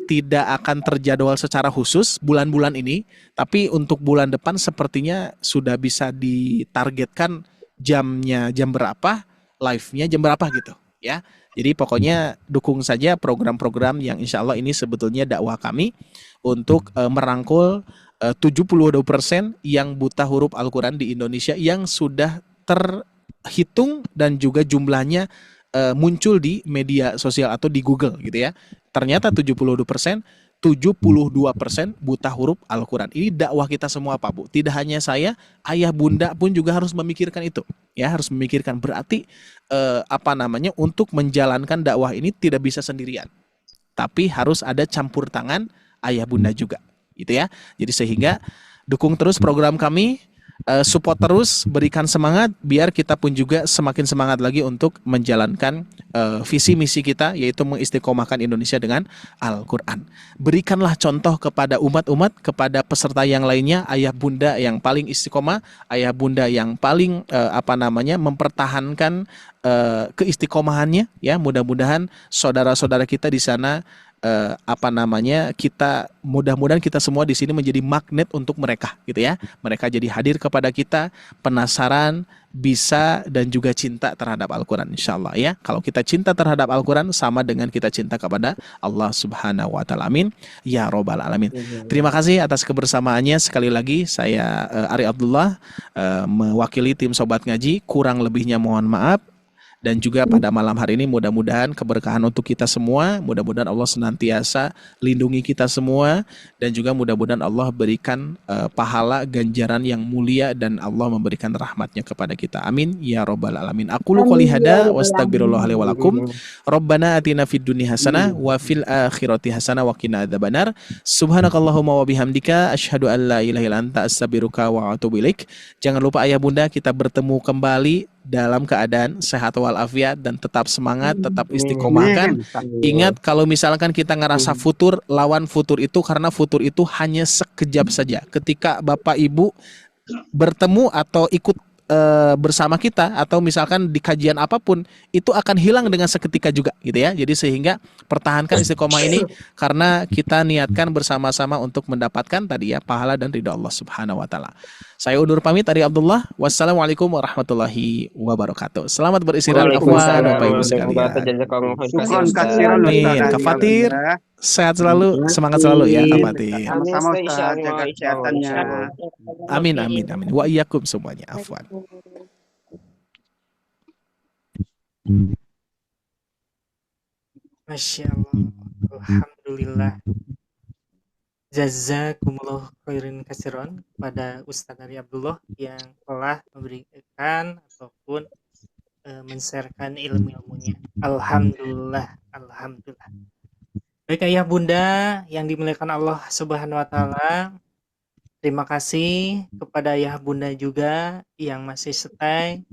tidak akan terjadwal secara khusus bulan-bulan ini, tapi untuk bulan depan sepertinya sudah bisa ditargetkan jamnya jam berapa, live-nya jam berapa gitu ya. Jadi pokoknya dukung saja program-program yang insya Allah ini sebetulnya dakwah kami untuk merangkul 72% yang buta huruf Al-Quran di Indonesia yang sudah terhitung dan juga jumlahnya muncul di media sosial atau di Google gitu ya. Ternyata 72% buta huruf Al-Quran. Ini dakwah kita semua Pak Bu. Tidak hanya saya, ayah bunda pun juga harus memikirkan itu. Ya, harus memikirkan. Berarti untuk menjalankan dakwah ini tidak bisa sendirian. Tapi harus ada campur tangan ayah bunda juga. Gitu ya. Jadi sehingga dukung terus program kami. Support terus, berikan semangat biar kita pun juga semakin semangat lagi untuk menjalankan visi misi kita, yaitu mengistiqomahkan Indonesia dengan Al-Quran. Berikanlah contoh kepada umat-umat, kepada peserta yang lainnya, ayah bunda yang paling istiqomah, ayah bunda yang paling mempertahankan keistiqomahannya ya. Mudah-mudahan saudara-saudara kita di sana mudah-mudahan kita semua di sini menjadi magnet untuk mereka gitu ya. Mereka jadi hadir kepada kita, penasaran, bisa dan juga cinta terhadap Al-Quran insyaallah ya. Kalau kita cinta terhadap Al-Quran sama dengan kita cinta kepada Allah Subhanahu wa taala. Amin ya robbal alamin. Terima kasih atas kebersamaannya. Sekali lagi saya Ari Abdullah mewakili tim Sobat Ngaji, kurang lebihnya mohon maaf. Dan juga pada malam hari ini mudah-mudahan keberkahan untuk kita semua, mudah-mudahan Allah senantiasa lindungi kita semua, dan juga mudah-mudahan Allah berikan pahala ganjaran yang mulia dan Allah memberikan rahmatnya kepada kita. Amin ya robbal alamin. Aqulu qouli hada wa astagfirullah li wa lakum. Rabbana atina fid dunya hasanah wa fil akhirati hasanah wa qina adzabannar. Subhanakallahumma wa bihamdika asyhadu an la ilaha illa anta astaghfiruka wa atubu ilaik. Jangan lupa ayah bunda, kita bertemu kembali dalam keadaan sehat walafiat dan tetap semangat, tetap istiqomahkan. Ingat, kalau misalkan kita ngerasa futur, lawan futur itu, karena futur itu hanya sekejap saja. Ketika Bapak Ibu bertemu atau ikut bersama kita, atau misalkan di kajian apapun, itu akan hilang dengan seketika juga gitu ya. Jadi sehingga pertahankan istiqomah ini, karena kita niatkan bersama-sama untuk mendapatkan tadi ya pahala dan ridha Allah Subhanahu wa taala. Saya undur pamit, Ari Abdullah. Wassalamualaikum warahmatullahi wabarakatuh. Selamat beristirahat afwan Bapak Ibu sekalian. Amin. Kak Fatir, sehat selalu, semangat selalu ya Kak Fatir. Sama-sama Ustaz, jaga kesehatannya. Amin amin amin. Wa iyyakum semuanya. Afwan. Masya Allah, alhamdulillah. Jazakumullah khairin katsiran kepada Ustaz Ari Abdullah yang telah memberikan ataupun men-sharekan ilmu-ilmunya. Alhamdulillah, alhamdulillah. Baik ayah bunda yang dimuliakan Allah Subhanahu wa taala, terima kasih kepada ayah bunda juga yang masih stay.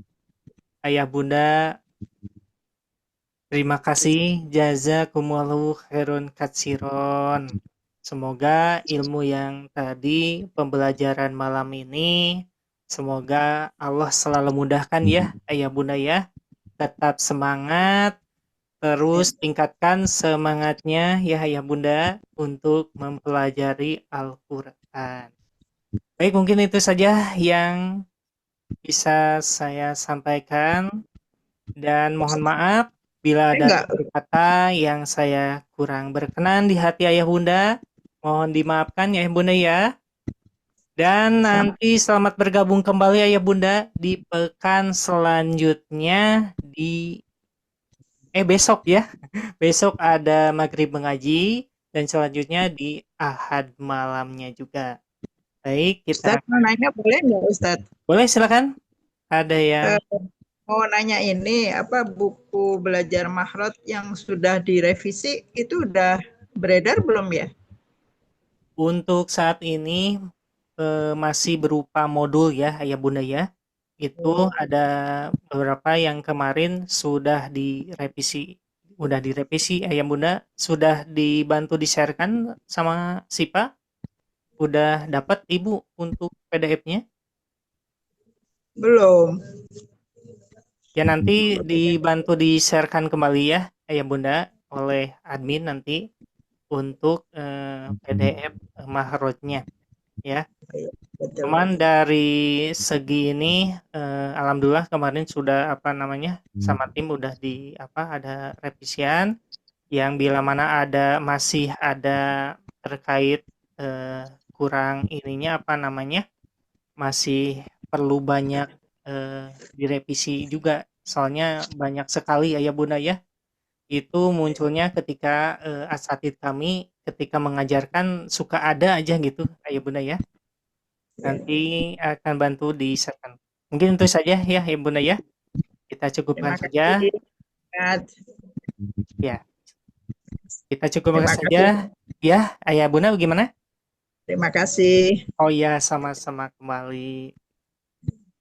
Ayah bunda, terima kasih, jazakumullahu khairan katsiran. Semoga ilmu yang tadi, pembelajaran malam ini, semoga Allah selalu mudahkan ya ayah bunda ya. Tetap semangat, terus tingkatkan semangatnya ya ayah bunda untuk mempelajari Al-Quran. Baik, mungkin itu saja yang bisa saya sampaikan, dan mohon maaf bila ada kata yang saya kurang berkenan di hati ayah bunda. Mohon dimaafkan ya bunda ya. Dan nanti selamat bergabung kembali Ayah Bunda di pekan selanjutnya besok ya. Besok ada maghrib mengaji dan selanjutnya di Ahad malamnya juga. Baik, kita Ustadz mau nanya boleh nggak Ustadz? boleh silakan. Ada yang Mau nanya ini apa buku belajar Mahrot yang sudah direvisi itu udah beredar belum ya? untuk saat ini masih berupa modul ya Ayah Bunda ya. Itu ada beberapa yang kemarin sudah direvisi. Udah direvisi Ayah Bunda, sudah dibantu di-sharekan sama Sipa. Udah dapat Ibu untuk PDF-nya? Belum. Ya nanti dibantu di-sharekan kembali ya Ayah Bunda oleh admin nanti untuk PDF Mahrotnya ya. Cuman dari segi ini alhamdulillah kemarin sudah sama tim udah ada revisian yang bila mana masih ada terkait kurang ininya masih perlu banyak direvisi juga soalnya banyak sekali Ayah Bunda ya. Itu munculnya ketika asatidz kami ketika mengajarkan suka ada aja gitu Ayah Bunda ya. Nanti akan bantu di-share-kan. Mungkin itu saja ya Ibu Bunda ya. Kita cukupkan saja. Ya. Kita cukupkan saja. Ya, Ayah Bunda bagaimana? Terima kasih. Oh ya, sama-sama kembali.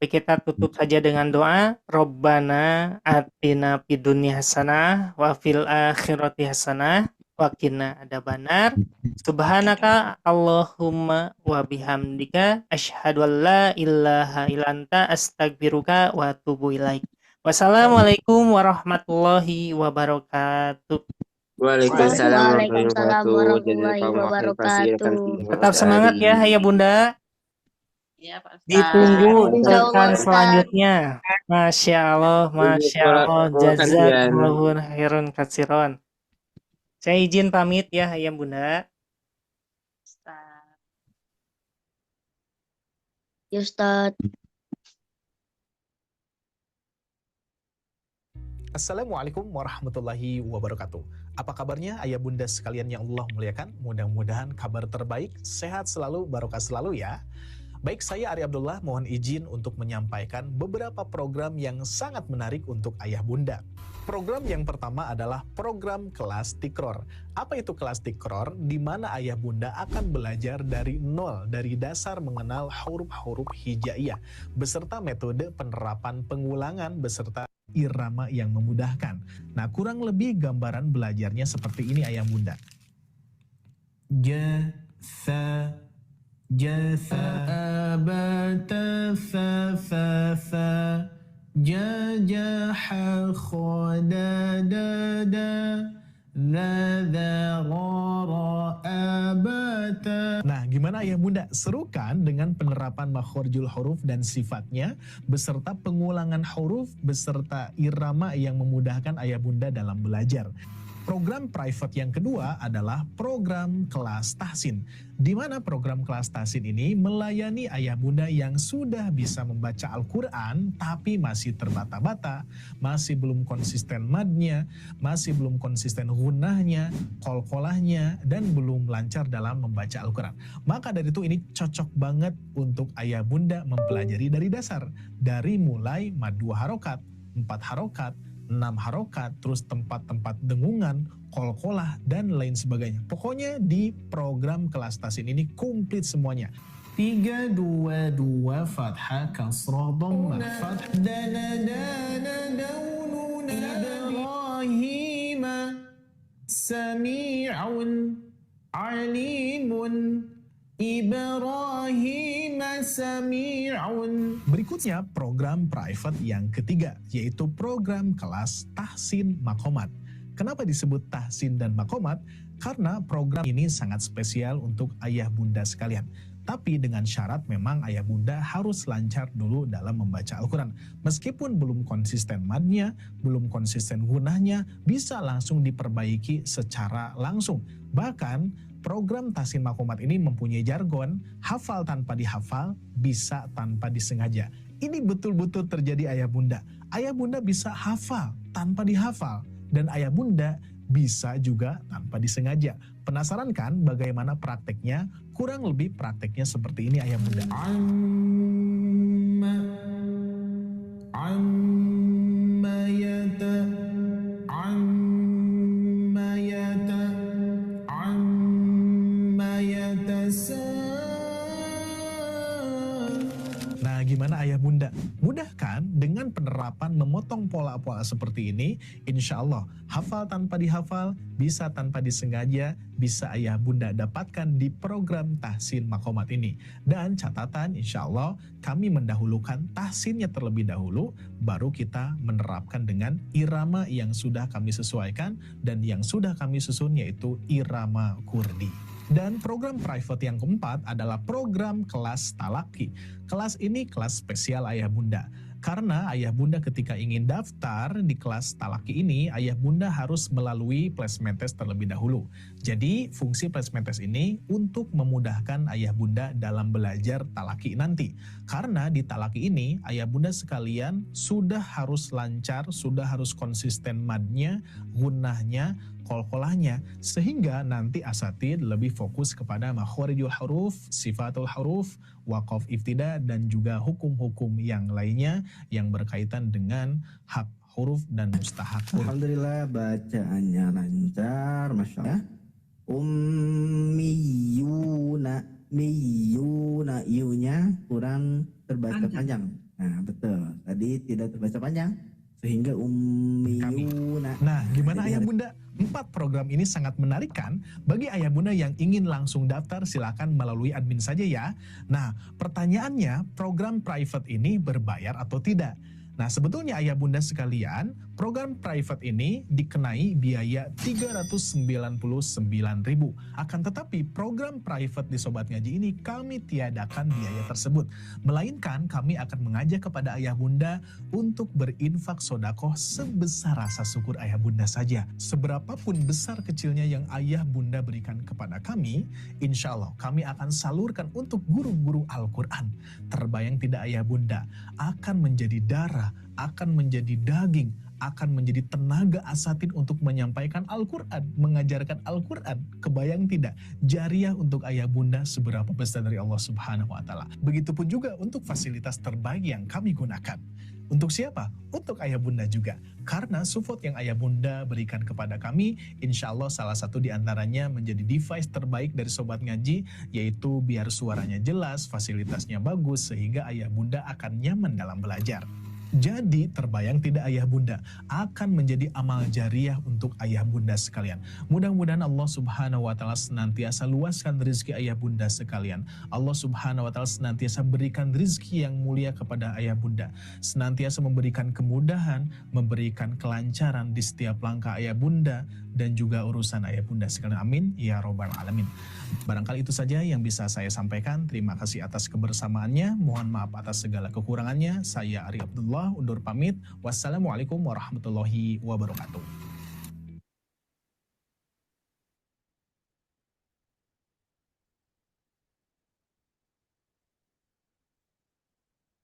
Baik, kita tutup saja dengan doa. Robbana atina fid dunya hasanah wa fil akhirati hasanah wa qina adzabannar. Subhanaka Allahumma wa bihamdika asyhadu an la ilaha illa anta astaghfiruka wa atubu ilaik. Wassalamualaikum warahmatullahi wabarakatuh. Waalaikumsalam warahmatullahi wabarakatuh. Tetap semangat ya Ayah Bunda. Ya, Pak Ustaz. Ditunggu Insya Allah, pekan Ustaz. selanjutnya. Masya Allah, jazakumullahu khairan katsiron. Saya izin pamit ya Ayah Bunda. Ustaz. Ya Ustaz. Assalamualaikum warahmatullahi wabarakatuh. Apa kabarnya ayah bunda sekalian yang Allah muliakan? Mudah-mudahan kabar terbaik, sehat selalu, barokah selalu ya. Baik, saya Ari Abdullah mohon izin untuk menyampaikan beberapa program yang sangat menarik untuk ayah bunda. Program yang pertama adalah program kelas Tikror. Apa itu kelas Tikror? Di mana ayah bunda akan belajar dari nol, dari dasar mengenal huruf-huruf hijaiyah, beserta metode penerapan pengulangan, beserta irama yang memudahkan. Nah, kurang lebih gambaran belajarnya seperti ini ayah bunda. Ja, sa, jasa, abata, fa, jajaha, khodadada, abata. Nah, gimana ayah bunda? Seru kan dengan penerapan makhorijul huruf dan sifatnya, beserta pengulangan huruf, beserta irama yang memudahkan ayah bunda dalam belajar. Program private yang kedua adalah program kelas tahsin, di mana program kelas tahsin ini melayani ayah bunda yang sudah bisa membaca Al-Quran tapi masih terbata-bata, masih belum konsisten madnya, masih belum konsisten gunahnya, kolkolahnya, dan belum lancar dalam membaca Al-Quran. Maka dari itu ini cocok banget untuk ayah bunda mempelajari dari dasar, dari mulai mad 2 harokat, 4 harokat, 6 harokat, terus tempat-tempat dengungan, kolkolah, dan lain sebagainya. Pokoknya di program kelas tahsin ini komplit semuanya. 3, 2, 2, fathah, kasroh, dhammah, fathah, dana, daununa, Ibrahima, sami'un, alimun, Ibrahim sami'un. Berikutnya program private yang ketiga, yaitu program kelas tahsin makomat. Kenapa disebut tahsin dan makomat? Karena program ini sangat spesial untuk ayah bunda sekalian. Tapi dengan syarat memang ayah bunda harus lancar dulu dalam membaca Al-Quran. Meskipun belum konsisten madnya, belum konsisten gunahnya, bisa langsung diperbaiki secara langsung. Bahkan program Tahsin Makomat ini mempunyai jargon, hafal tanpa dihafal, bisa tanpa disengaja. Ini betul-betul terjadi ayah bunda. Ayah bunda bisa hafal tanpa dihafal, dan ayah bunda bisa juga tanpa disengaja. Penasaran kan bagaimana prakteknya? Kurang lebih prakteknya seperti ini ayah bunda. Nah, gimana ayah bunda? Mudah kan? Dengan penerapan memotong pola-pola seperti ini, insya Allah hafal tanpa dihafal, bisa tanpa disengaja, bisa ayah bunda dapatkan di program Tahsin Makomat ini. Dan catatan, insya Allah kami mendahulukan tahsinnya terlebih dahulu, baru kita menerapkan dengan irama yang sudah kami sesuaikan, dan yang sudah kami susun yaitu irama kurdi. Dan program private yang keempat adalah program kelas talaki. Kelas ini kelas spesial ayah bunda. Karena ayah bunda ketika ingin daftar di kelas talaki ini, ayah bunda harus melalui placement test terlebih dahulu. Jadi fungsi placement test ini untuk memudahkan ayah bunda dalam belajar talaki nanti. Karena di talaki ini, ayah bunda sekalian sudah harus lancar, sudah harus konsisten madnya, gunnahnya, qalqalahnya, sehingga nanti asatid lebih fokus kepada makhorijul huruf, sifatul huruf, waqaf iftida, dan juga hukum-hukum yang lainnya yang berkaitan dengan hak huruf dan mustahak huruf. Alhamdulillah bacaannya lancar, Masya Allah. Ummiyuna, miyuna, iunya kurang terbaca panjang. Nah betul, tadi tidak terbaca panjang sehingga ummiyuna. Nah, gimana ayah bunda? 4 program ini sangat menarik kan? Bagi ayah bunda yang ingin langsung daftar, silakan melalui admin saja ya. Nah, pertanyaannya, program private ini berbayar atau tidak? Nah, sebetulnya ayah bunda sekalian, program private ini dikenai biaya 399.000. Akan tetapi program private di Sobat Ngaji ini kami tiadakan biaya tersebut. Melainkan kami akan mengajak kepada ayah bunda untuk berinfak sodakoh sebesar rasa syukur ayah bunda saja. Seberapapun besar kecilnya yang ayah bunda berikan kepada kami, insya Allah kami akan salurkan untuk guru-guru Al-Quran. Terbayang tidak ayah bunda, akan menjadi darah, akan menjadi daging, akan menjadi tenaga asatid untuk menyampaikan Al-Quran, mengajarkan Al-Quran. Kebayang tidak? Jariah untuk ayah bunda seberapa besar dari Allah Subhanahu wa Ta'ala. Begitupun juga untuk fasilitas terbaik yang kami gunakan. Untuk siapa? Untuk ayah bunda juga. Karena support yang ayah bunda berikan kepada kami, insya Allah salah satu diantaranya menjadi device terbaik dari Sobat Ngaji, yaitu biar suaranya jelas, fasilitasnya bagus, sehingga ayah bunda akan nyaman dalam belajar. Jadi terbayang tidak ayah bunda, akan menjadi amal jariah untuk ayah bunda sekalian. Mudah-mudahan Allah Subhanahu wa Ta'ala senantiasa luaskan rezeki ayah bunda sekalian. Allah Subhanahu wa Ta'ala senantiasa berikan rezeki yang mulia kepada ayah bunda, senantiasa memberikan kemudahan, memberikan kelancaran di setiap langkah ayah bunda dan juga urusan ayah bunda sekalian. Amin ya robbal alamin. Barangkali itu saja yang bisa saya sampaikan. Terima kasih atas kebersamaannya. Mohon maaf atas segala kekurangannya. Saya Ari Abdullah undur pamit. Wassalamualaikum warahmatullahi wabarakatuh.